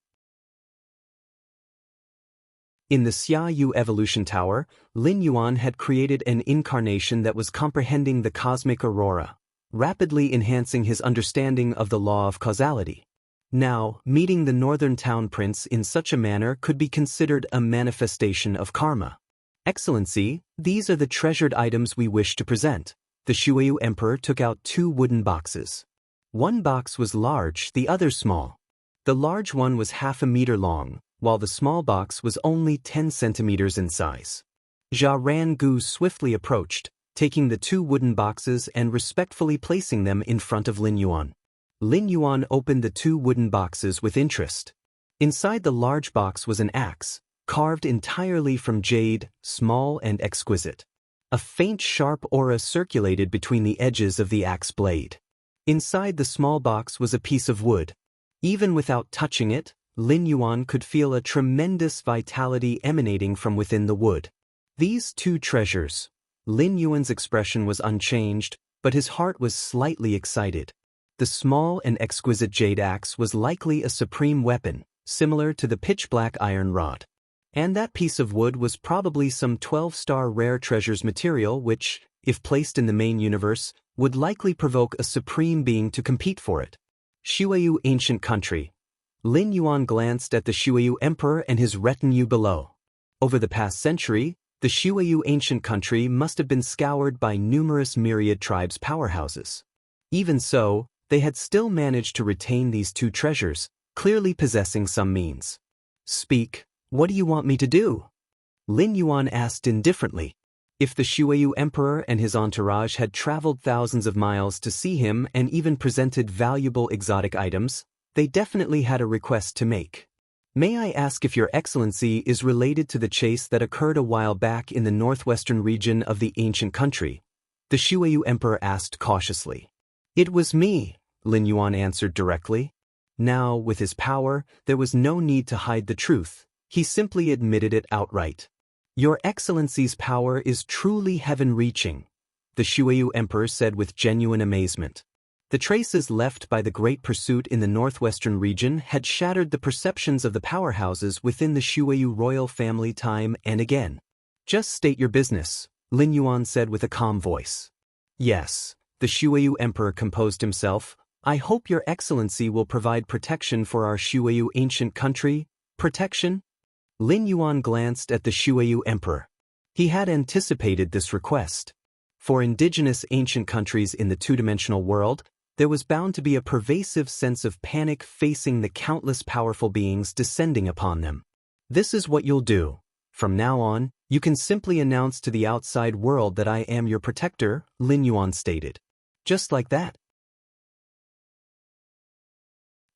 In the Xiaoyu Evolution Tower, Lin Yuan had created an incarnation that was comprehending the cosmic aurora, rapidly enhancing his understanding of the law of causality. Now, meeting the northern town prince in such a manner could be considered a manifestation of karma. "Excellency, these are the treasured items we wish to present." The Shuiyu emperor took out 2 wooden boxes. One box was large, the other small. The large one was half a meter long, while the small box was only 10 centimeters in size. Jia Rangu swiftly approached, taking the 2 wooden boxes and respectfully placing them in front of Lin Yuan. Lin Yuan opened the 2 wooden boxes with interest. Inside the large box was an axe, carved entirely from jade, small and exquisite. A faint sharp aura circulated between the edges of the axe blade. Inside the small box was a piece of wood. Even without touching it, Lin Yuan could feel a tremendous vitality emanating from within the wood. These 2 treasures. Lin Yuan's expression was unchanged, but his heart was slightly excited. The small and exquisite jade axe was likely a supreme weapon, similar to the pitch-black iron rod. And that piece of wood was probably some 12-star rare treasures material which, if placed in the main universe, would likely provoke a supreme being to compete for it. Shuiyu ancient country. Lin Yuan glanced at the Shuiyu emperor and his retinue below. Over the past century, the Shuiyu ancient country must have been scoured by numerous myriad tribes' powerhouses. Even so, they had still managed to retain these 2 treasures, clearly possessing some means. "Speak, what do you want me to do?" Lin Yuan asked indifferently. If the Shuiyu emperor and his entourage had traveled thousands of miles to see him and even presented valuable exotic items, they definitely had a request to make. "May I ask if your excellency is related to the chase that occurred a while back in the northwestern region of the ancient country?" The Shuiyu emperor asked cautiously. It was me, Lin Yuan answered directly. Now, with his power, there was no need to hide the truth. He simply admitted it outright. Your Excellency's power is truly heaven-reaching, the Shuiyu Emperor said with genuine amazement. The traces left by the Great Pursuit in the northwestern region had shattered the perceptions of the powerhouses within the Shuiyu royal family time and again. Just state your business, Lin Yuan said with a calm voice. Yes, the Shuiyu Emperor composed himself. I hope your Excellency will provide protection for our Shuiyu ancient country. Protection? Lin Yuan glanced at the Shuiyu Emperor. He had anticipated this request. For indigenous ancient countries in the two-dimensional world, there was bound to be a pervasive sense of panic facing the countless powerful beings descending upon them. This is what you'll do. From now on, you can simply announce to the outside world that I am your protector, Lin Yuan stated. Just like that.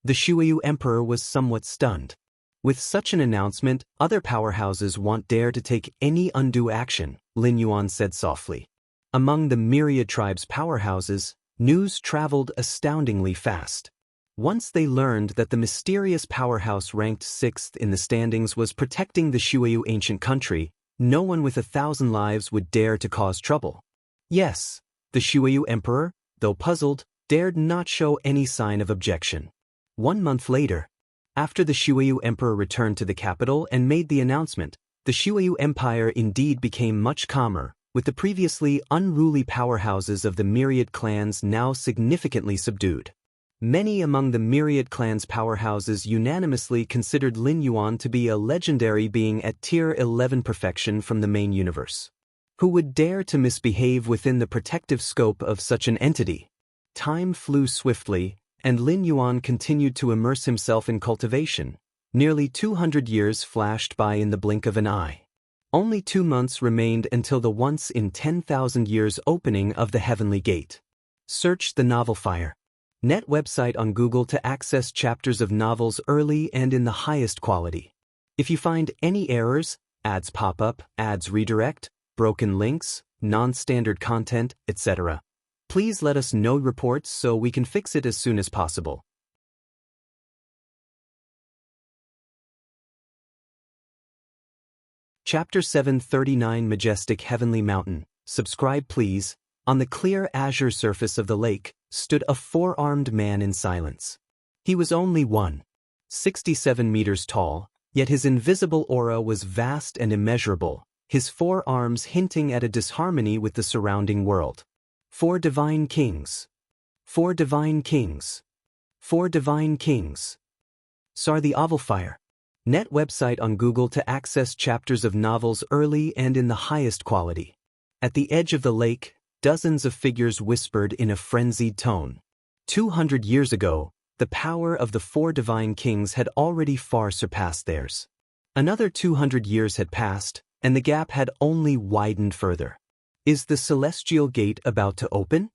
The Shuiyu Emperor was somewhat stunned. With such an announcement, other powerhouses won't dare to take any undue action, Lin Yuan said softly. Among the myriad tribes' powerhouses, news traveled astoundingly fast. Once they learned that the mysterious powerhouse ranked 6th in the standings was protecting the Shuiyu ancient country, no one with 1,000 lives would dare to cause trouble. Yes, the Shuiyu Emperor, though puzzled, dared not show any sign of objection. 1 month later, after the Shuiyu Emperor returned to the capital and made the announcement, the Shuiyu Empire indeed became much calmer, with the previously unruly powerhouses of the myriad clans now significantly subdued. Many among the myriad clans' powerhouses unanimously considered Lin Yuan to be a legendary being at Tier 11 perfection from the main universe. Who would dare to misbehave within the protective scope of such an entity? Time flew swiftly, and Lin Yuan continued to immerse himself in cultivation. Nearly 200 years flashed by in the blink of an eye. Only 2 months remained until the once-in-10,000 years opening of the Heavenly Gate. Search the novel Fire. Net website on Google to access chapters of novels early and in the highest quality. If you find any errors, ads pop up, ads redirect, broken links, non-standard content, etc., please let us know reports so we can fix it as soon as possible. Chapter 739 Majestic Heavenly Mountain. Subscribe please. On the clear azure surface of the lake stood a four-armed man in silence. He was only 1.67 meters tall, yet his invisible aura was vast and immeasurable, his 4 arms hinting at a disharmony with the surrounding world. 4 divine kings. 4 divine kings. 4 divine kings. Sar the Oval Fire. Net website on Google to access chapters of novels early and in the highest quality. At the edge of the lake, dozens of figures whispered in a frenzied tone. 200 years ago, the power of the 4 divine kings had already far surpassed theirs. Another 200 years had passed, and the gap had only widened further. Is the celestial gate about to open?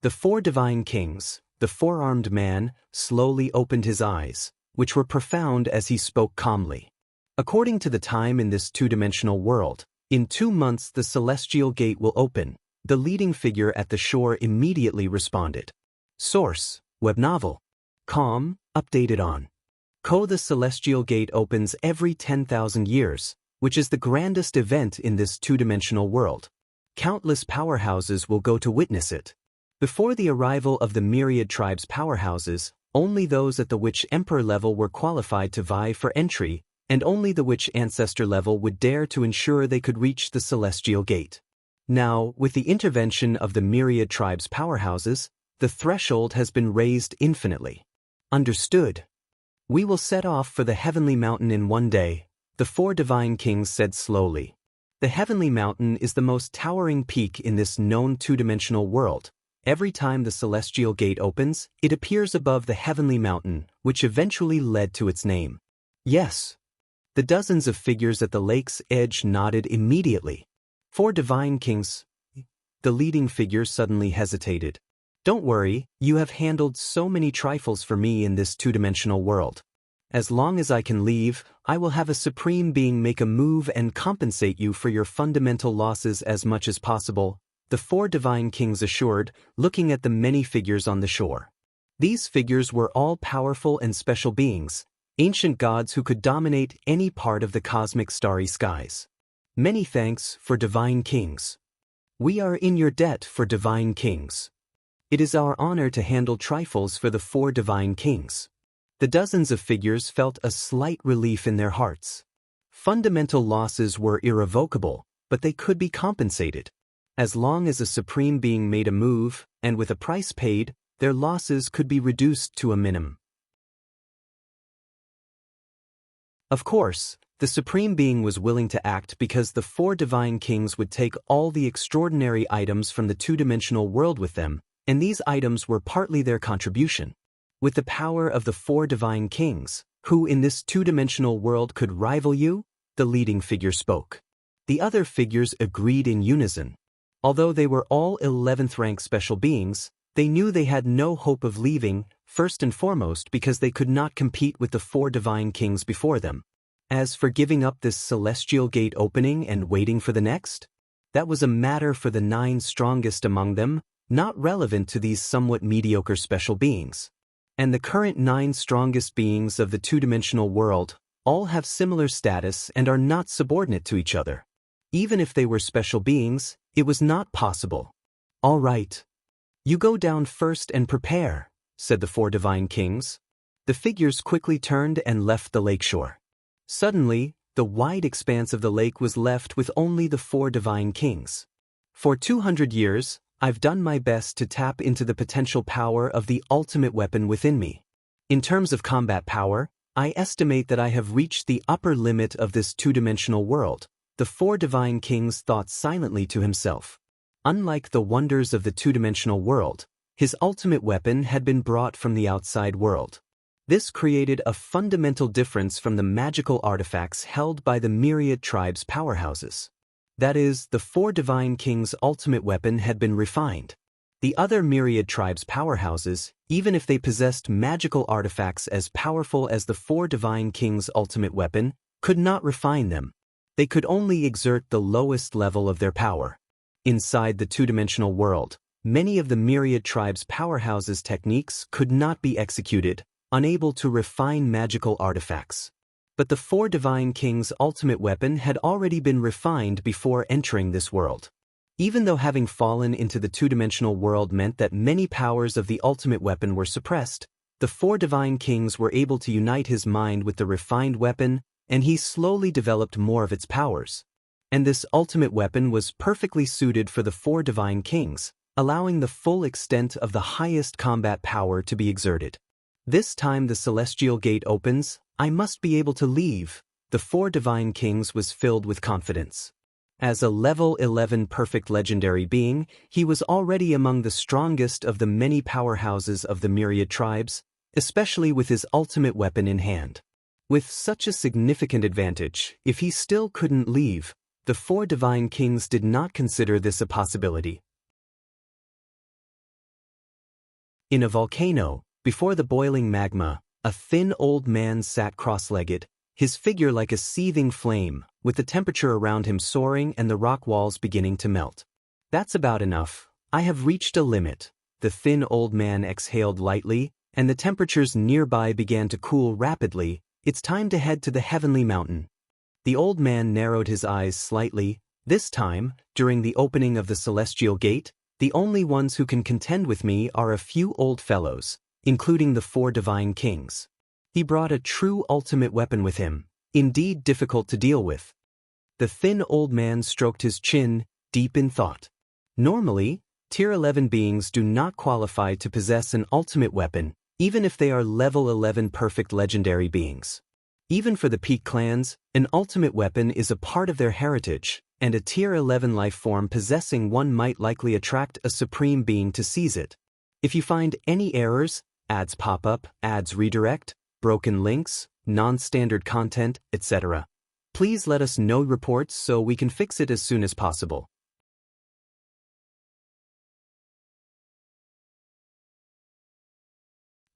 The 4 divine kings, the four-armed man, slowly opened his eyes, which were profound as he spoke calmly. According to the time in this two-dimensional world, in 2 months the celestial gate will open. The leading figure at the shore immediately responded. Source, web novel. Com, updated on. The celestial gate opens every 10,000 years, which is the grandest event in this two-dimensional world. Countless powerhouses will go to witness it. Before the arrival of the myriad tribes' powerhouses, only those at the Witch Emperor level were qualified to vie for entry, and only the Witch Ancestor level would dare to ensure they could reach the celestial gate. Now, with the intervention of the myriad tribes' powerhouses, the threshold has been raised infinitely. Understood. We will set off for the Heavenly Mountain in 1 day, the 4 divine kings said slowly. The Heavenly Mountain is the most towering peak in this known two-dimensional world. Every time the celestial gate opens, it appears above the Heavenly Mountain, which eventually led to its name. Yes. The dozens of figures at the lake's edge nodded immediately. 4 divine kings. The leading figure suddenly hesitated. Don't worry, you have handled so many trifles for me in this two-dimensional world. As long as I can leave, I will have a supreme being make a move and compensate you for your fundamental losses as much as possible. the four divine kings assured, looking at the many figures on the shore. These figures were all powerful and special beings, ancient gods who could dominate any part of the cosmic starry skies. Many thanks for divine kings. We are in your debt for divine kings. It is our honor to handle trifles for the four divine kings. The dozens of figures felt a slight relief in their hearts. Fundamental losses were irrevocable, but they could be compensated. As long as a supreme being made a move, and with a price paid, their losses could be reduced to a minimum. Of course, the supreme being was willing to act because the four divine kings would take all the extraordinary items from the two-dimensional world with them, and these items were partly their contribution. With the power of the four divine kings, who in this two-dimensional world could rival you? The leading figure spoke. The other figures agreed in unison. Although they were all 11th rank special beings, they knew they had no hope of leaving, first and foremost because they could not compete with the four divine kings before them. As for giving up this celestial gate opening and waiting for the next, that was a matter for the 9 strongest among them, not relevant to these somewhat mediocre special beings. And the current 9 strongest beings of the two-dimensional world all have similar status and are not subordinate to each other. Even if they were special beings, it was not possible. All right. You go down first and prepare, said the four divine kings. The figures quickly turned and left the lakeshore. Suddenly, the wide expanse of the lake was left with only the four divine kings. For 200 years, I've done my best to tap into the potential power of the ultimate weapon within me. In terms of combat power, I estimate that I have reached the upper limit of this two-dimensional world, the four divine kings thought silently to himself. Unlike the wonders of the two-dimensional world, his ultimate weapon had been brought from the outside world. This created a fundamental difference from the magical artifacts held by the myriad tribes' powerhouses. That is, the four divine kings' ultimate weapon had been refined. The other myriad tribes' powerhouses, even if they possessed magical artifacts as powerful as the four divine kings' ultimate weapon, could not refine them. They could only exert the lowest level of their power. Inside the two-dimensional world, many of the myriad tribes' powerhouses' techniques could not be executed, unable to refine magical artifacts. But the four divine kings' ultimate weapon had already been refined before entering this world. Even though having fallen into the two-dimensional world meant that many powers of the ultimate weapon were suppressed, the four divine kings were able to unite his mind with the refined weapon, and he slowly developed more of its powers. And this ultimate weapon was perfectly suited for the four divine kings, allowing the full extent of the highest combat power to be exerted. This time the celestial gate opens, I must be able to leave. The four divine kings was filled with confidence. As a level 11 perfect legendary being, he was already among the strongest of the many powerhouses of the myriad tribes, especially with his ultimate weapon in hand. With such a significant advantage, if he still couldn't leave, the four divine kings did not consider this a possibility. In a volcano, before the boiling magma, a thin old man sat cross-legged, his figure like a seething flame, with the temperature around him soaring and the rock walls beginning to melt. That's about enough. I have reached a limit. The thin old man exhaled lightly, and the temperatures nearby began to cool rapidly. It's time to head to the heavenly mountain. The old man narrowed his eyes slightly. This time, during the opening of the celestial gate, the only ones who can contend with me are a few old fellows, including the four divine kings. He brought a true ultimate weapon with him, indeed difficult to deal with. The thin old man stroked his chin, deep in thought. Normally, Tier 11 beings do not qualify to possess an ultimate weapon, even if they are level 11 perfect legendary beings. Even for the peak clans, an ultimate weapon is a part of their heritage, and a Tier 11 life form possessing one might likely attract a supreme being to seize it. If you find any errors, ads pop up, ads redirect, broken links, non-standard content, etc., please let us know reports so we can fix it as soon as possible.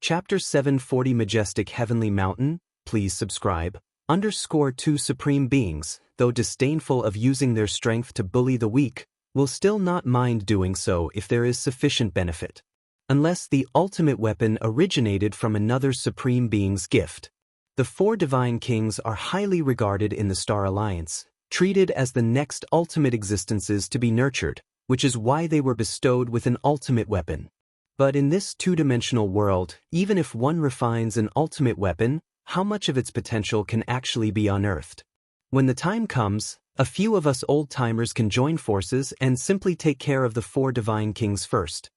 Chapter 740 Majestic Heavenly Mountain, please subscribe. _2 Supreme beings, though disdainful of using their strength to bully the weak, will still not mind doing so if there is sufficient benefit. Unless the ultimate weapon originated from another supreme being's gift. The 4 divine kings are highly regarded in the Star Alliance, treated as the next ultimate existences to be nurtured, which is why they were bestowed with an ultimate weapon. But in this two-dimensional world, even if one refines an ultimate weapon, how much of its potential can actually be unearthed? When the time comes, a few of us old-timers can join forces and simply take care of the 4 divine kings first.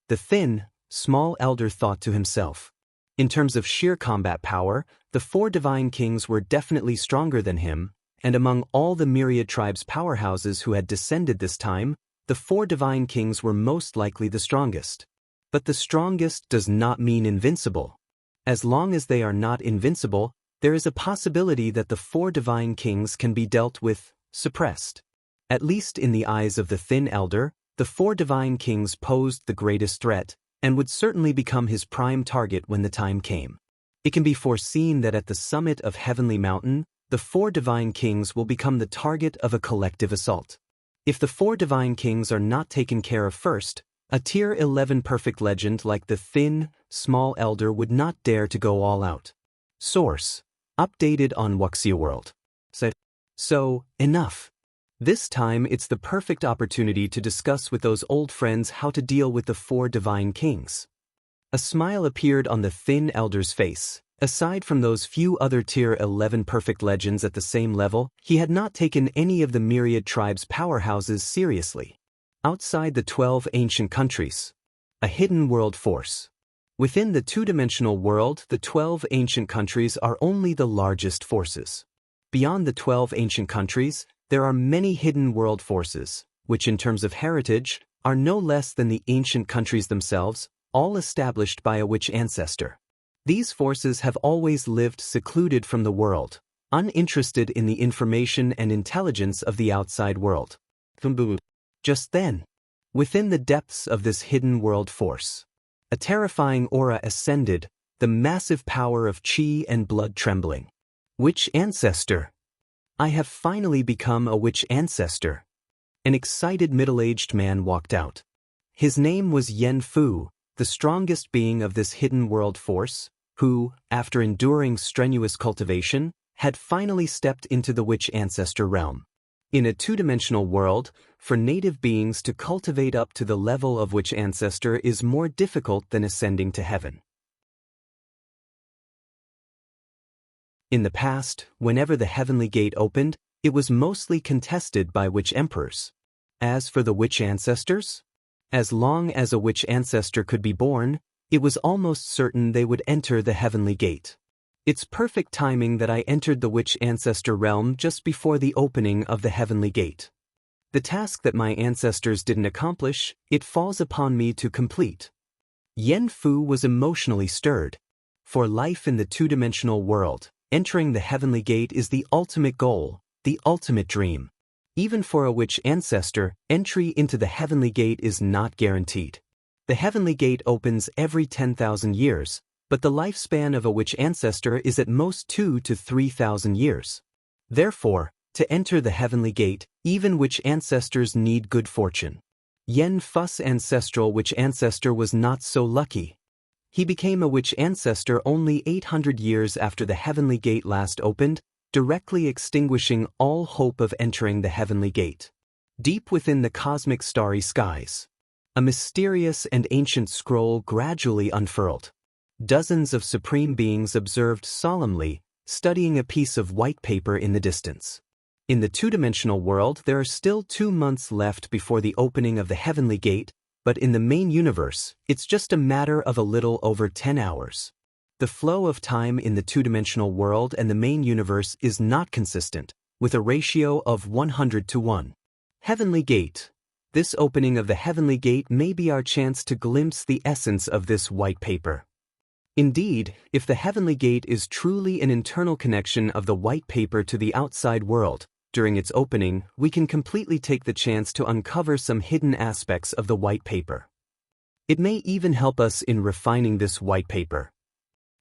The thin, small elder thought to himself. In terms of sheer combat power, the 4 divine kings were definitely stronger than him, and among all the myriad tribes' powerhouses who had descended this time, the 4 divine kings were most likely the strongest. But the strongest does not mean invincible. As long as they are not invincible, there is a possibility that the 4 divine kings can be dealt with, suppressed. At least in the eyes of the thin elder, the 4 divine kings posed the greatest threat, and would certainly become his prime target when the time came. It can be foreseen that at the summit of Heavenly Mountain, the 4 divine kings will become the target of a collective assault. If the 4 divine kings are not taken care of first, a Tier 11 perfect legend like the thin, small elder would not dare to go all out. Source: updated on Wuxia World. So, enough. This time it's the perfect opportunity to discuss with those old friends how to deal with the 4 divine kings. A smile appeared on the thin elder's face. Aside from those few other Tier 11 perfect legends at the same level, he had not taken any of the myriad tribes' powerhouses seriously. Outside the 12 ancient countries. A hidden world force. Within the two-dimensional world, the 12 ancient countries are only the largest forces. Beyond the 12 ancient countries, there are many hidden world forces, which in terms of heritage, are no less than the ancient countries themselves, all established by a witch ancestor. These forces have always lived secluded from the world, uninterested in the information and intelligence of the outside world. Just then, within the depths of this hidden world force, a terrifying aura ascended, the massive power of chi and blood trembling. Witch ancestor. I have finally become a witch ancestor. An excited middle-aged man walked out. His name was Yen Fu, the strongest being of this hidden world force, who, after enduring strenuous cultivation, had finally stepped into the witch ancestor realm. In a two-dimensional world, for native beings to cultivate up to the level of witch ancestor is more difficult than ascending to heaven. In the past, whenever the heavenly gate opened, it was mostly contested by witch emperors. As for the witch ancestors, as long as a witch ancestor could be born, it was almost certain they would enter the heavenly gate. It's perfect timing that I entered the witch ancestor realm just before the opening of the heavenly gate. The task that my ancestors didn't accomplish, it falls upon me to complete. Yen Fu was emotionally stirred. For life in the two-dimensional world, entering the heavenly gate is the ultimate goal, the ultimate dream. Even for a witch ancestor, entry into the heavenly gate is not guaranteed. The heavenly gate opens every 10,000 years, but the lifespan of a witch ancestor is at most 2,000 to 3,000 years. Therefore, to enter the heavenly gate, even witch ancestors need good fortune. Yen Fu's ancestral witch ancestor was not so lucky. He became a witch ancestor only 800 years after the heavenly gate last opened, directly extinguishing all hope of entering the heavenly gate. Deep within the cosmic starry skies, a mysterious and ancient scroll gradually unfurled. Dozens of supreme beings observed solemnly, studying a piece of white paper in the distance. In the two-dimensional world, there are still 2 months left before the opening of the heavenly gate, but in the main universe, it's just a matter of a little over 10 hours. The flow of time in the two-dimensional world and the main universe is not consistent, with a ratio of 100 to 1. Heavenly Gate. This opening of the heavenly gate may be our chance to glimpse the essence of this white paper. Indeed, if the heavenly gate is truly an internal connection of the white paper to the outside world, during its opening, we can completely take the chance to uncover some hidden aspects of the white paper. It may even help us in refining this white paper.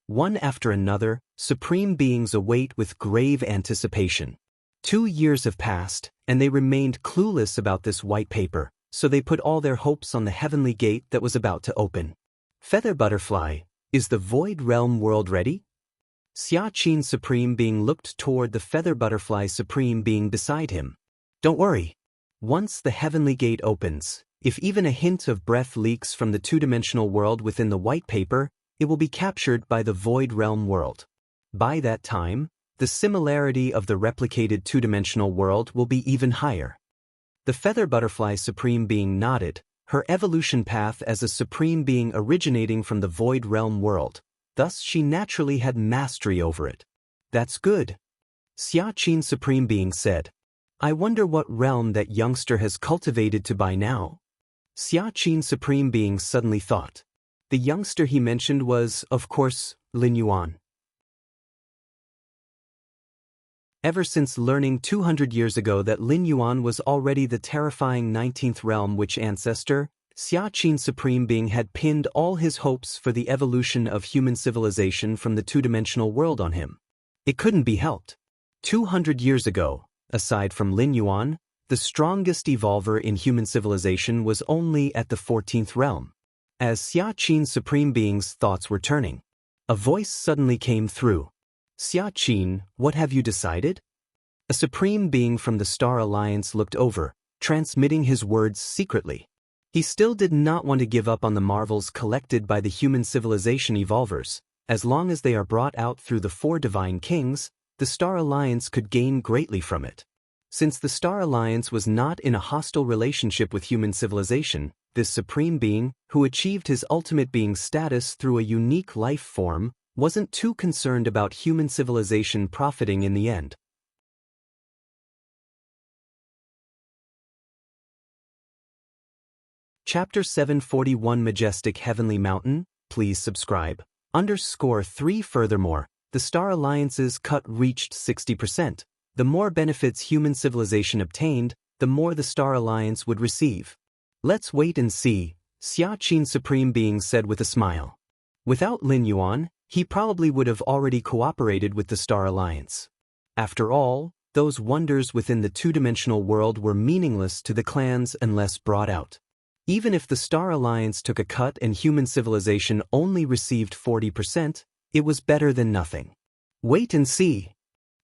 One after another, supreme beings await with grave anticipation. 2 years have passed, and they remained clueless about this white paper, so they put all their hopes on the heavenly gate that was about to open. Feather Butterfly, is the Void Realm world ready? Xiaqin Supreme Being looked toward the Feather Butterfly Supreme Being beside him. Don't worry. Once the heavenly gate opens, if even a hint of breath leaks from the two-dimensional world within the white paper, it will be captured by the Void Realm world. By that time, the similarity of the replicated two-dimensional world will be even higher. The Feather Butterfly Supreme Being nodded, her evolution path as a Supreme Being originating from the Void Realm world, thus she naturally had mastery over it. That's good. Xiaqin Supreme Being said. I wonder what realm that youngster has cultivated to by now. Xiaqin Supreme Being suddenly thought. The youngster he mentioned was, of course, Lin Yuan. Ever since learning 200 years ago that Lin Yuan was already the terrifying 19th realm witch ancestor, Xiaqin Supreme Being had pinned all his hopes for the evolution of human civilization from the two-dimensional world on him. It couldn't be helped. 200 years ago, aside from Lin Yuan, the strongest evolver in human civilization was only at the 14th realm. As Xiaqin Supreme Being's thoughts were turning, a voice suddenly came through. Xiaqin, what have you decided? A Supreme Being from the Star Alliance looked over, transmitting his words secretly. He still did not want to give up on the marvels collected by the human civilization evolvers. As long as they are brought out through the 4 divine kings, the Star Alliance could gain greatly from it. Since the Star Alliance was not in a hostile relationship with human civilization, this Supreme Being, who achieved his ultimate being status through a unique life form, wasn't too concerned about human civilization profiting in the end. Chapter 741 Majestic Heavenly Mountain, please subscribe. _3 Furthermore, the Star Alliance's cut reached 60%. The more benefits human civilization obtained, the more the Star Alliance would receive. Let's wait and see, Xiaqin Supreme Being said with a smile. Without Lin Yuan, he probably would have already cooperated with the Star Alliance. After all, those wonders within the two-dimensional world were meaningless to the clans unless brought out. Even if the Star Alliance took a cut and human civilization only received 40%, it was better than nothing. Wait and see.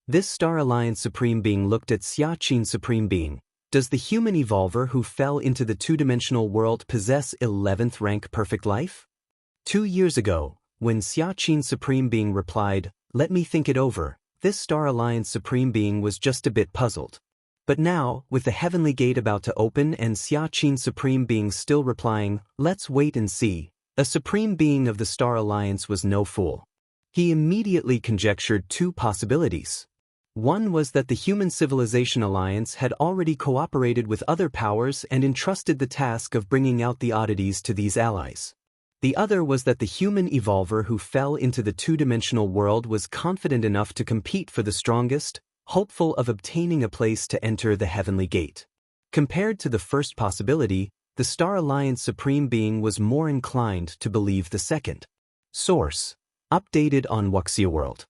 This Star Alliance Supreme Being looked at Xiaqin Supreme Being. Does the human evolver who fell into the two-dimensional world possess 11th rank perfect life? 2 years ago, when Xiaqin Supreme Being replied, "Let me think it over," this Star Alliance Supreme Being was just a bit puzzled. But now, with the heavenly gate about to open and Xiaqin Supreme Being still replying, "Let's wait and see," a Supreme Being of the Star Alliance was no fool. He immediately conjectured 2 possibilities. One was that the Human Civilization Alliance had already cooperated with other powers and entrusted the task of bringing out the oddities to these allies. The other was that the human evolver who fell into the two-dimensional world was confident enough to compete for the strongest, hopeful of obtaining a place to enter the heavenly gate. Compared to the first possibility, the Star Alliance Supreme Being was more inclined to believe the second. Source: updated on Wuxia World.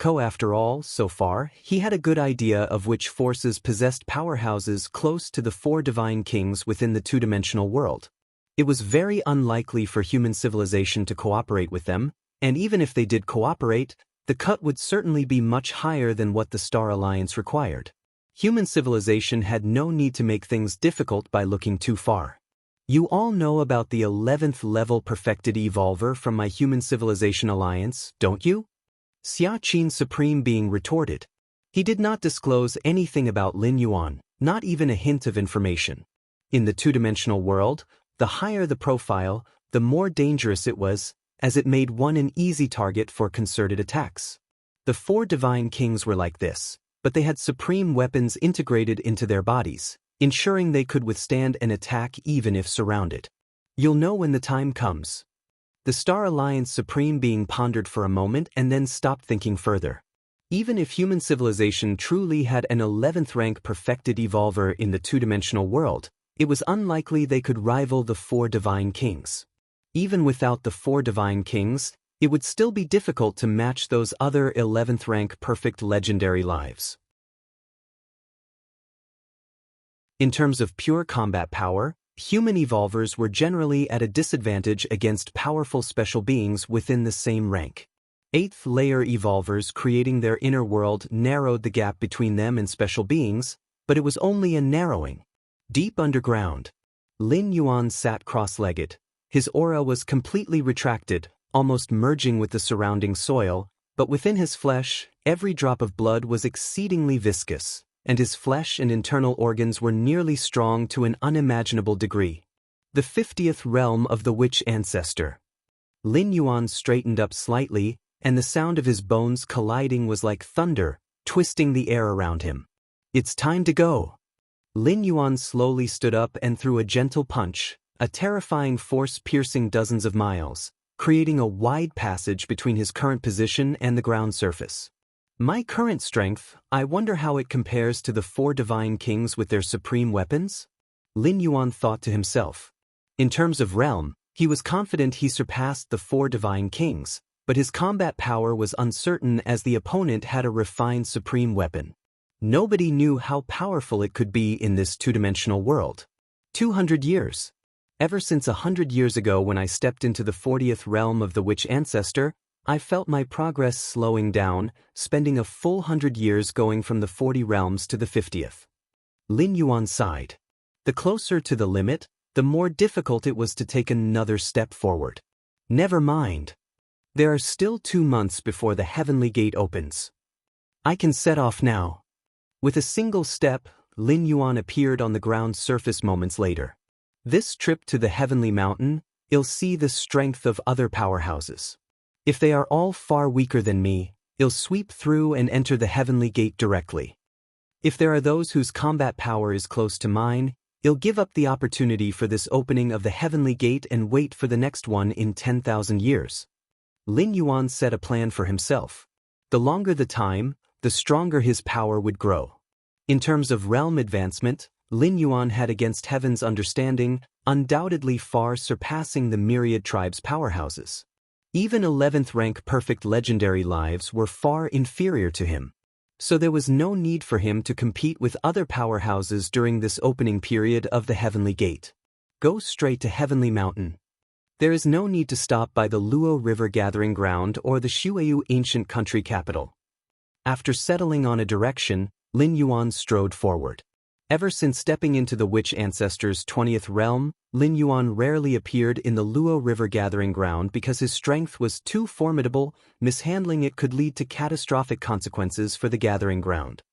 After all, so far, he had a good idea of which forces possessed powerhouses close to the 4 divine kings within the two-dimensional world. It was very unlikely for human civilization to cooperate with them, and even if they did cooperate, the cut would certainly be much higher than what the Star Alliance required. Human civilization had no need to make things difficult by looking too far. You all know about the 11th level perfected evolver from my Human Civilization Alliance, don't you? Xiaqin Supreme Being retorted. He did not disclose anything about Lin Yuan, not even a hint of information. In the two-dimensional world, the higher the profile, the more dangerous it was, as it made one an easy target for concerted attacks. The 4 divine kings were like this, but they had supreme weapons integrated into their bodies, ensuring they could withstand an attack even if surrounded. You'll know when the time comes. The Star Alliance Supreme Being pondered for a moment and then stopped thinking further. Even if human civilization truly had an 11th rank perfected evolver in the two-dimensional world, it was unlikely they could rival the 4 divine kings. Even without the 4 divine kings, it would still be difficult to match those other 11th rank perfect legendary lives. In terms of pure combat power, human evolvers were generally at a disadvantage against powerful special beings within the same rank. Eighth-layer evolvers creating their inner world narrowed the gap between them and special beings, but it was only a narrowing. Deep underground, Lin Yuan sat cross-legged. His aura was completely retracted, almost merging with the surrounding soil, but within his flesh, every drop of blood was exceedingly viscous, and his flesh and internal organs were nearly strong to an unimaginable degree. The 50th realm of the witch ancestor. Lin Yuan straightened up slightly, and the sound of his bones colliding was like thunder, twisting the air around him. It's time to go. Lin Yuan slowly stood up and threw a gentle punch, a terrifying force piercing dozens of miles, creating a wide passage between his current position and the ground surface. My current strength, I wonder how it compares to the 4 divine kings with their supreme weapons? Lin Yuan thought to himself. In terms of realm, he was confident he surpassed the 4 divine kings, but his combat power was uncertain as the opponent had a refined supreme weapon. Nobody knew how powerful it could be in this two-dimensional world. 200 years. Ever since 100 years ago when I stepped into the 40th realm of the witch ancestor, I felt my progress slowing down, spending a full 100 years going from the 40 realms to the 50th. Lin Yuan sighed. The closer to the limit, the more difficult it was to take another step forward. Never mind. There are still 2 months before the heavenly gate opens. I can set off now. With a single step, Lin Yuan appeared on the ground's surface moments later. This trip to the heavenly mountain, I'll see the strength of other powerhouses. If they are all far weaker than me, I'll sweep through and enter the heavenly gate directly. If there are those whose combat power is close to mine, I'll give up the opportunity for this opening of the heavenly gate and wait for the next one in 10,000 years. Lin Yuan set a plan for himself. The longer the time, the stronger his power would grow. In terms of realm advancement, Lin Yuan had against heaven's understanding, undoubtedly far surpassing the myriad tribes' powerhouses. Even 11th rank perfect legendary lives were far inferior to him. So there was no need for him to compete with other powerhouses during this opening period of the heavenly gate. Go straight to Heavenly Mountain. There is no need to stop by the Luo River Gathering Ground or the Shuiyu ancient country capital. After settling on a direction, Lin Yuan strode forward. Ever since stepping into the witch ancestor's 20th realm, Lin Yuan rarely appeared in the Luo River Gathering Ground because his strength was too formidable. Mishandling it could lead to catastrophic consequences for the Gathering Ground.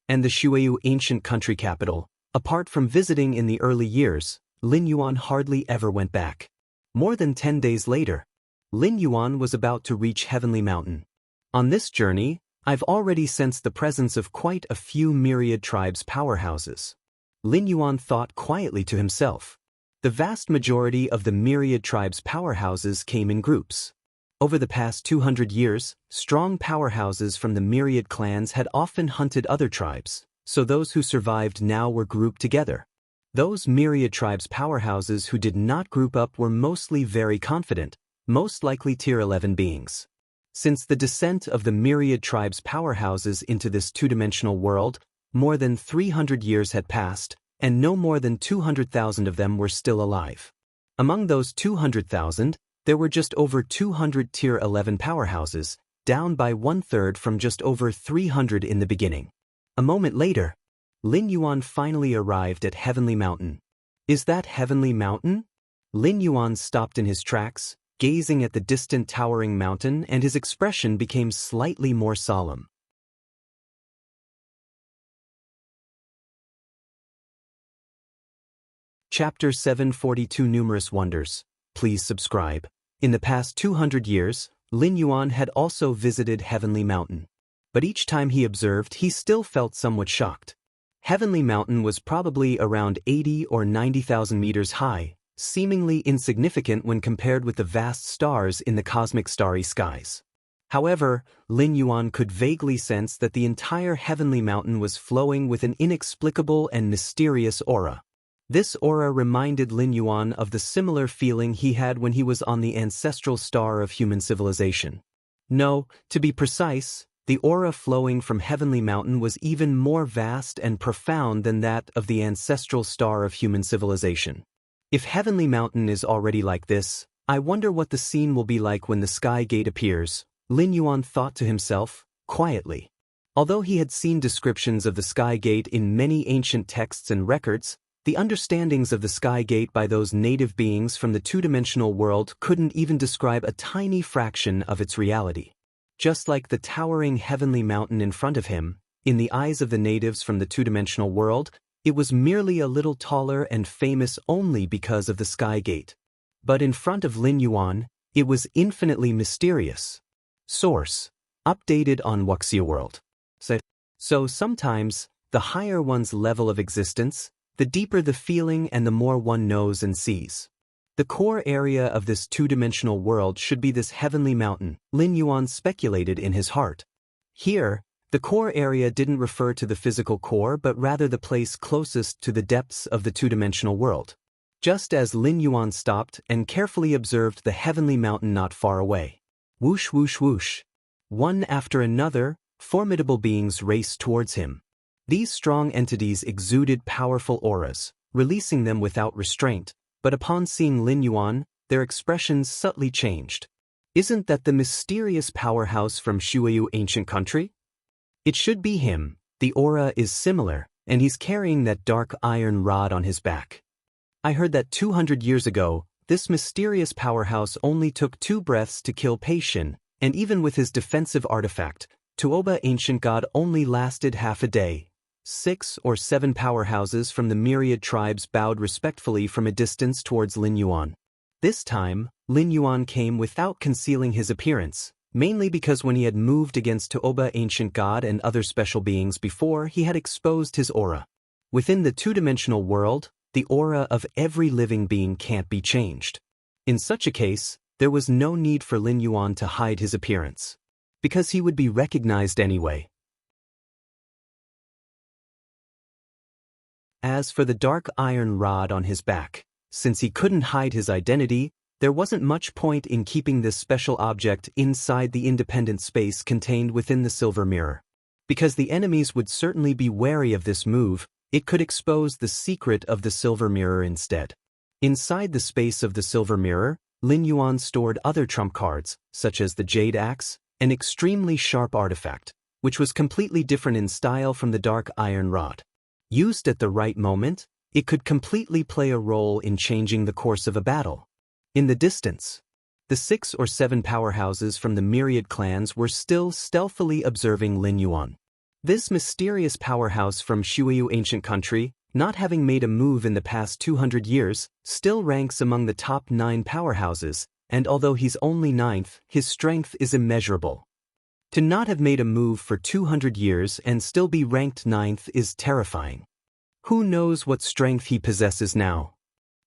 And the Shuiyu ancient country capital, apart from visiting in the early years, Lin Yuan hardly ever went back. More than 10 days later, Lin Yuan was about to reach Heavenly Mountain. On this journey, I've already sensed the presence of quite a few myriad tribes' powerhouses. Lin Yuan thought quietly to himself. The vast majority of the myriad tribes' powerhouses came in groups. Over the past 200 years, strong powerhouses from the myriad clans had often hunted other tribes, so those who survived now were grouped together. Those myriad tribes' powerhouses who did not group up were mostly very confident, most likely Tier 11 beings. Since the descent of the myriad tribes' powerhouses into this two-dimensional world, more than 300 years had passed, and no more than 200,000 of them were still alive. Among those 200,000, there were just over 200 Tier 11 powerhouses, down by 1/3 from just over 300 in the beginning. A moment later, Lin Yuan finally arrived at Heavenly Mountain. Is that Heavenly Mountain? Lin Yuan stopped in his tracks, gazing at the distant towering mountain, and his expression became slightly more solemn. Chapter 742 Numerous Wonders. Please subscribe. In the past 200 years, Lin Yuan had also visited Heavenly Mountain. But each time he observed, he still felt somewhat shocked. Heavenly Mountain was probably around 80 or 90,000 meters high, seemingly insignificant when compared with the vast stars in the cosmic starry skies. However, Lin Yuan could vaguely sense that the entire Heavenly Mountain was flowing with an inexplicable and mysterious aura. This aura reminded Lin Yuan of the similar feeling he had when he was on the ancestral star of human civilization. No, to be precise, The aura flowing from Heavenly Mountain was even more vast and profound than that of the ancestral star of human civilization. If Heavenly Mountain is already like this, I wonder what the scene will be like when the Sky Gate appears, Lin Yuan thought to himself, quietly. Although he had seen descriptions of the Sky Gate in many ancient texts and records, the understandings of the Sky Gate by those native beings from the two-dimensional world couldn't even describe a tiny fraction of its reality. Just like the towering Heavenly Mountain in front of him, in the eyes of the natives from the two-dimensional world, it was merely a little taller and famous only because of the Sky Gate. But in front of Lin Yuan, it was infinitely mysterious. Source: updated on Wuxia World. So sometimes, the higher one's level of existence, the deeper the feeling and the more one knows and sees. The core area of this two-dimensional world should be this Heavenly Mountain, Lin Yuan speculated in his heart. Here, the core area didn't refer to the physical core but rather the place closest to the depths of the two-dimensional world. Just as Lin Yuan stopped and carefully observed the Heavenly Mountain not far away. Whoosh whoosh whoosh. One after another, formidable beings raced towards him. These strong entities exuded powerful auras, releasing them without restraint, but upon seeing Lin Yuan, their expressions subtly changed. Isn't that the mysterious powerhouse from Shuayu ancient country? It should be him, the aura is similar, and he's carrying that dark iron rod on his back. I heard that 200 years ago, this mysterious powerhouse only took 2 breaths to kill Pei Xin, and even with his defensive artifact, Tuoba ancient god only lasted half a day. 6 or 7 powerhouses from the myriad tribes bowed respectfully from a distance towards Lin Yuan. This time, Lin Yuan came without concealing his appearance, mainly because when he had moved against Tuoba ancient god and other special beings before, he had exposed his aura. Within the two-dimensional world, the aura of every living being can't be changed. In such a case, there was no need for Lin Yuan to hide his appearance, because he would be recognized anyway. As for the dark iron rod on his back, since he couldn't hide his identity, there wasn't much point in keeping this special object inside the independent space contained within the silver mirror. Because the enemies would certainly be wary of this move, it could expose the secret of the silver mirror instead. Inside the space of the silver mirror, Lin Yuan stored other trump cards, such as the Jade Axe, an extremely sharp artifact, which was completely different in style from the dark iron rod. Used at the right moment, it could completely play a role in changing the course of a battle. In the distance, the 6 or 7 powerhouses from the myriad clans were still stealthily observing Lin Yuan. This mysterious powerhouse from Shuayu ancient country, not having made a move in the past 200 years, still ranks among the top 9 powerhouses, and although he's only 9th, his strength is immeasurable. To not have made a move for 200 years and still be ranked 9th is terrifying. Who knows what strength he possesses now?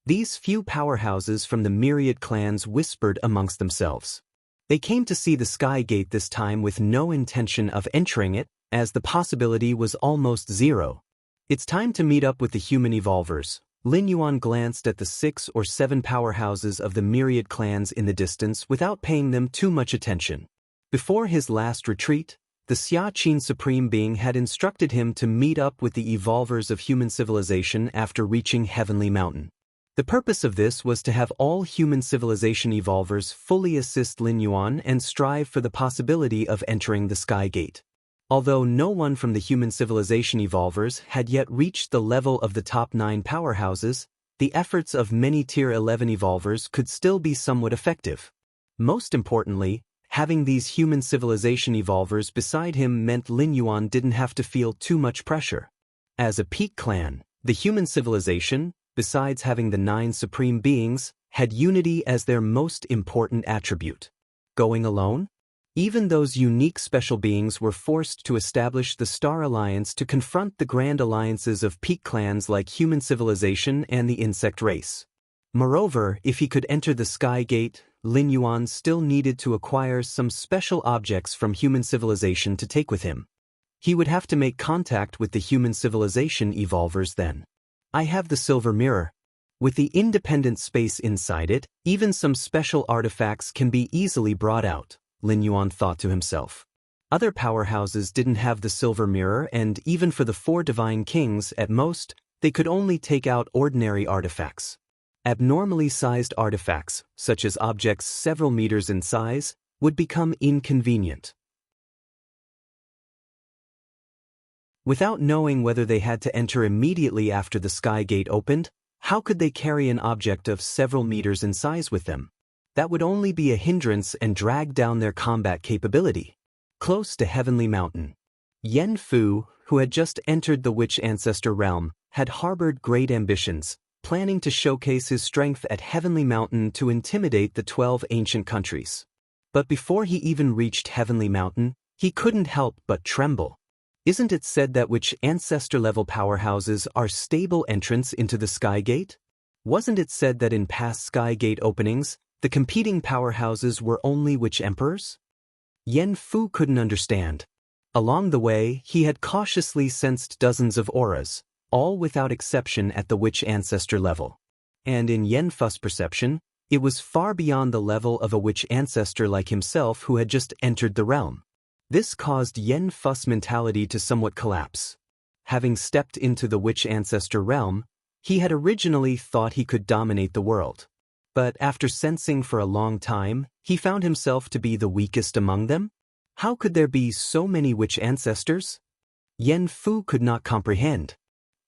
These few powerhouses from the myriad clans whispered amongst themselves. They came to see the Sky Gate this time with no intention of entering it, as the possibility was almost zero. It's time to meet up with the human evolvers. Lin Yuan glanced at the 6 or 7 powerhouses of the myriad clans in the distance without paying them too much attention. Before his last retreat, the Xia Qin Supreme Being had instructed him to meet up with the evolvers of human civilization after reaching Heavenly Mountain. The purpose of this was to have all human civilization evolvers fully assist Lin Yuan and strive for the possibility of entering the Sky Gate. Although no one from the human civilization evolvers had yet reached the level of the top 9 powerhouses, the efforts of many Tier 11 evolvers could still be somewhat effective. Most importantly, having these human civilization evolvers beside him meant Lin Yuan didn't have to feel too much pressure. As a peak clan, the human civilization, besides having the 9 supreme beings, had unity as their most important attribute. Going alone? Even those unique special beings were forced to establish the Star Alliance to confront the grand alliances of peak clans like human civilization and the insect race. Moreover, if he could enter the Sky Gate, Lin Yuan still needed to acquire some special objects from human civilization to take with him. He would have to make contact with the human civilization evolvers then. I have the silver mirror. With the independent space inside it, even some special artifacts can be easily brought out, Lin Yuan thought to himself. Other powerhouses didn't have the silver mirror, and even for the 4 divine kings, at most, they could only take out ordinary artifacts. Abnormally sized artifacts, such as objects several meters in size, would become inconvenient. Without knowing whether they had to enter immediately after the sky gate opened, how could they carry an object of several meters in size with them? That would only be a hindrance and drag down their combat capability. Close to Heavenly Mountain, Yen Fu, who had just entered the Witch Ancestor realm, had harbored great ambitions, planning to showcase his strength at Heavenly Mountain to intimidate the 12 ancient countries. But before he even reached Heavenly Mountain, he couldn't help but tremble. Isn't it said that Witch Ancestor-level powerhouses are stable entrants into the Sky Gate? Wasn't it said that in past Sky Gate openings, the competing powerhouses were only Witch Emperors? Yen Fu couldn't understand. Along the way, he had cautiously sensed dozens of auras, all without exception at the Witch Ancestor level. And in Yen Fu's perception, it was far beyond the level of a Witch Ancestor like himself who had just entered the realm. This caused Yen Fu's mentality to somewhat collapse. Having stepped into the Witch Ancestor realm, he had originally thought he could dominate the world. But after sensing for a long time, he found himself to be the weakest among them? How could there be so many Witch Ancestors? Yen Fu could not comprehend.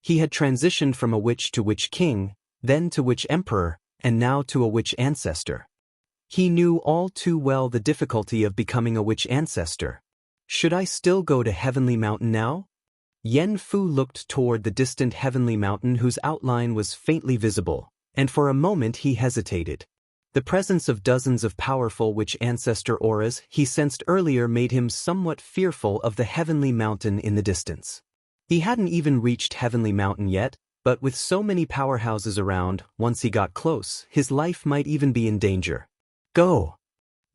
He had transitioned from a Witch to Witch King, then to Witch Emperor, and now to a Witch Ancestor. He knew all too well the difficulty of becoming a Witch Ancestor. Should I still go to Heavenly Mountain now? Yen Fu looked toward the distant Heavenly Mountain whose outline was faintly visible, and for a moment he hesitated. The presence of dozens of powerful Witch Ancestor auras he sensed earlier made him somewhat fearful of the Heavenly Mountain in the distance. He hadn't even reached Heavenly Mountain yet, but with so many powerhouses around, once he got close, his life might even be in danger. Go!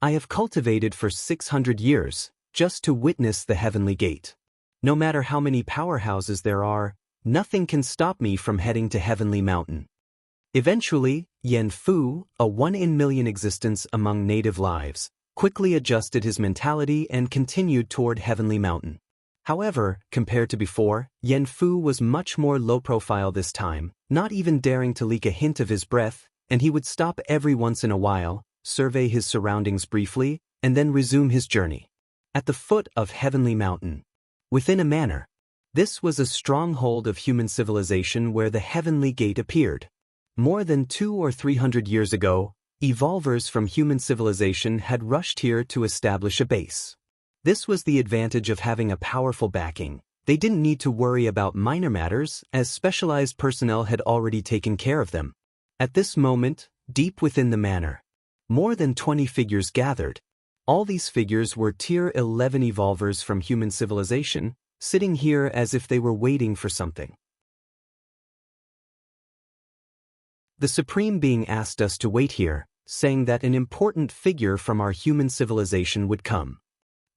I have cultivated for 600 years, just to witness the Heavenly Gate. No matter how many powerhouses there are, nothing can stop me from heading to Heavenly Mountain. Eventually, Yen Fu, a 1 in million existence among native lives, quickly adjusted his mentality and continued toward Heavenly Mountain. However, compared to before, Yen Fu was much more low-profile this time, not even daring to leak a hint of his breath, and he would stop every once in a while, survey his surroundings briefly, and then resume his journey. At the foot of Heavenly Mountain, within a manor, this was a stronghold of human civilization where the Heavenly Gate appeared. More than 200 or 300 years ago, evolvers from human civilization had rushed here to establish a base. This was the advantage of having a powerful backing. They didn't need to worry about minor matters, as specialized personnel had already taken care of them. At this moment, deep within the manor, more than 20 figures gathered. All these figures were Tier 11 evolvers from human civilization, sitting here as if they were waiting for something. The Supreme Being asked us to wait here, saying that an important figure from our human civilization would come.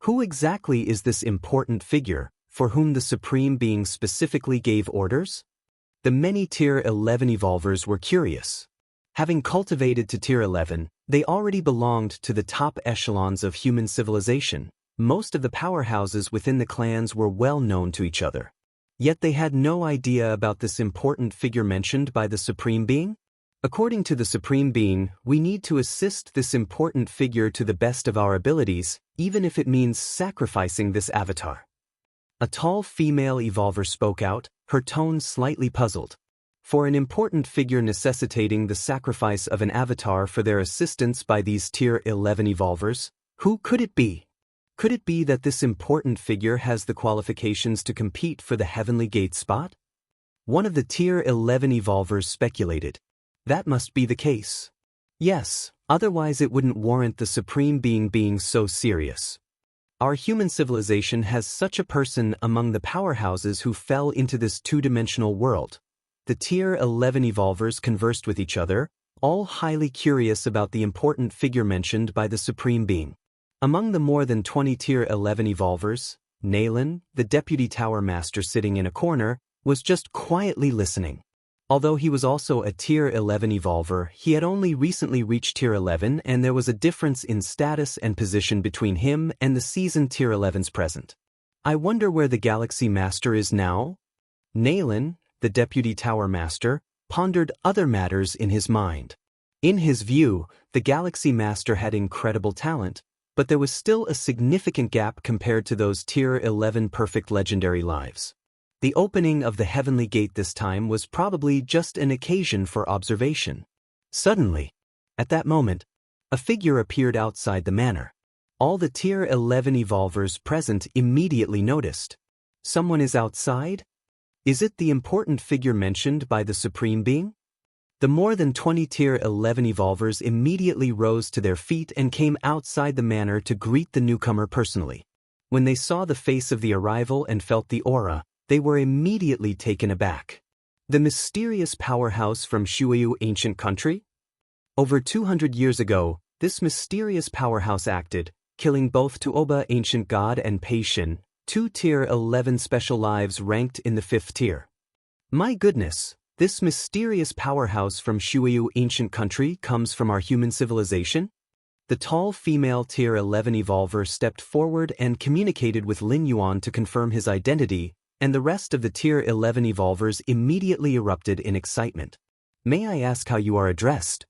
Who exactly is this important figure, for whom the Supreme Being specifically gave orders? The many Tier 11 evolvers were curious. Having cultivated to Tier 11, they already belonged to the top echelons of human civilization. Most of the powerhouses within the clans were well known to each other. Yet they had no idea about this important figure mentioned by the Supreme Being. According to the Supreme Being, we need to assist this important figure to the best of our abilities, even if it means sacrificing this avatar. A tall female evolver spoke out, her tone slightly puzzled. For an important figure necessitating the sacrifice of an avatar for their assistance by these Tier 11 evolvers, who could it be? Could it be that this important figure has the qualifications to compete for the Heavenly Gate spot? One of the Tier 11 evolvers speculated. That must be the case. Yes, otherwise it wouldn't warrant the Supreme Being being so serious. Our human civilization has such a person among the powerhouses who fell into this two-dimensional world. The Tier 11 evolvers conversed with each other, all highly curious about the important figure mentioned by the Supreme Being. Among the more than 20 Tier 11 evolvers, Naylan, the Deputy Tower Master sitting in a corner, was just quietly listening. Although he was also a Tier 11 evolver, he had only recently reached Tier 11 and there was a difference in status and position between him and the seasoned Tier 11s present. I wonder where the Galaxy Master is now? Naylan, the Deputy Tower Master, pondered other matters in his mind. In his view, the Galaxy Master had incredible talent, but there was still a significant gap compared to those Tier 11 perfect legendary lives. The opening of the Heavenly Gate this time was probably just an occasion for observation. Suddenly, at that moment, a figure appeared outside the manor. All the Tier 11 evolvers present immediately noticed. Someone is outside? Is it the important figure mentioned by the Supreme Being? The more than 20 Tier 11 evolvers immediately rose to their feet and came outside the manor to greet the newcomer personally. When they saw the face of the arrival and felt the aura, they were immediately taken aback. The mysterious powerhouse from Shuayu ancient country? Over 200 years ago, this mysterious powerhouse acted, killing both Tuoba ancient god and Pei Xin, 2 Tier 11 special lives ranked in the 5th tier. My goodness, this mysterious powerhouse from Shuayu ancient country comes from our human civilization? The tall female Tier 11 evolver stepped forward and communicated with Lin Yuan to confirm his identity, and the rest of the Tier 11 evolvers immediately erupted in excitement. May I ask how you are addressed?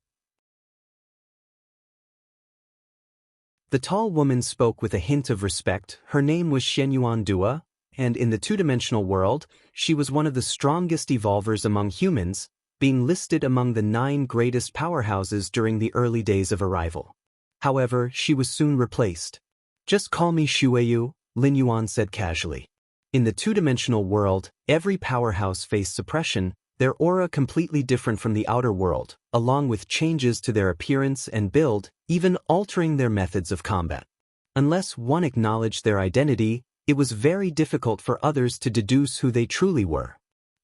The tall woman spoke with a hint of respect. Her name was Shenyuan Dua, and in the two-dimensional world, she was one of the strongest evolvers among humans, being listed among the 9 greatest powerhouses during the early days of arrival. However, she was soon replaced. Just call me Shuayu, Lin Yuan said casually. In the two-dimensional world, every powerhouse faced suppression, their aura completely different from the outer world, along with changes to their appearance and build, even altering their methods of combat. Unless one acknowledged their identity, it was very difficult for others to deduce who they truly were.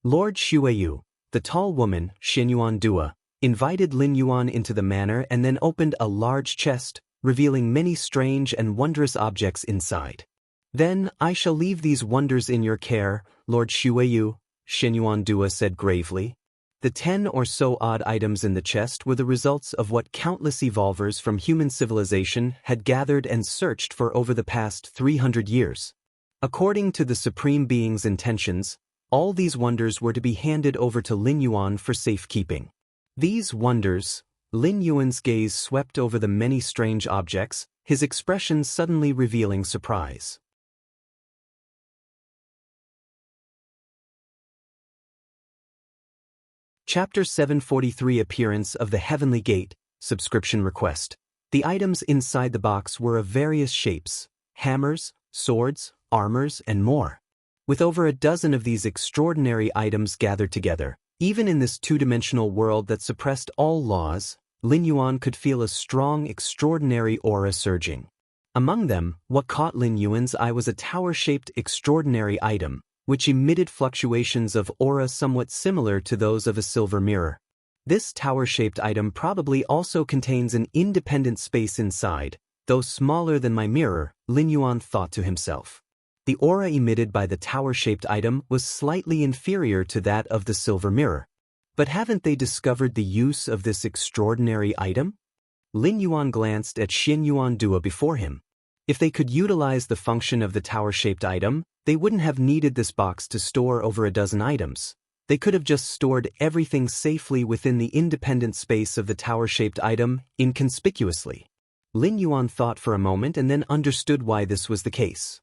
Lord Shuayu, the tall woman, Shenyuan Dua, invited Lin Yuan into the manor and then opened a large chest, revealing many strange and wondrous objects inside. Then I shall leave these wonders in your care, Lord Shuayu, Shenyuan Dua said gravely. The 10 or so odd items in the chest were the results of what countless evolvers from human civilization had gathered and searched for over the past 300 years. According to the Supreme Being's intentions, all these wonders were to be handed over to Lin Yuan for safekeeping. These wonders, Lin Yuan's gaze swept over the many strange objects, his expression suddenly revealing surprise. Chapter 743 Appearance of the Heavenly Gate, Subscription Request. The items inside the box were of various shapes: hammers, swords, armors, and more. With over a dozen of these extraordinary items gathered together, even in this two-dimensional world that suppressed all laws, Lin Yuan could feel a strong, extraordinary aura surging. Among them, what caught Lin Yuan's eye was a tower-shaped extraordinary item, which emitted fluctuations of aura somewhat similar to those of a silver mirror. This tower-shaped item probably also contains an independent space inside, though smaller than my mirror, Lin Yuan thought to himself. The aura emitted by the tower-shaped item was slightly inferior to that of the silver mirror. But haven't they discovered the use of this extraordinary item? Lin Yuan glanced at Shenyuan Dua before him. If they could utilize the function of the tower-shaped item, they wouldn't have needed this box to store over a dozen items. They could have just stored everything safely within the independent space of the tower-shaped item, inconspicuously. Lin Yuan thought for a moment and then understood why this was the case.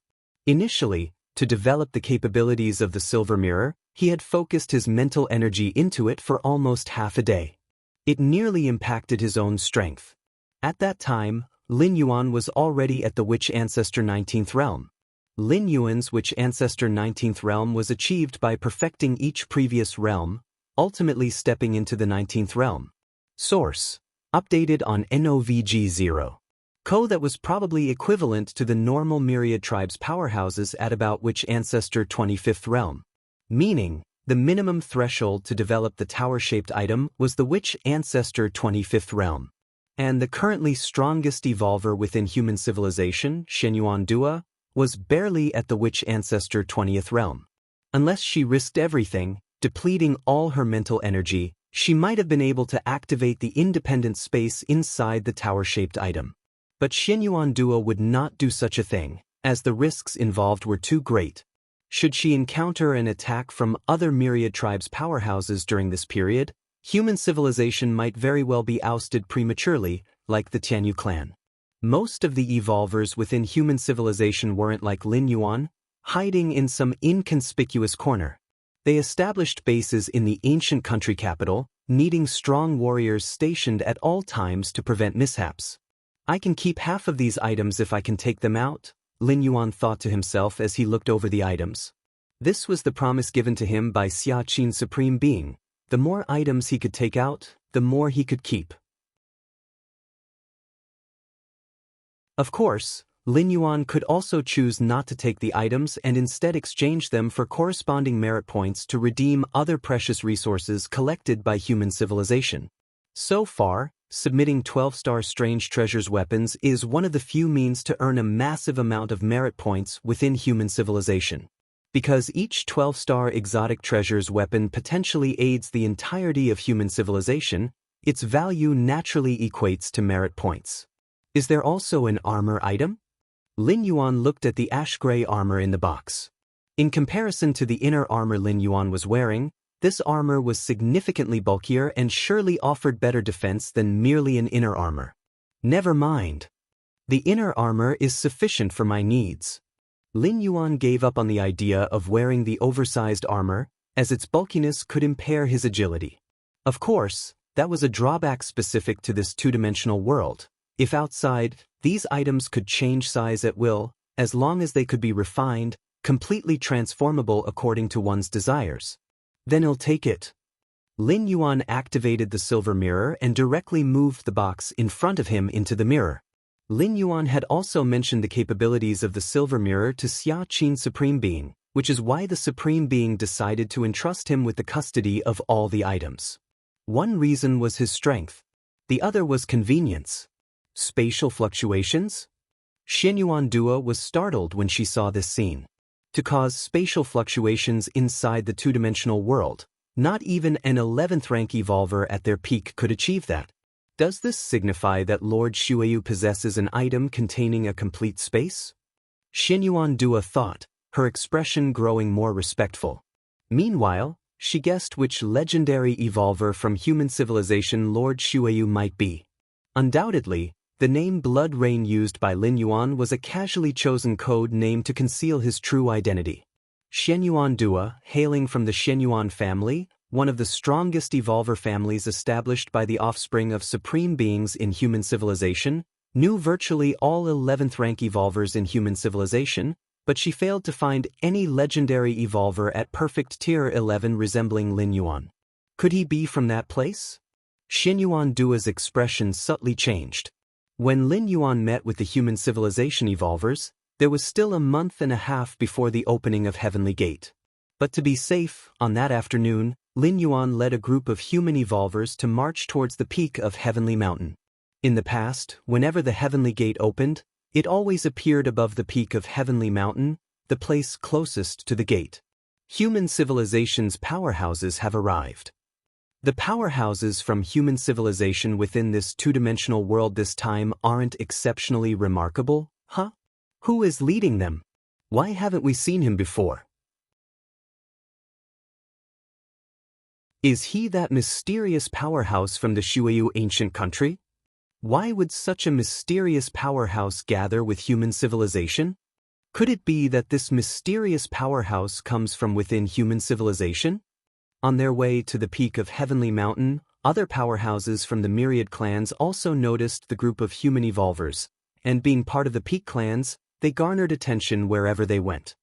Initially, to develop the capabilities of the silver mirror, he had focused his mental energy into it for almost half a day. It nearly impacted his own strength. At that time, Lin Yuan was already at the Witch Ancestor 19th realm. Lin Yuan's Witch Ancestor 19th realm was achieved by perfecting each previous realm, ultimately stepping into the 19th realm. Source: updated on NOVG0. That was probably equivalent to the normal myriad tribes powerhouses at about Witch Ancestor 25th realm. Meaning, the minimum threshold to develop the tower-shaped item was the Witch Ancestor 25th realm. And the currently strongest evolver within human civilization, Shenyuan Dua, was barely at the Witch Ancestor 20th realm. Unless she risked everything, Depleting all her mental energy, she might have been able to activate the independent space inside the tower-shaped item. But Xianyuan Duo would not do such a thing, as the risks involved were too great. Should she encounter an attack from other myriad tribes' powerhouses during this period, human civilization might very well be ousted prematurely, like the Tianyu clan. Most of the evolvers within human civilization weren't like Lin Yuan, hiding in some inconspicuous corner. They established bases in the ancient country capital, needing strong warriors stationed at all times to prevent mishaps. I can keep half of these items if I can take them out, Lin Yuan thought to himself as he looked over the items. This was the promise given to him by Xia Qin Supreme Being. The more items he could take out, the more he could keep. Of course, Lin Yuan could also choose not to take the items and instead exchange them for corresponding merit points to redeem other precious resources collected by human civilization. So far, submitting 12-star strange treasures weapons is one of the few means to earn a massive amount of merit points within human civilization. Because each 12-star exotic treasures weapon potentially aids the entirety of human civilization, its value naturally equates to merit points. Is there also an armor item? Lin Yuan looked at the ash-gray armor in the box. In comparison to the inner armor Lin Yuan was wearing, this armor was significantly bulkier and surely offered better defense than merely an inner armor. Never mind. The inner armor is sufficient for my needs. Lin Yuan gave up on the idea of wearing the oversized armor, as its bulkiness could impair his agility. Of course, that was a drawback specific to this two-dimensional world. If outside, these items could change size at will, as long as they could be refined, completely transformable according to one's desires. Then he'll take it. Lin Yuan activated the silver mirror and directly moved the box in front of him into the mirror. Lin Yuan had also mentioned the capabilities of the silver mirror to Xia Qin Supreme Being, which is why the Supreme Being decided to entrust him with the custody of all the items. One reason was his strength. The other was convenience. Spatial fluctuations? Xianyuan Duo was startled when she saw this scene. To cause spatial fluctuations inside the two-dimensional world, not even an 11th rank evolver at their peak could achieve that. Does this signify that Lord Shuayu possesses an item containing a complete space? Xianyuan Duo thought, her expression growing more respectful. Meanwhile, she guessed which legendary evolver from human civilization Lord Shuayu might be. Undoubtedly, the name Blood Rain used by Lin Yuan was a casually chosen code name to conceal his true identity. Xianyuan Duo, hailing from the Xianyuan family, one of the strongest evolver families established by the offspring of supreme beings in human civilization, knew virtually all 11th rank evolvers in human civilization, but she failed to find any legendary evolver at perfect tier 11 resembling Lin Yuan. Could he be from that place? Xianyuan Duo's expression subtly changed. When Lin Yuan met with the human civilization evolvers, there was still a month and a half before the opening of Heavenly Gate. But to be safe, on that afternoon, Lin Yuan led a group of human evolvers to march towards the peak of Heavenly Mountain. In the past, whenever the Heavenly Gate opened, it always appeared above the peak of Heavenly Mountain, the place closest to the gate. Human civilization's powerhouses have arrived. The powerhouses from human civilization within this two-dimensional world this time aren't exceptionally remarkable, huh? Who is leading them? Why haven't we seen him before? Is he that mysterious powerhouse from the Shuayu ancient country? Why would such a mysterious powerhouse gather with human civilization? Could it be that this mysterious powerhouse comes from within human civilization? On their way to the peak of Heavenly Mountain, other powerhouses from the myriad clans also noticed the group of human evolvers, and being part of the peak clans, they garnered attention wherever they went.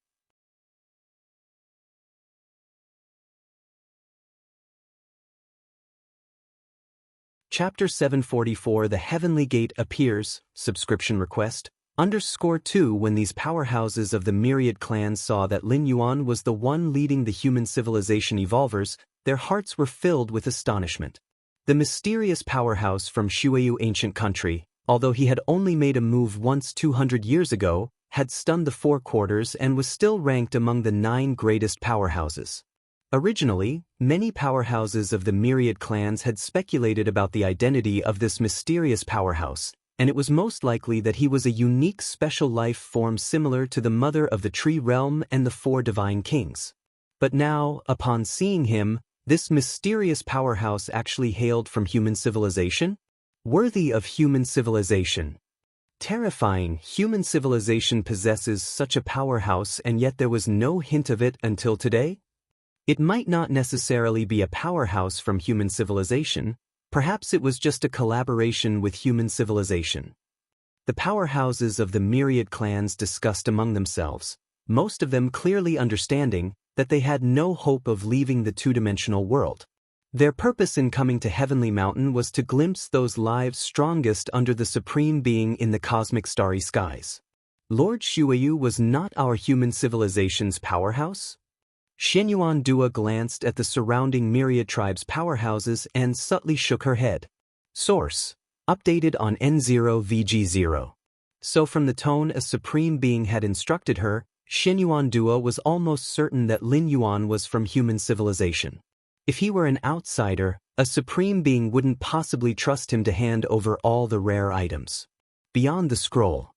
Chapter 744 The Heavenly Gate appears, subscription request, _2 When these powerhouses of the myriad clans saw that Lin Yuan was the one leading the human civilization evolvers, their hearts were filled with astonishment. The mysterious powerhouse from Shuayu ancient country, although he had only made a move once 200 years ago, had stunned the four quarters and was still ranked among the 9 greatest powerhouses. Originally, many powerhouses of the myriad clans had speculated about the identity of this mysterious powerhouse, and it was most likely that he was a unique special life form similar to the mother of the tree realm and the four divine kings. But now, upon seeing him, this mysterious powerhouse actually hailed from human civilization? Worthy of human civilization. Terrifying, human civilization possesses such a powerhouse and yet there was no hint of it until today? It might not necessarily be a powerhouse from human civilization, perhaps it was just a collaboration with human civilization. The powerhouses of the myriad clans discussed among themselves, most of them clearly understanding that they had no hope of leaving the two-dimensional world. Their purpose in coming to Heavenly Mountain was to glimpse those lives strongest under the Supreme Being in the cosmic starry skies. Lord Shuayu was not our human civilization's powerhouse? Xianyuan Dua glanced at the surrounding myriad tribes' powerhouses and subtly shook her head. Source: updated on N0VG0. So from the tone a supreme being had instructed her, Xianyuan Dua was almost certain that Lin Yuan was from human civilization. If he were an outsider, a supreme being wouldn't possibly trust him to hand over all the rare items. Beyond the scroll,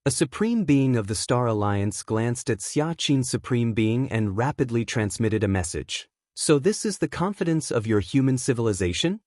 a supreme being of the Star Alliance glanced at Xiaqin's supreme being and rapidly transmitted a message. So this is the confidence of your human civilization?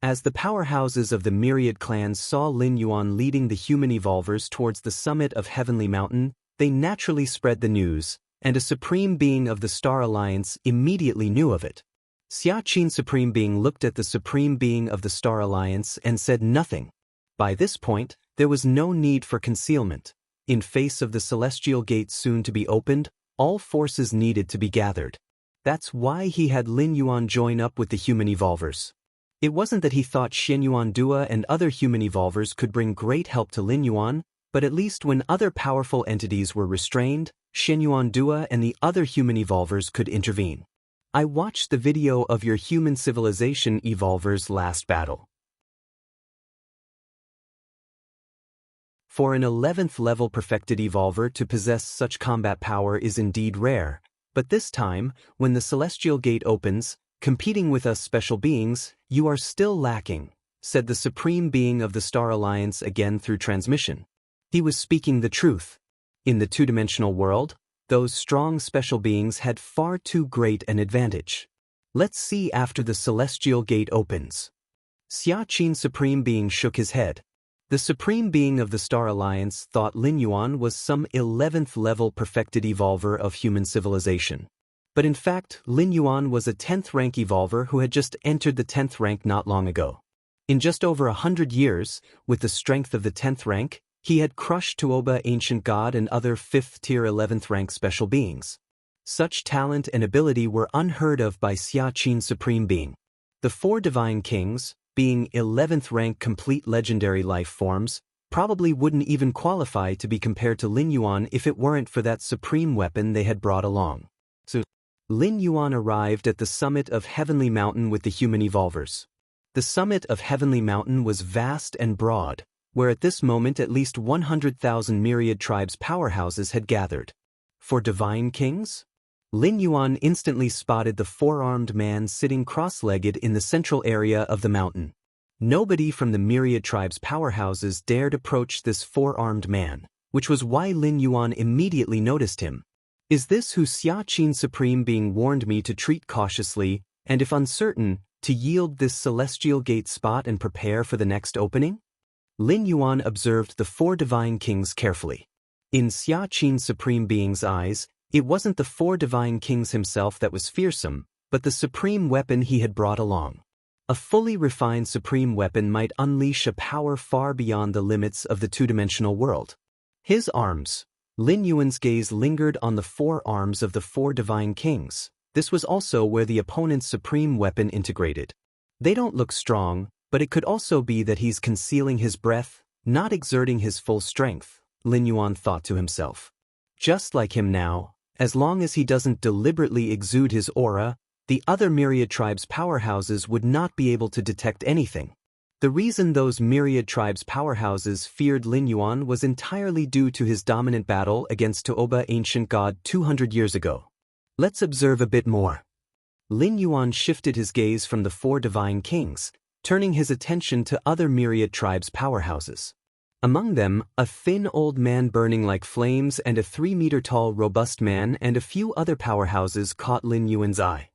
As the powerhouses of the myriad clans saw Lin Yuan leading the human evolvers towards the summit of Heavenly Mountain, they naturally spread the news, and a supreme being of the Star Alliance immediately knew of it. Xiaqin's supreme being looked at the supreme being of the Star Alliance and said nothing. By this point, there was no need for concealment. In face of the celestial gates soon to be opened, all forces needed to be gathered. That's why he had Lin Yuan join up with the human evolvers. It wasn't that he thought Xianyuan Dua and other human evolvers could bring great help to Lin Yuan, but at least when other powerful entities were restrained, Xianyuan Dua and the other human evolvers could intervene. I watched the video of your human civilization evolvers' last battle. For an 11th level perfected evolver to possess such combat power is indeed rare, but this time, when the celestial gate opens, competing with us special beings, you are still lacking, said the supreme being of the Star Alliance again through transmission. He was speaking the truth. In the two-dimensional world, those strong special beings had far too great an advantage. Let's see after the celestial gate opens. Xiaqin's supreme being shook his head. The supreme being of the Star Alliance thought Lin Yuan was some 11th level perfected evolver of human civilization. But in fact, Lin Yuan was a 10th rank evolver who had just entered the 10th rank not long ago. In just over 100 years, with the strength of the 10th rank, he had crushed Tuoba Ancient God and other 5th tier 11th rank special beings. Such talent and ability were unheard of by Xiaqin's supreme being. The four divine kings, being 11th rank complete legendary life forms, probably wouldn't even qualify to be compared to Lin Yuan if it weren't for that supreme weapon they had brought along. So, Lin Yuan arrived at the summit of Heavenly Mountain with the human evolvers. The summit of Heavenly Mountain was vast and broad, where at this moment at least 100,000 myriad tribes powerhouses had gathered. For divine kings? Lin Yuan instantly spotted the four-armed man sitting cross-legged in the central area of the mountain. Nobody from the myriad tribes' powerhouses dared approach this four-armed man, which was why Lin Yuan immediately noticed him. Is this who Xiaqin's supreme being warned me to treat cautiously, and if uncertain, to yield this celestial gate spot and prepare for the next opening? Lin Yuan observed the four divine kings carefully. In Xiaqin's supreme being's eyes, it wasn't the four divine kings himself that was fearsome, but the supreme weapon he had brought along. A fully refined supreme weapon might unleash a power far beyond the limits of the two-dimensional world. His arms. Lin Yuan's gaze lingered on the four arms of the four divine kings. This was also where the opponent's supreme weapon integrated. They don't look strong, but it could also be that he's concealing his breath, not exerting his full strength, Lin Yuan thought to himself. Just like him now, as long as he doesn't deliberately exude his aura, the other myriad tribes' powerhouses would not be able to detect anything. The reason those myriad tribes' powerhouses feared Lin Yuan was entirely due to his dominant battle against Tuoba Ancient God 200 years ago. Let's observe a bit more. Lin Yuan shifted his gaze from the 4 divine kings, turning his attention to other myriad tribes' powerhouses. Among them, a thin old man burning like flames and a 3-meter-tall robust man and a few other powerhouses caught Lin Yuan's eye.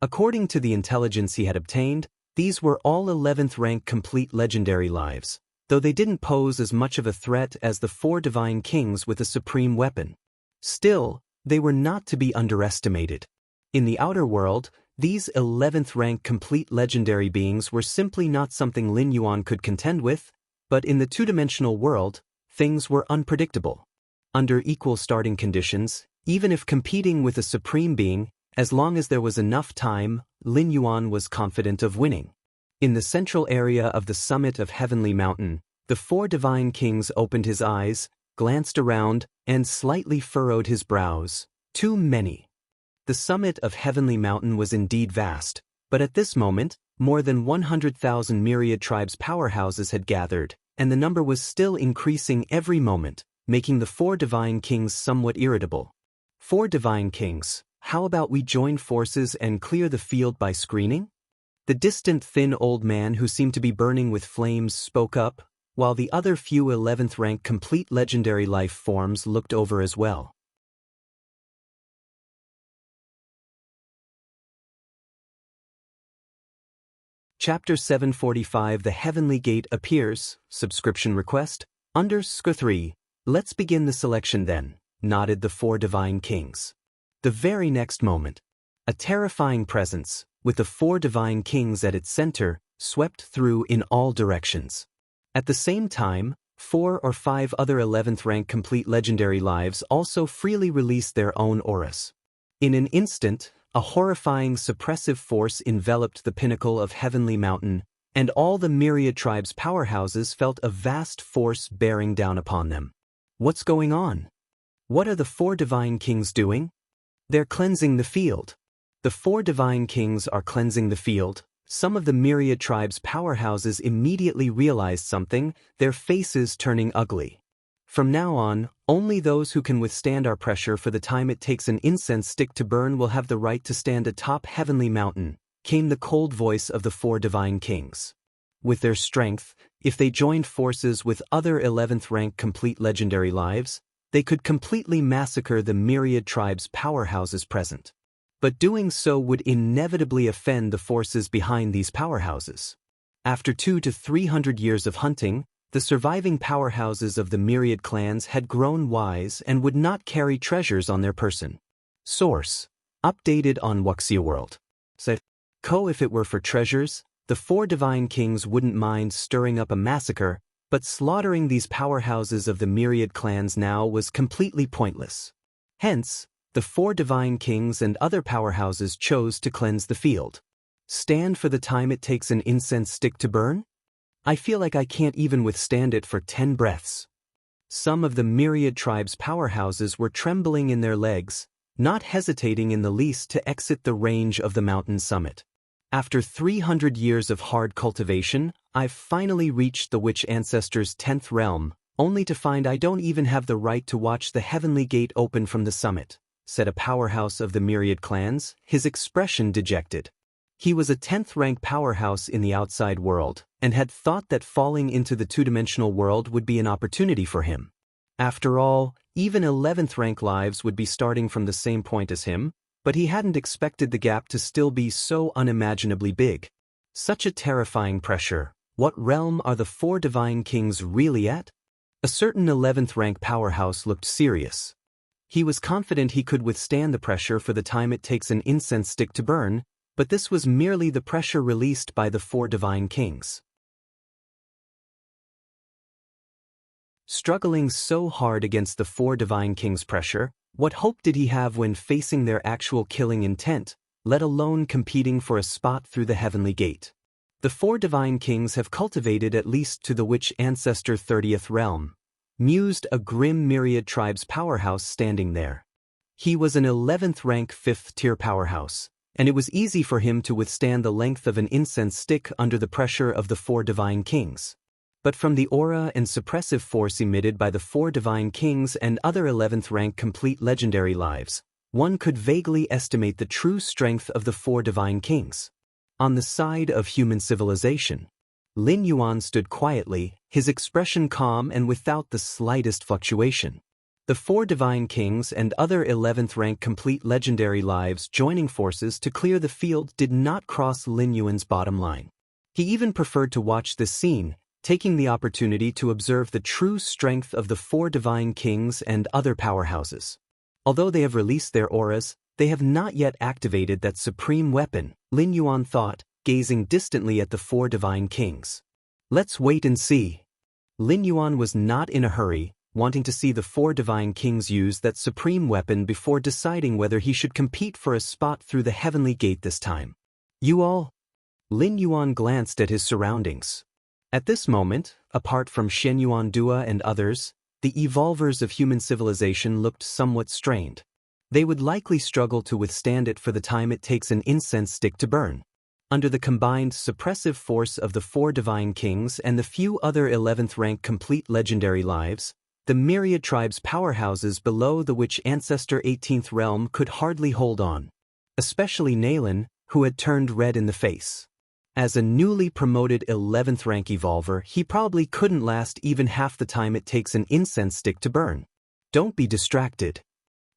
According to the intelligence he had obtained, these were all 11th-rank complete legendary lives, though they didn't pose as much of a threat as the 4 divine kings with a supreme weapon. Still, they were not to be underestimated. In the outer world, these 11th-rank complete legendary beings were simply not something Lin Yuan could contend with, but in the two-dimensional world, things were unpredictable. Under equal starting conditions, even if competing with a supreme being, as long as there was enough time, Lin Yuan was confident of winning. In the central area of the summit of Heavenly Mountain, the 4 divine kings opened his eyes, glanced around, and slightly furrowed his brows. Too many. The summit of Heavenly Mountain was indeed vast, but at this moment, more than 100,000 myriad tribes' powerhouses had gathered, and the number was still increasing every moment, making the 4 divine kings somewhat irritable. 4 divine kings, how about we join forces and clear the field by screening? The distant thin old man who seemed to be burning with flames spoke up, while the other few 11th-rank complete legendary life forms looked over as well. Chapter 745 The Heavenly Gate appears, subscription request, _3. Let's begin the selection then, nodded the 4 divine kings. The very next moment, a terrifying presence, with the 4 divine kings at its center, swept through in all directions. At the same time, 4 or 5 other 11th-rank complete legendary lives also freely released their own auras. In an instant, a horrifying suppressive force enveloped the pinnacle of Heavenly Mountain, and all the myriad tribes' powerhouses felt a vast force bearing down upon them. What's going on? What are the 4 divine kings doing? They're cleansing the field. The 4 divine kings are cleansing the field. Some of the myriad tribes' powerhouses immediately realized something, their faces turning ugly. From now on, only those who can withstand our pressure for the time it takes an incense stick to burn will have the right to stand atop Heavenly Mountain, came the cold voice of the 4 divine kings. With their strength, if they joined forces with other 11th-rank complete legendary lives, they could completely massacre the myriad tribes' powerhouses present. But doing so would inevitably offend the forces behind these powerhouses. After 200 to 300 years of hunting, the surviving powerhouses of the myriad clans had grown wise and would not carry treasures on their person. Source: updated on Wuxia World. Said, if it were for treasures, the 4 divine kings wouldn't mind stirring up a massacre, but slaughtering these powerhouses of the myriad clans now was completely pointless. Hence, the 4 divine kings and other powerhouses chose to cleanse the field. Stand for the time it takes an incense stick to burn? I feel like I can't even withstand it for 10 breaths. Some of the myriad tribes' powerhouses were trembling in their legs, not hesitating in the least to exit the range of the mountain summit. After 300 years of hard cultivation, I've finally reached the Witch Ancestor's 10th realm, only to find I don't even have the right to watch the Heavenly Gate open from the summit, said a powerhouse of the myriad clans, his expression dejected. He was a 10th-rank powerhouse in the outside world, and had thought that falling into the two-dimensional world would be an opportunity for him. After all, even 11th-rank lives would be starting from the same point as him, but he hadn't expected the gap to still be so unimaginably big. Such a terrifying pressure. What realm are the 4 divine kings really at? A certain 11th-rank powerhouse looked serious. He was confident he could withstand the pressure for the time it takes an incense stick to burn, but this was merely the pressure released by the 4 divine kings. Struggling so hard against the 4 divine kings' pressure, what hope did he have when facing their actual killing intent, let alone competing for a spot through the Heavenly Gate? The 4 divine kings have cultivated at least to the Witch Ancestor 30th realm, mused a grim myriad tribe's powerhouse standing there. He was an 11th-rank 5th-tier powerhouse, and it was easy for him to withstand the length of an incense stick under the pressure of the 4 divine kings. But from the aura and suppressive force emitted by the 4 divine kings and other 11th-rank complete legendary lives, one could vaguely estimate the true strength of the four divine kings. On the side of human civilization, Lin Yuan stood quietly, his expression calm and without the slightest fluctuation. The four divine kings and other 11th rank complete legendary lives joining forces to clear the field did not cross Lin Yuan's bottom line. He even preferred to watch this scene, taking the opportunity to observe the true strength of the four divine kings and other powerhouses. Although they have released their auras, they have not yet activated that supreme weapon, Lin Yuan thought, gazing distantly at the four divine kings. Let's wait and see. Lin Yuan was not in a hurry, wanting to see the four divine kings use that supreme weapon before deciding whether he should compete for a spot through the heavenly gate this time. You all? Lin Yuan glanced at his surroundings. At this moment, apart from Shen Yuan Dua and others, the evolvers of human civilization looked somewhat strained. They would likely struggle to withstand it for the time it takes an incense stick to burn. Under the combined suppressive force of the four divine kings and the few other 11th rank complete legendary lives, the myriad tribes powerhouses below the which ancestor 18th realm could hardly hold on. Especially Nalen, who had turned red in the face. As a newly promoted 11th rank evolver, he probably couldn't last even half the time it takes an incense stick to burn. Don't be distracted.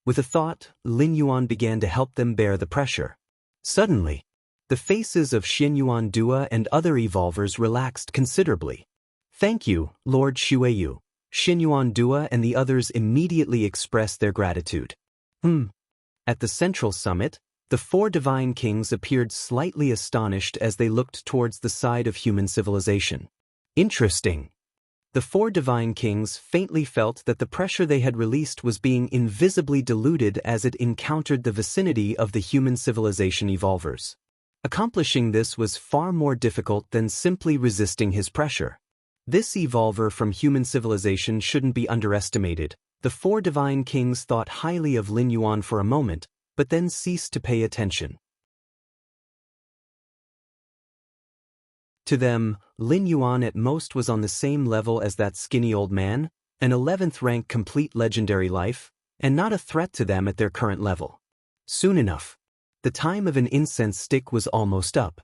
With a thought, Lin Yuan began to help them bear the pressure. Suddenly, the faces of Shen Yuan Dua and other evolvers relaxed considerably. Thank you, Lord Shueyu. Shen Yuan Dua and the others immediately expressed their gratitude. At the central summit, the four divine kings appeared slightly astonished as they looked towards the side of human civilization. Interesting. The four divine kings faintly felt that the pressure they had released was being invisibly diluted as it encountered the vicinity of the human civilization evolvers. Accomplishing this was far more difficult than simply resisting his pressure. This evolver from human civilization shouldn't be underestimated. The four divine kings thought highly of Lin Yuan for a moment, but then ceased to pay attention. To them, Lin Yuan at most was on the same level as that skinny old man, an 11th rank complete legendary life, and not a threat to them at their current level. Soon enough, the time of an incense stick was almost up.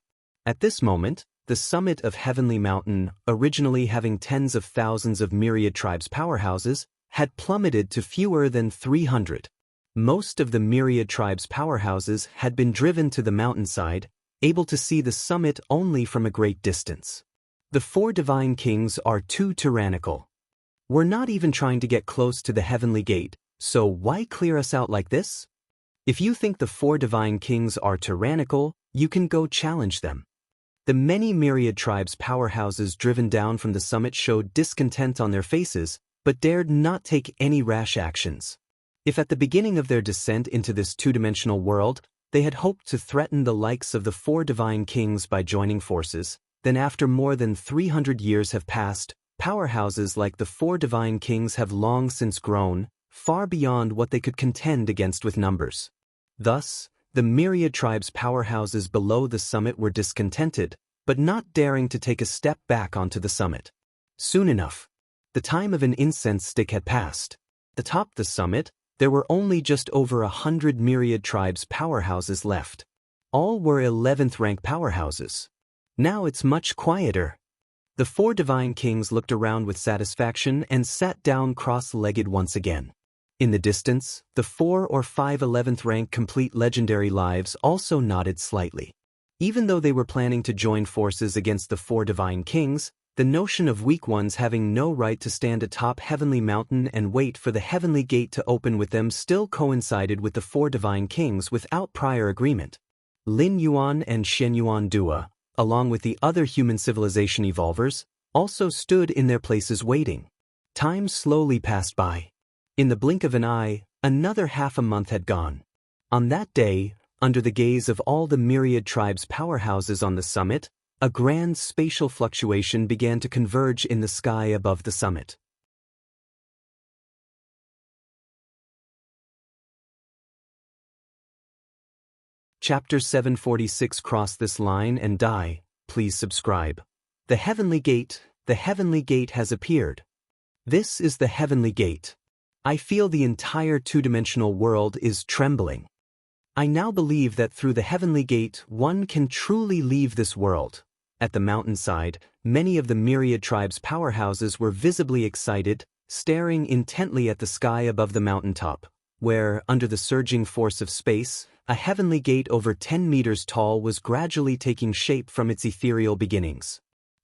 At this moment, the summit of Heavenly Mountain, originally having tens of thousands of myriad tribes powerhouses, had plummeted to fewer than 300. Most of the myriad tribes powerhouses had been driven to the mountainside, able to see the summit only from a great distance. The four divine kings are too tyrannical. We're not even trying to get close to the heavenly gate, so why clear us out like this? If you think the four divine kings are tyrannical, you can go challenge them. The many myriad tribes powerhouses driven down from the summit showed discontent on their faces, but dared not take any rash actions. If at the beginning of their descent into this two-dimensional world, they had hoped to threaten the likes of the four divine kings by joining forces, then after more than 300 years have passed, powerhouses like the four divine kings have long since grown, far beyond what they could contend against with numbers. Thus, the myriad tribes powerhouses below the summit were discontented, but not daring to take a step back onto the summit. Soon enough, the time of an incense stick had passed. Atop the summit, there were only just over 100 myriad tribes powerhouses left. All were 11th rank powerhouses. Now it's much quieter. The four divine kings looked around with satisfaction and sat down cross-legged once again. In the distance, the 4 or 5 11th rank complete legendary lives also nodded slightly. Even though they were planning to join forces against the four divine kings, the notion of weak ones having no right to stand atop Heavenly Mountain and wait for the heavenly gate to open with them still coincided with the four divine kings without prior agreement. Lin Yuan and Shen Yuan Dua, along with the other human civilization evolvers, also stood in their places waiting. Time slowly passed by. In the blink of an eye, another half a month had gone. On that day, under the gaze of all the myriad tribes powerhouses on the summit, a grand spatial fluctuation began to converge in the sky above the summit. Chapter 746 Cross this line and die, please subscribe. The heavenly gate has appeared. This is the heavenly gate. I feel the entire two-dimensional world is trembling. I now believe that through the heavenly gate one can truly leave this world. At the mountainside, many of the myriad tribes' powerhouses were visibly excited, staring intently at the sky above the mountaintop, where, under the surging force of space, a heavenly gate over 10 meters tall was gradually taking shape from its ethereal beginnings.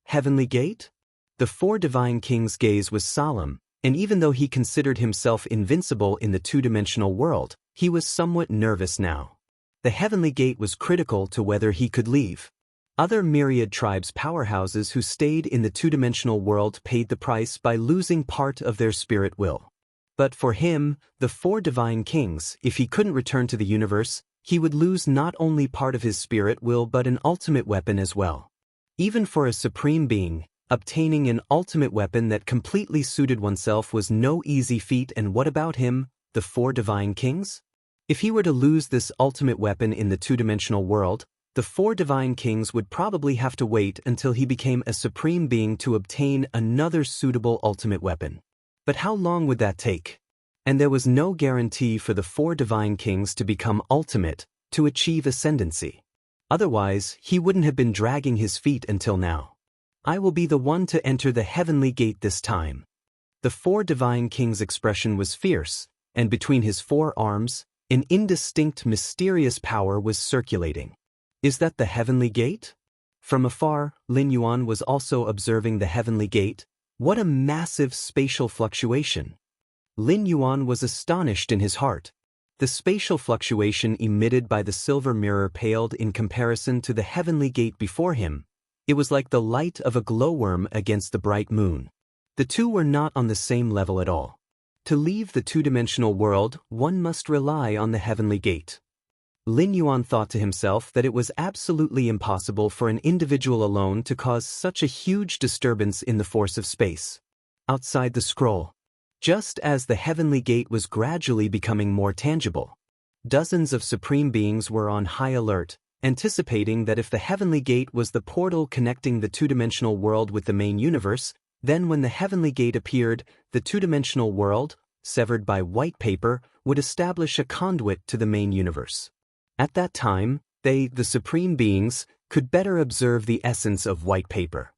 Heavenly gate? The four divine kings' gaze was solemn, and even though he considered himself invincible in the two-dimensional world, he was somewhat nervous now. The heavenly gate was critical to whether he could leave. Other myriad tribes' powerhouses who stayed in the two-dimensional world paid the price by losing part of their spirit will. But for him, the four divine kings, if he couldn't return to the universe, he would lose not only part of his spirit will but an ultimate weapon as well. Even for a supreme being, obtaining an ultimate weapon that completely suited oneself was no easy feat. And what about him, the four divine kings? If he were to lose this ultimate weapon in the two-dimensional world, the four divine kings would probably have to wait until he became a supreme being to obtain another suitable ultimate weapon. But how long would that take? And there was no guarantee for the four divine kings to become ultimate, to achieve ascendancy. Otherwise, he wouldn't have been dragging his feet until now. I will be the one to enter the heavenly gate this time. The four divine kings' expression was fierce, and between his four arms, an indistinct, mysterious power was circulating. Is that the heavenly gate? From afar, Lin Yuan was also observing the heavenly gate. What a massive spatial fluctuation! Lin Yuan was astonished in his heart. The spatial fluctuation emitted by the silver mirror paled in comparison to the heavenly gate before him. It was like the light of a glowworm against the bright moon. The two were not on the same level at all. To leave the two-dimensional world, one must rely on the heavenly gate. Lin Yuan thought to himself that it was absolutely impossible for an individual alone to cause such a huge disturbance in the force of space. Outside the scroll, just as the heavenly gate was gradually becoming more tangible, dozens of supreme beings were on high alert, anticipating that if the heavenly gate was the portal connecting the two-dimensional world with the main universe, then when the heavenly gate appeared, the two-dimensional world, severed by white paper, would establish a conduit to the main universe. At that time, they, the supreme beings, could better observe the essence of white paper.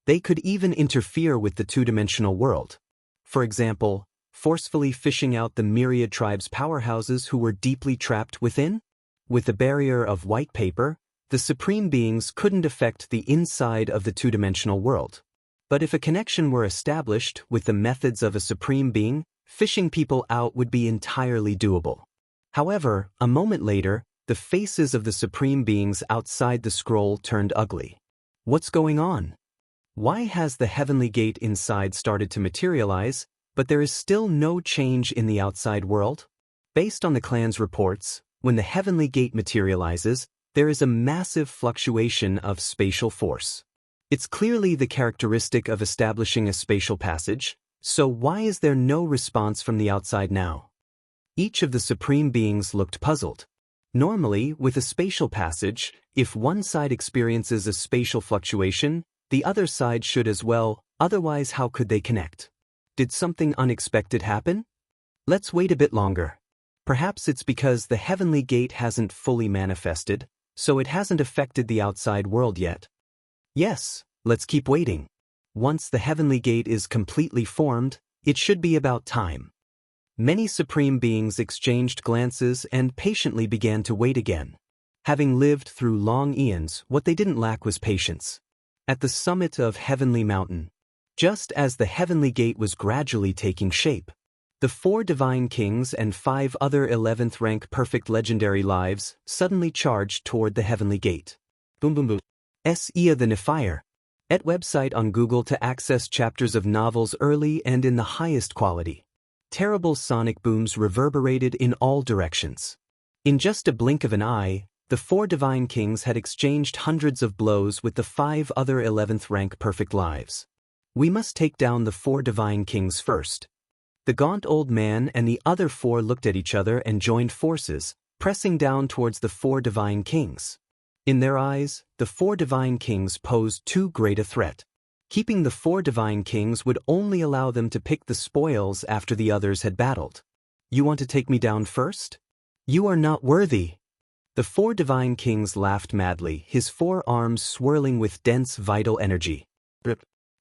They could even interfere with the two-dimensional world. For example, forcefully fishing out the myriad tribes' powerhouses who were deeply trapped within? With the barrier of white paper, the supreme beings couldn't affect the inside of the two-dimensional world. But if a connection were established with the methods of a supreme being, fishing people out would be entirely doable. However, a moment later, the faces of the supreme beings outside the scroll turned ugly. What's going on? Why has the heavenly gate inside started to materialize, but there is still no change in the outside world? Based on the clan's reports, when the heavenly gate materializes, there is a massive fluctuation of spatial force. It's clearly the characteristic of establishing a spatial passage, so why is there no response from the outside now? Each of the supreme beings looked puzzled. Normally, with a spatial passage, if one side experiences a spatial fluctuation, the other side should as well, otherwise how could they connect? Did something unexpected happen? Let's wait a bit longer. Perhaps it's because the heavenly gate hasn't fully manifested, so it hasn't affected the outside world yet. Yes, let's keep waiting. Once the heavenly gate is completely formed, it should be about time. Many supreme beings exchanged glances and patiently began to wait again. Having lived through long eons, what they didn't lack was patience. At the summit of Heavenly Mountain, just as the heavenly gate was gradually taking shape, the four divine kings and 5 other 11th rank perfect legendary lives suddenly charged toward the heavenly gate. Boom boom boom. Sia the Nephire. At website on Google to access chapters of novels early and in the highest quality. Terrible sonic booms reverberated in all directions. In just a blink of an eye, the 4 divine kings had exchanged hundreds of blows with the 5 other 11th rank perfect lives. We must take down the 4 divine kings first. The gaunt old man and the other 4 looked at each other and joined forces, pressing down towards the 4 divine kings. In their eyes, the 4 divine kings posed too great a threat. Keeping the 4 divine kings would only allow them to pick the spoils after the others had battled. You want to take me down first? You are not worthy. The 4 divine kings laughed madly, his 4 arms swirling with dense vital energy.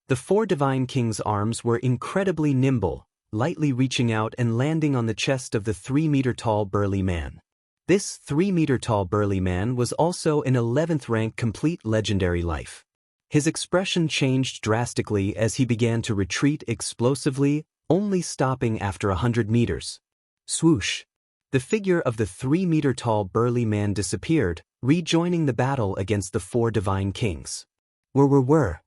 The 4 divine kings' arms were incredibly nimble, lightly reaching out and landing on the chest of the 3-meter-tall burly man. This 3-meter-tall burly man was also an 11th rank complete legendary life. His expression changed drastically as he began to retreat explosively, only stopping after 100 meters. Swoosh! The figure of the 3-meter-tall burly man disappeared, rejoining the battle against the 4 divine kings. Were.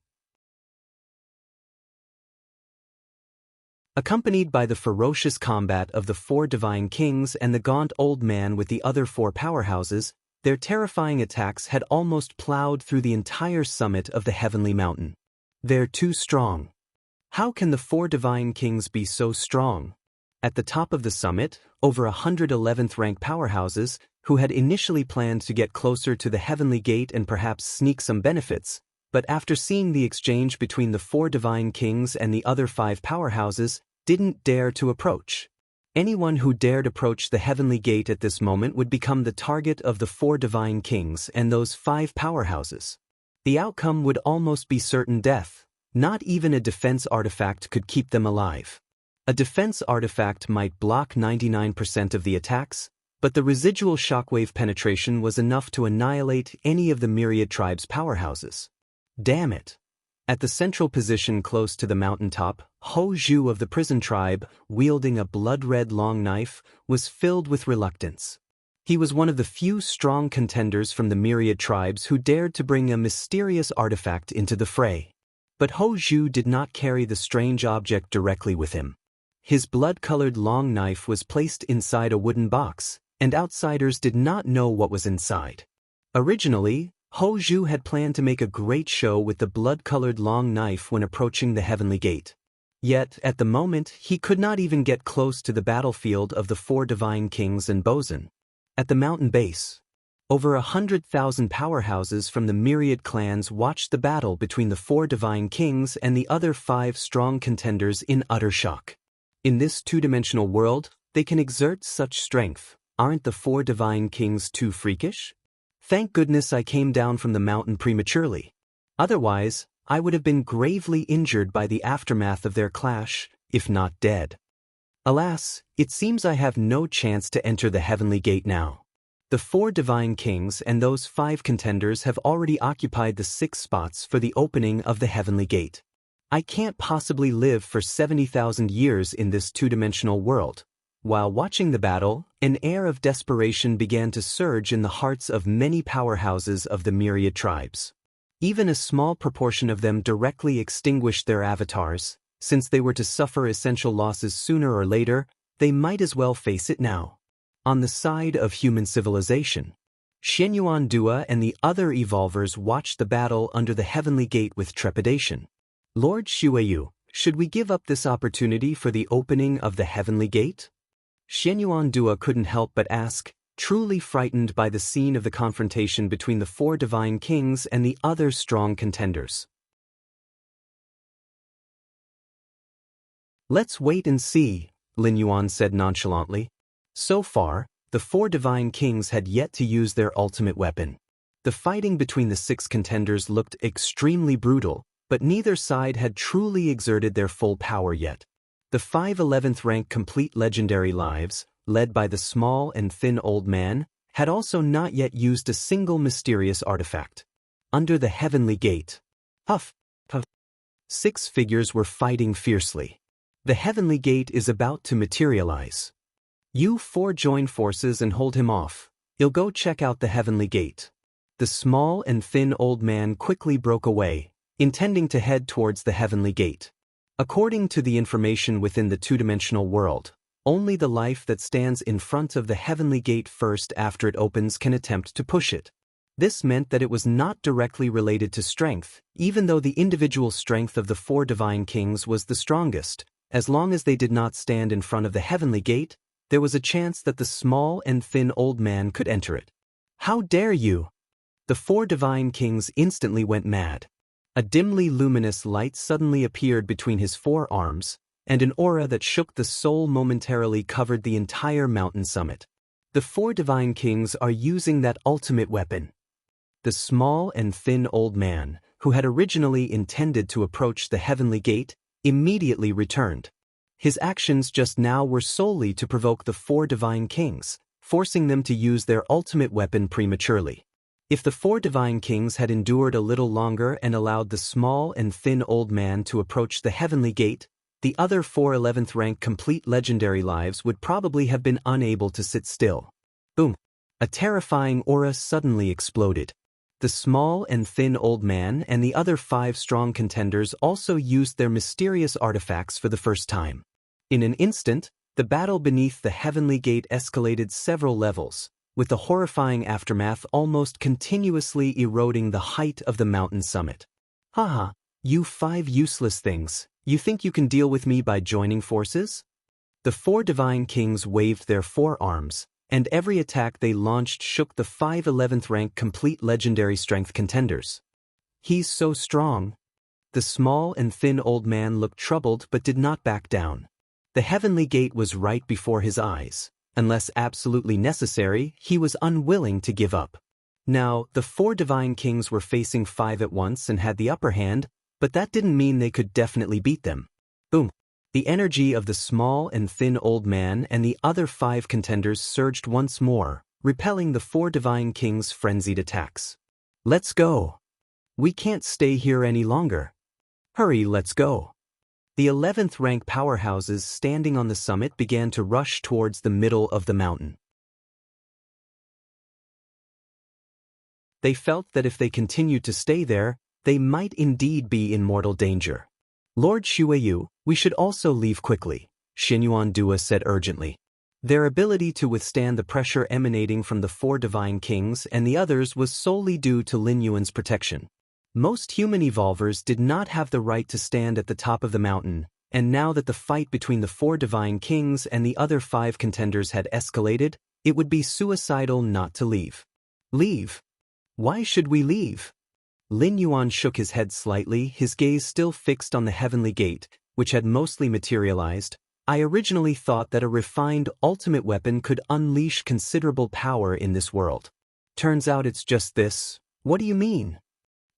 Accompanied by the ferocious combat of the 4 divine kings and the gaunt old man with the other 4 powerhouses, their terrifying attacks had almost plowed through the entire summit of the heavenly mountain. They're too strong. How can the 4 divine kings be so strong? At the top of the summit, over 111th rank powerhouses, who had initially planned to get closer to the heavenly gate and perhaps sneak some benefits, but after seeing the exchange between the 4 divine kings and the other 5 powerhouses, didn't dare to approach. Anyone who dared approach the heavenly gate at this moment would become the target of the 4 divine kings and those 5 powerhouses. The outcome would almost be certain death. Not even a defense artifact could keep them alive. A defense artifact might block 99% of the attacks, but the residual shockwave penetration was enough to annihilate any of the myriad tribes' powerhouses. Damn it! At the central position close to the mountaintop, Ho Zhu of the prison tribe, wielding a blood-red long knife, was filled with reluctance. He was one of the few strong contenders from the myriad tribes who dared to bring a mysterious artifact into the fray. But Ho Zhu did not carry the strange object directly with him. His blood-colored long knife was placed inside a wooden box, and outsiders did not know what was inside. Originally, Ho Zhu had planned to make a great show with the blood-colored long knife when approaching the heavenly gate. Yet, at the moment, he could not even get close to the battlefield of the 4 divine kings and Bozan. At the mountain base, over 100,000 powerhouses from the myriad clans watched the battle between the 4 divine kings and the other 5 strong contenders in utter shock. In this 2-dimensional world, they can exert such strength. Aren't the 4 divine kings too freakish? Thank goodness I came down from the mountain prematurely. Otherwise, I would have been gravely injured by the aftermath of their clash, if not dead. Alas, it seems I have no chance to enter the heavenly gate now. The 4 divine kings and those 5 contenders have already occupied the 6 spots for the opening of the heavenly gate. I can't possibly live for 70,000 years in this 2-dimensional world. While watching the battle, an air of desperation began to surge in the hearts of many powerhouses of the myriad tribes. Even a small proportion of them directly extinguished their avatars. Since they were to suffer essential losses sooner or later, they might as well face it now. On the side of human civilization, Xianyuan Dua and the other evolvers watched the battle under the heavenly gate with trepidation. Lord Xueyu, should we give up this opportunity for the opening of the heavenly gate? Xianyuan Dua couldn't help but ask, truly frightened by the scene of the confrontation between the 4 divine kings and the other strong contenders. Let's wait and see, Lin Yuan said nonchalantly. So far, the 4 divine kings had yet to use their ultimate weapon. The fighting between the 6 contenders looked extremely brutal, but neither side had truly exerted their full power yet. The 5 11th rank complete legendary lives, led by the small and thin old man, had also not yet used a single mysterious artifact. Under the heavenly gate, puff, 6 figures were fighting fiercely. The heavenly gate is about to materialize. You 4 join forces and hold him off. He'll go check out the heavenly gate. The small and thin old man quickly broke away, intending to head towards the heavenly gate. According to the information within the 2-dimensional world, only the life that stands in front of the heavenly gate first after it opens can attempt to push it. This meant that it was not directly related to strength, even though the individual strength of the 4 divine kings was the strongest. As long as they did not stand in front of the heavenly gate, there was a chance that the small and thin old man could enter it. How dare you! The 4 divine kings instantly went mad. A dimly luminous light suddenly appeared between his forearms, and an aura that shook the soul momentarily covered the entire mountain summit. The four divine kings are using that ultimate weapon. The small and thin old man, who had originally intended to approach the heavenly gate, immediately returned. His actions just now were solely to provoke the four divine kings, forcing them to use their ultimate weapon prematurely. If the four divine kings had endured a little longer and allowed the small and thin old man to approach the heavenly gate, the other four 11th rank complete legendary lives would probably have been unable to sit still. Boom! A terrifying aura suddenly exploded. The small and thin old man and the other 5 strong contenders also used their mysterious artifacts for the first time. In an instant, the battle beneath the heavenly gate escalated several levels, with the horrifying aftermath almost continuously eroding the height of the mountain summit. Haha, you 5 useless things, you think you can deal with me by joining forces? The 4 divine kings waved their forearms, and every attack they launched shook the 5 11th rank complete legendary strength contenders. He's so strong. The small and thin old man looked troubled but did not back down. The heavenly gate was right before his eyes. Unless absolutely necessary, he was unwilling to give up. Now, the 4 divine kings were facing 5 at once and had the upper hand, but that didn't mean they could definitely beat them. Boom! The energy of the small and thin old man and the other 5 contenders surged once more, repelling the 4 divine kings' frenzied attacks. Let's go! We can't stay here any longer. Hurry, let's go! The 11th rank powerhouses standing on the summit began to rush towards the middle of the mountain. They felt that if they continued to stay there, they might indeed be in mortal danger. Lord Shuiyu, we should also leave quickly, Xinyuan Dua said urgently. Their ability to withstand the pressure emanating from the 4 divine kings and the others was solely due to Lin Yuan's protection. Most human evolvers did not have the right to stand at the top of the mountain, and now that the fight between the 4 divine kings and the other 5 contenders had escalated, it would be suicidal not to leave. Leave? Why should we leave? Lin Yuan shook his head slightly, his gaze still fixed on the heavenly gate, which had mostly materialized. I originally thought that a refined ultimate weapon could unleash considerable power in this world. Turns out it's just this. What do you mean?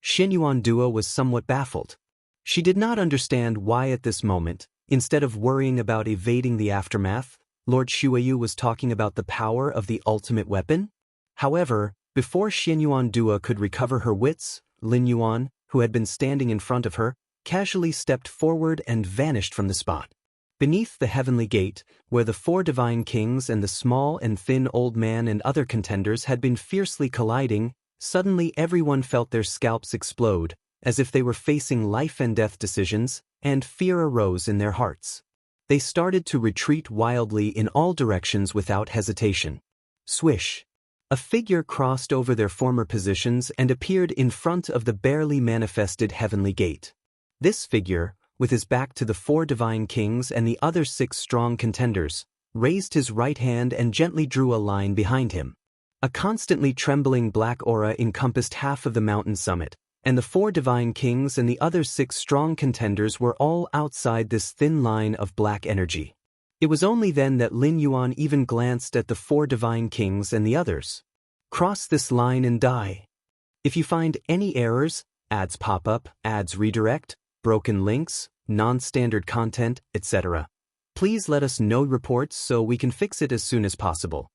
Xinyuan Dua was somewhat baffled. She did not understand why at this moment, instead of worrying about evading the aftermath, Lord Shuiyu was talking about the power of the ultimate weapon. However, before Xinyuan Dua could recover her wits, Lin Yuan, who had been standing in front of her, casually stepped forward and vanished from the spot. Beneath the heavenly gate, where the 4 divine kings and the small and thin old man and other contenders had been fiercely colliding, suddenly everyone felt their scalps explode, as if they were facing life and death decisions, and fear arose in their hearts. They started to retreat wildly in all directions without hesitation. Swish! A figure crossed over their former positions and appeared in front of the barely manifested heavenly gate. This figure, with his back to the 4 divine kings and the other 6 strong contenders, raised his right hand and gently drew a line behind him. A constantly trembling black aura encompassed half of the mountain summit, and the 4 divine kings and the other 6 strong contenders were all outside this thin line of black energy. It was only then that Lin Yuan even glanced at the 4 divine kings and the others. Cross this line and die. If you find any errors, ads pop up, ads redirect, broken links, non-standard content, etc., please let us know reports so we can fix it as soon as possible.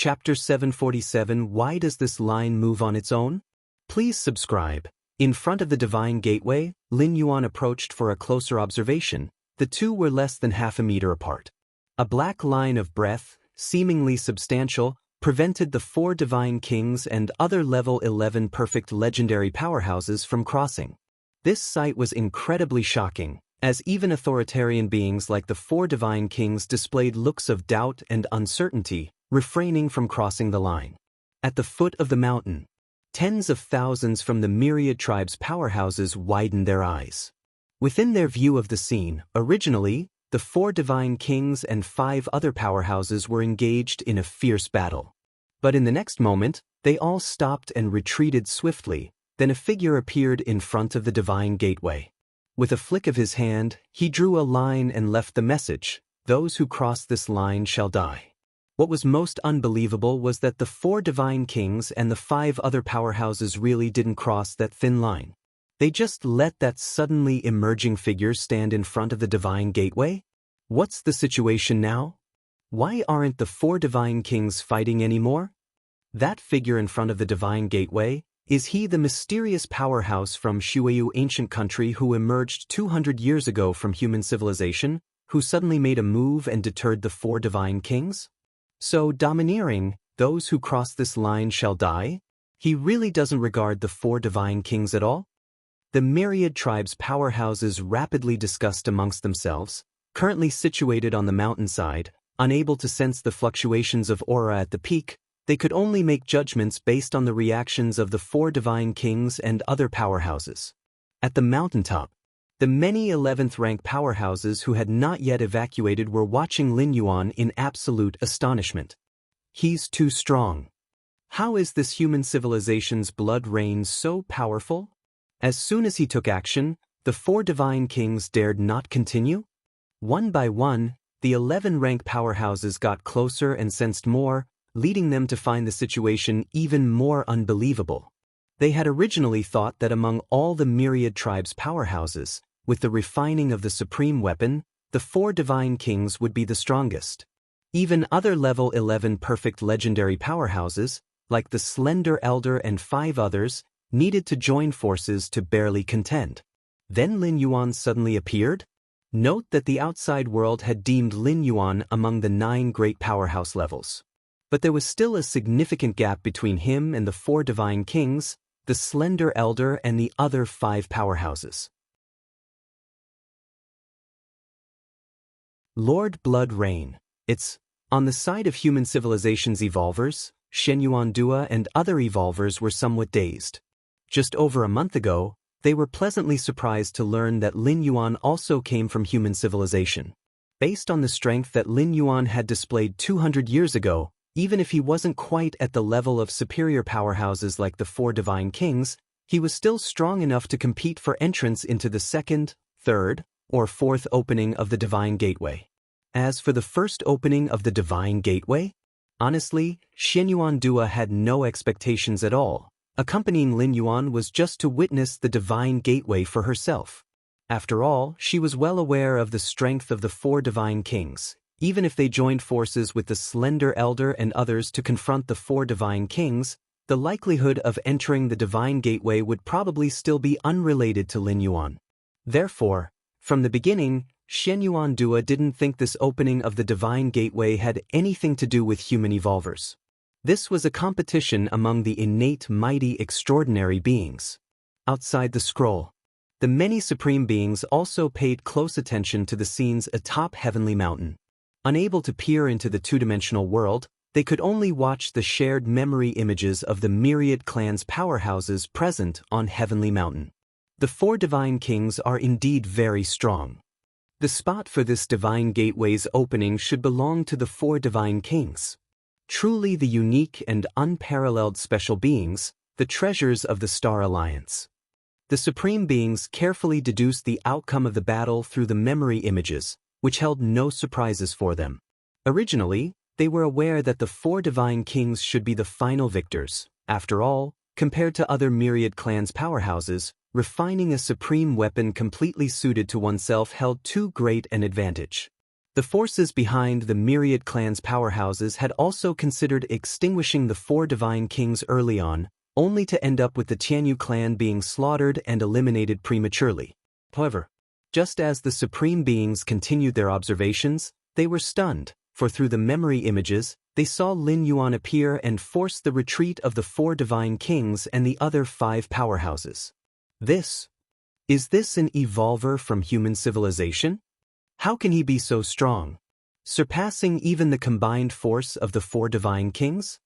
Chapter 747 Why does this line move on its own? Please subscribe. In front of the divine gateway, Lin Yuan approached for a closer observation. The two were less than half a meter apart. A black line of breath, seemingly substantial, prevented the 4 divine kings and other level 11 perfect legendary powerhouses from crossing. This sight was incredibly shocking, as even authoritarian beings like the 4 divine kings displayed looks of doubt and uncertainty, refraining from crossing the line. At the foot of the mountain, tens of thousands from the myriad tribes' powerhouses widened their eyes. Within their view of the scene, originally, the 4 divine kings and 5 other powerhouses were engaged in a fierce battle. But in the next moment, they all stopped and retreated swiftly. Then a figure appeared in front of the divine gateway. With a flick of his hand, he drew a line and left the message, "Those who cross this line shall die." What was most unbelievable was that the 4 divine kings and the 5 other powerhouses really didn't cross that thin line. They just let that suddenly emerging figure stand in front of the divine gateway? What's the situation now? Why aren't the 4 divine kings fighting anymore? That figure in front of the divine gateway, is he the mysterious powerhouse from Shuiyu ancient country who emerged 200 years ago from human civilization, who suddenly made a move and deterred the 4 divine kings? So domineering, "Those who cross this line shall die"? He really doesn't regard the 4 divine kings at all? The myriad tribes' powerhouses rapidly discussed amongst themselves, currently situated on the mountainside, unable to sense the fluctuations of aura at the peak. They could only make judgments based on the reactions of the 4 divine kings and other powerhouses. At the mountaintop, the many 11th rank powerhouses who had not yet evacuated were watching Lin Yuan in absolute astonishment. He's too strong. How is this human civilization's blood rain so powerful? As soon as he took action, the 4 divine kings dared not continue. One by one, the 11 rank powerhouses got closer and sensed more, leading them to find the situation even more unbelievable. They had originally thought that among all the myriad tribes' powerhouses, with the refining of the supreme weapon, the 4 divine kings would be the strongest. Even other level 11 perfect legendary powerhouses, like the Slender Elder and 5 others, needed to join forces to barely contend. Then Lin Yuan suddenly appeared? Note that the outside world had deemed Lin Yuan among the 9 great powerhouse levels. But there was still a significant gap between him and the 4 divine kings, the Slender Elder and the other 5 powerhouses. Lord Blood Rain. It's on the side of human civilization's evolvers. Shenyuan Dua and other evolvers were somewhat dazed. Just over a month ago, they were pleasantly surprised to learn that Lin Yuan also came from human civilization. Based on the strength that Lin Yuan had displayed 200 years ago, even if he wasn't quite at the level of superior powerhouses like the 4 divine kings, he was still strong enough to compete for entrance into the 2nd, 3rd, or 4th opening of the divine gateway. As for the first opening of the divine gateway, honestly, Shenyuan Dua had no expectations at all. Accompanying Lin Yuan was just to witness the divine gateway for herself. After all, she was well aware of the strength of the 4 divine kings. Even if they joined forces with the Slender Elder and others to confront the 4 divine kings, the likelihood of entering the divine gateway would probably still be unrelated to Lin Yuan. Therefore, from the beginning, Shenyuan Dua didn't think this opening of the divine gateway had anything to do with human evolvers. This was a competition among the innate mighty extraordinary beings. Outside the scroll, the many supreme beings also paid close attention to the scenes atop Heavenly Mountain. Unable to peer into the two-dimensional world, they could only watch the shared memory images of the myriad clans' powerhouses present on Heavenly Mountain. The 4 divine kings are indeed very strong. The spot for this divine gateway's opening should belong to the 4 divine kings. Truly the unique and unparalleled special beings, the treasures of the Star Alliance. The supreme beings carefully deduced the outcome of the battle through the memory images, which held no surprises for them. Originally, they were aware that the 4 divine kings should be the final victors. After all, compared to other myriad clans' powerhouses, refining a supreme weapon completely suited to oneself held too great an advantage. The forces behind the myriad clans' powerhouses had also considered extinguishing the 4 divine kings early on, only to end up with the Tianyu clan being slaughtered and eliminated prematurely. However, just as the supreme beings continued their observations, they were stunned, for through the memory images, they saw Lin Yuan appear and force the retreat of the 4 divine kings and the other 5 powerhouses. Is this an evolver from human civilization? How can he be so strong, surpassing even the combined force of the 4 divine kings?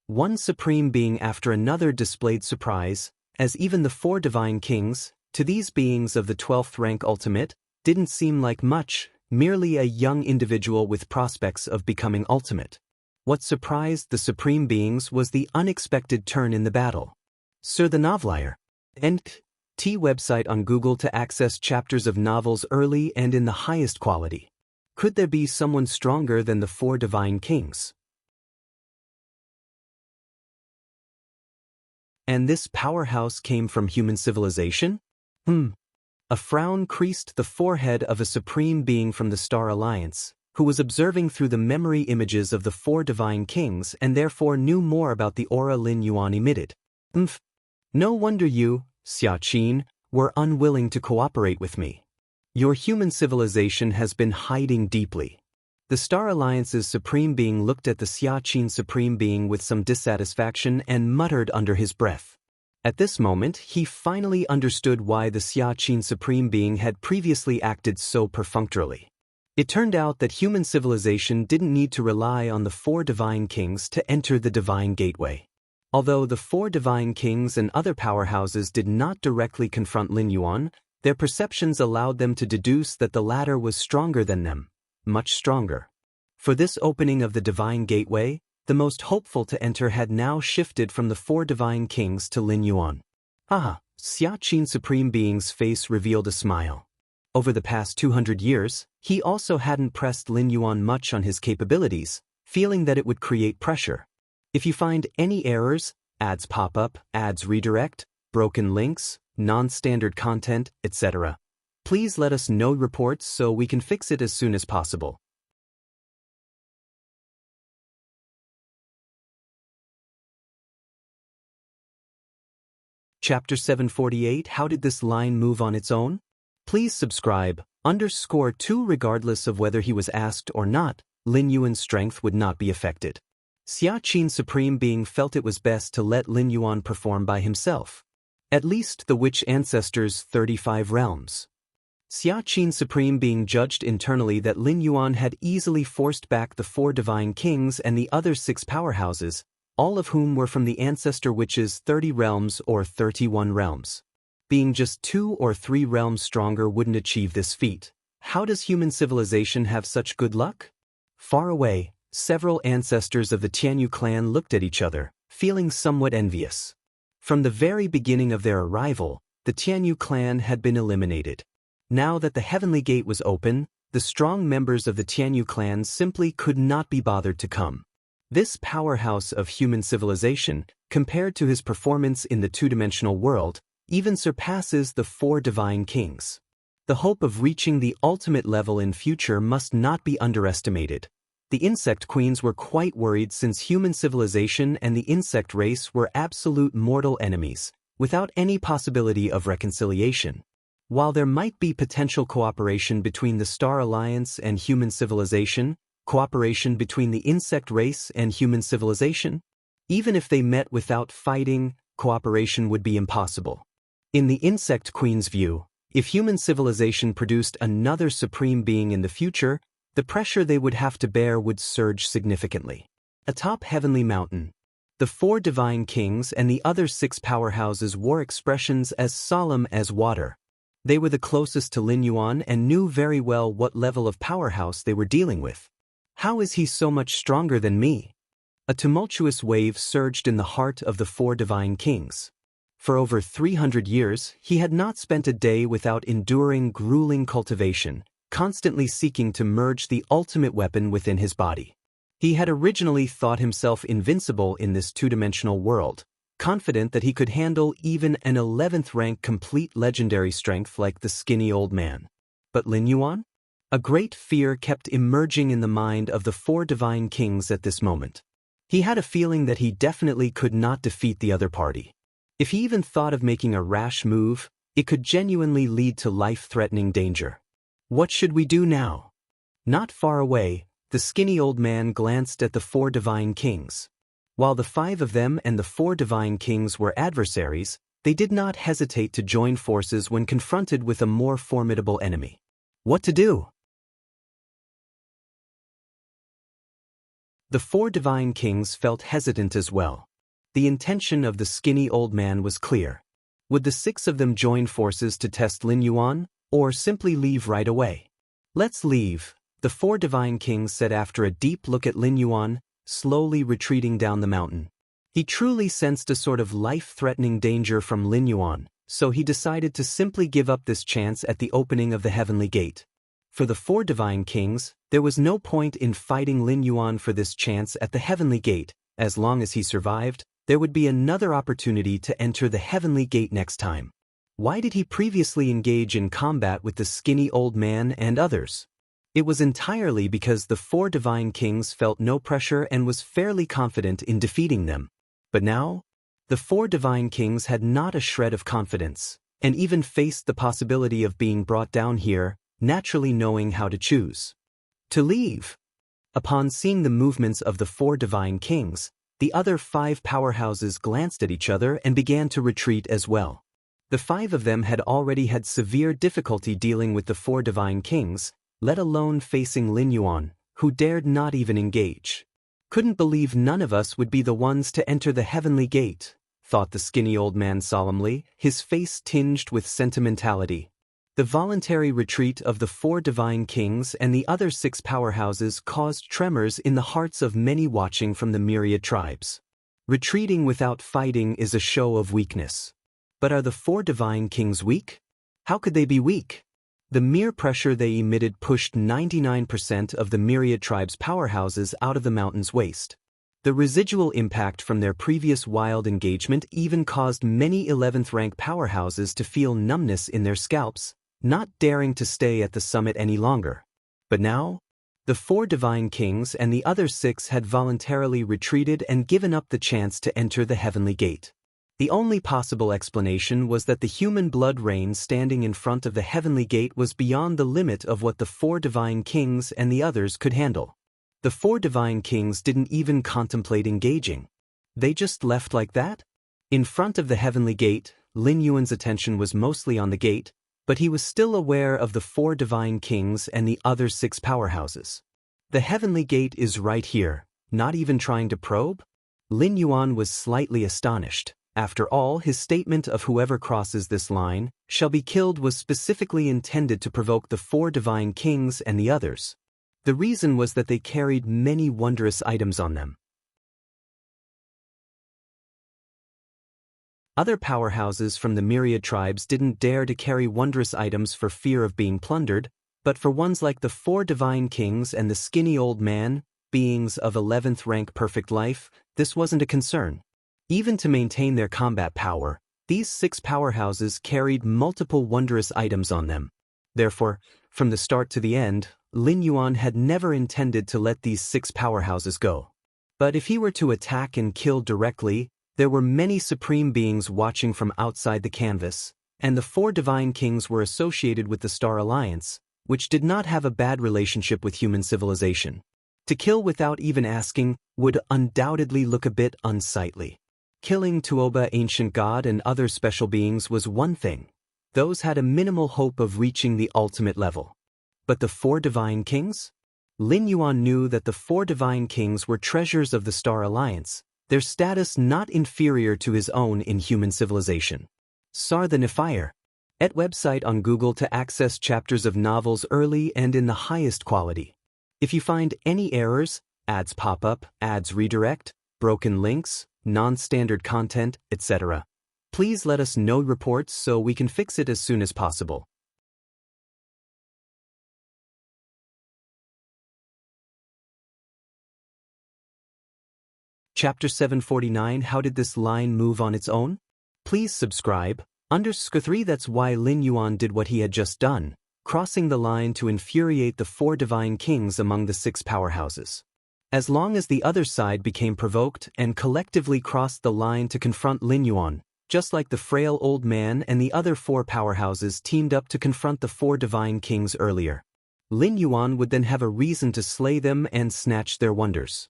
One supreme being after another displayed surprise, as even the 4 divine kings, to these beings of the 12th rank ultimate, didn't seem like much, merely a young individual with prospects of becoming ultimate. What surprised the Supreme Beings was the unexpected turn in the battle. Sir the Novelier. NT website on Google to access chapters of novels early and in the highest quality. Could there be someone stronger than the four divine kings? And this powerhouse came from human civilization? A frown creased the forehead of a supreme being from the Star Alliance, who was observing through the memory images of the four divine kings and therefore knew more about the aura Lin Yuan emitted. No wonder you, Xiaqin, were unwilling to cooperate with me. Your human civilization has been hiding deeply. The Star Alliance's Supreme Being looked at the Xiaqin Supreme Being with some dissatisfaction and muttered under his breath. At this moment, he finally understood why the Xiaqin Supreme Being had previously acted so perfunctorily. It turned out that human civilization didn't need to rely on the four divine kings to enter the divine gateway. Although the four divine kings and other powerhouses did not directly confront Lin Yuan, their perceptions allowed them to deduce that the latter was stronger than them, much stronger. For this opening of the divine gateway, the most hopeful to enter had now shifted from the four divine kings to Lin Yuan. Xiaqin Supreme Being's face revealed a smile. Over the past 200 years, he also hadn't pressed Lin Yuan much on his capabilities, feeling that it would create pressure. If you find any errors, ads pop up, ads redirect, broken links, non-standard content, etc., please let us know reports so we can fix it as soon as possible. Chapter 748. How did this line move on its own? Please subscribe. _2 Regardless of whether he was asked or not, Lin Yuan's strength would not be affected. Xiaqin Supreme Being felt it was best to let Lin Yuan perform by himself. At least the witch ancestors' 35 realms. Xiaqin Supreme Being judged internally that Lin Yuan had easily forced back the four divine kings and the other 6 powerhouses, all of whom were from the ancestor witches' 30 realms or 31 realms. Being just 2 or 3 realms stronger wouldn't achieve this feat. How does human civilization have such good luck? Far away, several ancestors of the Tianyu clan looked at each other, feeling somewhat envious. From the very beginning of their arrival, the Tianyu clan had been eliminated. Now that the Heavenly Gate was open, the strong members of the Tianyu clan simply could not be bothered to come. This powerhouse of human civilization, compared to his performance in the two-dimensional world, even surpasses the 4 divine kings. The hope of reaching the ultimate level in future must not be underestimated. The insect queens were quite worried since human civilization and the insect race were absolute mortal enemies, without any possibility of reconciliation. While there might be potential cooperation between the Star Alliance and human civilization, cooperation between the insect race and human civilization, even if they met without fighting, cooperation would be impossible. In the insect queen's view, if human civilization produced another supreme being in the future, the pressure they would have to bear would surge significantly. Atop Heavenly Mountain, the 4 divine kings and the other 6 powerhouses wore expressions as solemn as water. They were the closest to Lin Yuan and knew very well what level of powerhouse they were dealing with. How is he so much stronger than me? A tumultuous wave surged in the heart of the 4 divine kings. For over 300 years, he had not spent a day without enduring grueling cultivation, constantly seeking to merge the ultimate weapon within his body. He had originally thought himself invincible in this two-dimensional world, confident that he could handle even an 11th rank complete legendary strength like the skinny old man. But Lin Yuan? A great fear kept emerging in the mind of the 4 divine kings at this moment. He had a feeling that he definitely could not defeat the other party. If he even thought of making a rash move, it could genuinely lead to life-threatening danger. What should we do now? Not far away, the skinny old man glanced at the 4 divine kings. While the 5 of them and the 4 divine kings were adversaries, they did not hesitate to join forces when confronted with a more formidable enemy. What to do? The 4 divine kings felt hesitant as well. The intention of the skinny old man was clear. Would the 6 of them join forces to test Lin Yuan, or simply leave right away? Let's leave, the four divine kings said after a deep look at Lin Yuan, slowly retreating down the mountain. He truly sensed a sort of life-threatening danger from Lin Yuan, so he decided to simply give up this chance at the opening of the heavenly gate. For the four divine kings, there was no point in fighting Lin Yuan for this chance at the heavenly gate. As long as he survived, there would be another opportunity to enter the heavenly gate next time. Why did he previously engage in combat with the skinny old man and others? It was entirely because the four divine kings felt no pressure and was fairly confident in defeating them. But now, the four divine kings had not a shred of confidence, and even faced the possibility of being brought down here, naturally knowing how to choose. To leave. Upon seeing the movements of the four divine kings, the other five powerhouses glanced at each other and began to retreat as well. The five of them had already had severe difficulty dealing with the four divine kings, let alone facing Lin Yuan, who dared not even engage. Couldn't believe none of us would be the ones to enter the heavenly gate, thought the skinny old man solemnly, his face tinged with sentimentality. The voluntary retreat of the four divine kings and the other six powerhouses caused tremors in the hearts of many watching from the myriad tribes. Retreating without fighting is a show of weakness. But are the four divine kings weak? How could they be weak? The mere pressure they emitted pushed 99% of the myriad tribes' powerhouses out of the mountain's waste. The residual impact from their previous wild engagement even caused many 11th rank powerhouses to feel numbness in their scalps, not daring to stay at the summit any longer. But now, the four divine kings and the other six had voluntarily retreated and given up the chance to enter the heavenly gate. The only possible explanation was that the human blood rain standing in front of the heavenly gate was beyond the limit of what the four divine kings and the others could handle. The four divine kings didn't even contemplate engaging. They just left like that? In front of the heavenly gate, Lin Yuan's attention was mostly on the gate, but he was still aware of the four divine kings and the other six powerhouses. The heavenly gate is right here, not even trying to probe? Lin Yuan was slightly astonished. After all, his statement of whoever crosses this line shall be killed was specifically intended to provoke the four divine kings and the others. The reason was that they carried many wondrous items on them. Other powerhouses from the myriad tribes didn't dare to carry wondrous items for fear of being plundered, but for ones like the four divine kings and the skinny old man, beings of 11th rank perfect life, this wasn't a concern. Even to maintain their combat power, these six powerhouses carried multiple wondrous items on them. Therefore, from the start to the end, Lin Yuan had never intended to let these six powerhouses go. But if he were to attack and kill directly, there were many supreme beings watching from outside the canvas, and the four divine kings were associated with the Star Alliance, which did not have a bad relationship with human civilization. To kill without even asking would undoubtedly look a bit unsightly. Killing Tuoba, ancient god, and other special beings was one thing. Those had a minimal hope of reaching the ultimate level. But the four divine kings? Lin Yuan knew that the four divine kings were treasures of the Star Alliance, their status not inferior to his own in human civilization. Sar the Nefire. At website on Google to access chapters of novels early and in the highest quality. If you find any errors, ads pop up, ads redirect, broken links, non-standard content, etc., please let us know reports so we can fix it as soon as possible. Chapter 749. How did this line move on its own? Please subscribe. _3 That's why Lin Yuan did what he had just done, crossing the line to infuriate the four divine kings among the six powerhouses. As long as the other side became provoked and collectively crossed the line to confront Lin Yuan, just like the frail old man and the other four powerhouses teamed up to confront the four divine kings earlier. Lin Yuan would then have a reason to slay them and snatch their wonders.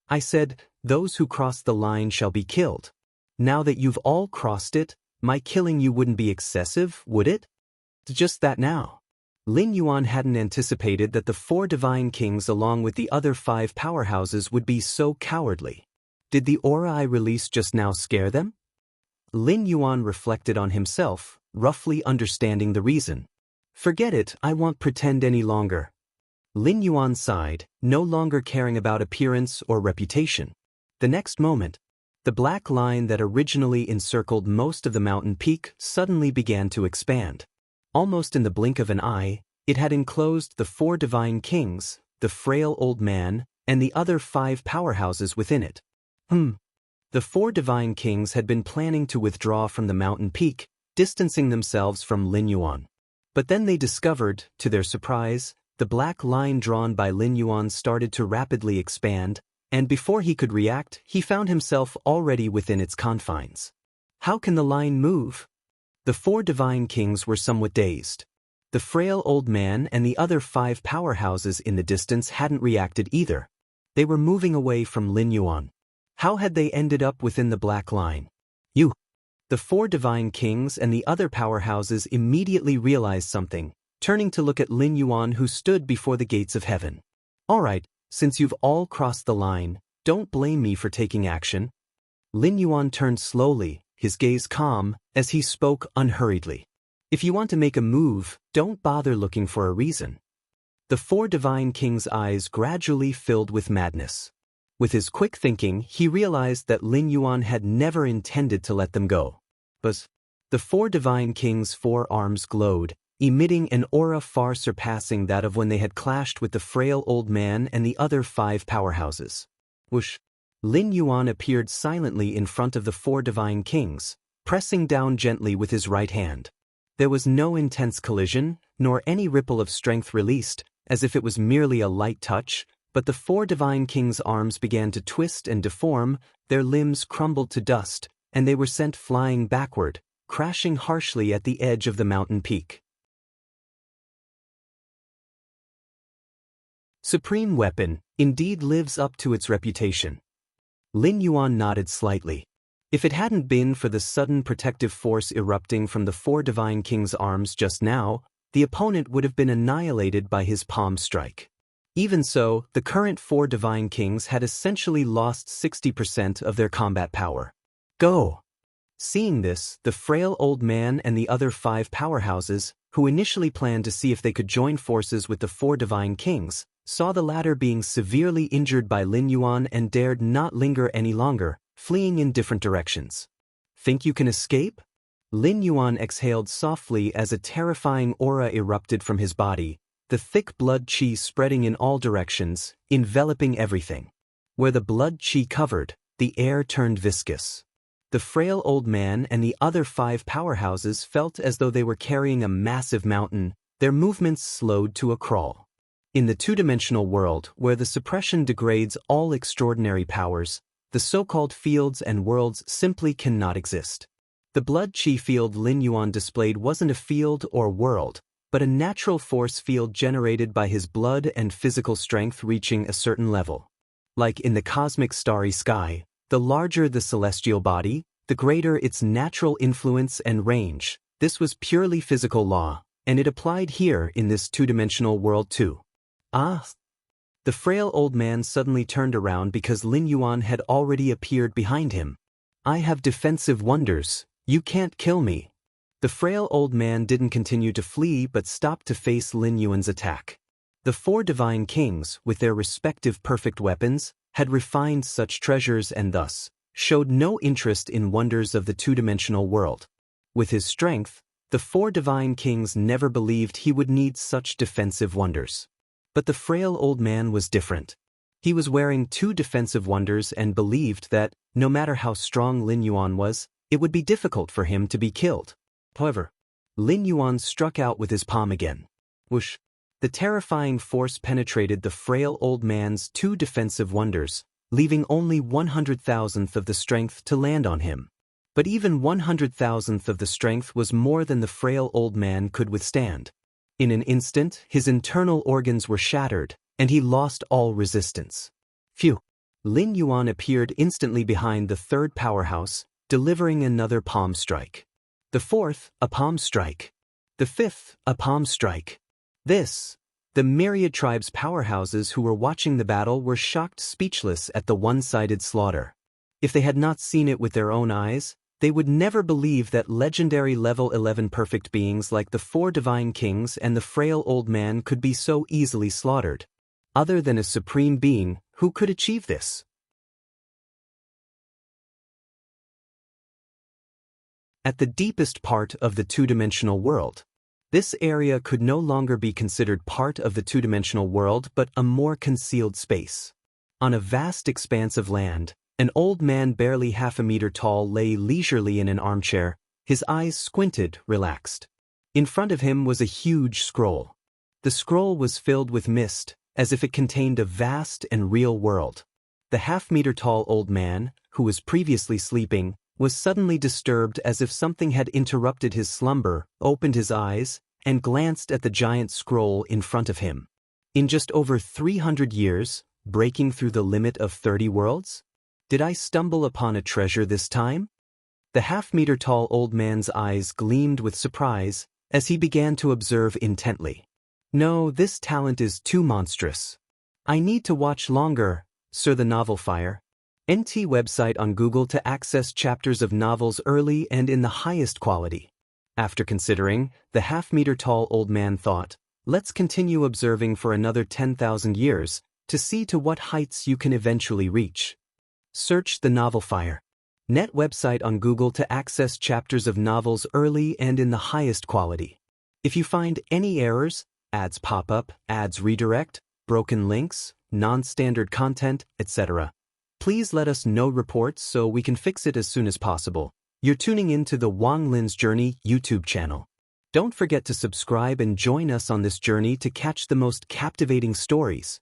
I said, those who cross the line shall be killed. Now that you've all crossed it, my killing you wouldn't be excessive, would it? Just that now. Lin Yuan hadn't anticipated that the four divine kings along with the other five powerhouses would be so cowardly. Did the aura I released just now scare them? Lin Yuan reflected on himself, roughly understanding the reason. Forget it, I won't pretend any longer, Lin Yuan sighed, no longer caring about appearance or reputation. The next moment, the black line that originally encircled most of the mountain peak suddenly began to expand. Almost in the blink of an eye, it had enclosed the 4 divine kings, the frail old man, and the other 5 powerhouses within it. The 4 divine kings had been planning to withdraw from the mountain peak, distancing themselves from Lin Yuan. But then they discovered, to their surprise, the black line drawn by Lin Yuan started to rapidly expand, and before he could react, he found himself already within its confines. How can the line move? The 4 divine kings were somewhat dazed. The frail old man and the other 5 powerhouses in the distance hadn't reacted either. They were moving away from Lin Yuan. How had they ended up within the black line? The 4 divine kings and the other powerhouses immediately realized something, turning to look at Lin Yuan, who stood before the gates of heaven. All right, since you've all crossed the line, don't blame me for taking action. Lin Yuan turned slowly, his gaze calm, as he spoke unhurriedly. If you want to make a move, don't bother looking for a reason. The 4 divine kings' eyes gradually filled with madness. With his quick thinking, he realized that Lin Yuan had never intended to let them go. But the 4 divine kings' 4 arms glowed, emitting an aura far surpassing that of when they had clashed with the frail old man and the other 5 powerhouses. Whoosh! Lin Yuan appeared silently in front of the 4 divine kings, pressing down gently with his right hand. There was no intense collision, nor any ripple of strength released, as if it was merely a light touch, but the 4 divine kings' arms began to twist and deform, their limbs crumbled to dust, and they were sent flying backward, crashing harshly at the edge of the mountain peak. Supreme weapon indeed lives up to its reputation. Lin Yuan nodded slightly. If it hadn't been for the sudden protective force erupting from the 4 divine kings' arms just now, the opponent would have been annihilated by his palm strike. Even so, the current 4 divine kings had essentially lost 60% of their combat power. Go! Seeing this, the frail old man and the other 5 powerhouses, who initially planned to see if they could join forces with the 4 divine kings, saw the latter being severely injured by Lin Yuan and dared not linger any longer, fleeing in different directions. Think you can escape? Lin Yuan exhaled softly as a terrifying aura erupted from his body, the thick blood qi spreading in all directions, enveloping everything. Where the blood qi covered, the air turned viscous. The frail old man and the other 5 powerhouses felt as though they were carrying a massive mountain, their movements slowed to a crawl. In the 2-dimensional world, where the suppression degrades all extraordinary powers, the so-called fields and worlds simply cannot exist. The blood qi field Lin Yuan displayed wasn't a field or world, but a natural force field generated by his blood and physical strength reaching a certain level. Like in the cosmic starry sky, the larger the celestial body, the greater its natural influence and range. This was purely physical law, and it applied here in this 2-dimensional world too. Ah! The frail old man suddenly turned around because Lin Yuan had already appeared behind him. I have defensive wonders, you can't kill me. The frail old man didn't continue to flee but stopped to face Lin Yuan's attack. The 4 divine kings, with their respective perfect weapons, had refined such treasures and thus showed no interest in wonders of the 2-dimensional world. With his strength, the 4 divine kings never believed he would need such defensive wonders. But the frail old man was different. He was wearing 2 defensive wonders and believed that, no matter how strong Lin Yuan was, it would be difficult for him to be killed. However, Lin Yuan struck out with his palm again. Whoosh! The terrifying force penetrated the frail old man's 2 defensive wonders, leaving only 100,000th of the strength to land on him. But even 100,000th of the strength was more than the frail old man could withstand. In an instant, his internal organs were shattered, and he lost all resistance. Phew! Lin Yuan appeared instantly behind the 3rd powerhouse, delivering another palm strike. The 4th, a palm strike. The 5th, a palm strike. The myriad tribes' powerhouses who were watching the battle were shocked speechless at the one-sided slaughter. If they had not seen it with their own eyes, They would never believe that legendary level 11 perfect beings like the 4 divine kings and the frail old man could be so easily slaughtered. Other than a supreme being, who could achieve this? At the deepest part of the two-dimensional world. This area could no longer be considered part of the two-dimensional world but a more concealed space. On a vast expanse of land, an old man barely half a meter tall lay leisurely in an armchair, his eyes squinted, relaxed. In front of him was a huge scroll. The scroll was filled with mist, as if it contained a vast and real world. The half-meter-tall old man, who was previously sleeping, was suddenly disturbed as if something had interrupted his slumber, opened his eyes, and glanced at the giant scroll in front of him. In just over 300 years, breaking through the limit of 30 worlds? Did I stumble upon a treasure this time? The half-meter-tall old man's eyes gleamed with surprise as he began to observe intently. No, this talent is too monstrous. I need to watch longer, Sir the Novel Fire. NT website on Google to access chapters of novels early and in the highest quality. After considering, the half-meter-tall old man thought, let's continue observing for another 10,000 years to see to what heights you can eventually reach. Search the Novel Fire. Net website on Google to access chapters of novels early and in the highest quality. If you find any errors, ads pop up, ads redirect, broken links, non-standard content, etc., please let us know reports so we can fix it as soon as possible. You're tuning in to the Wang Lin's Journey YouTube channel. Don't forget to subscribe and join us on this journey to catch the most captivating stories.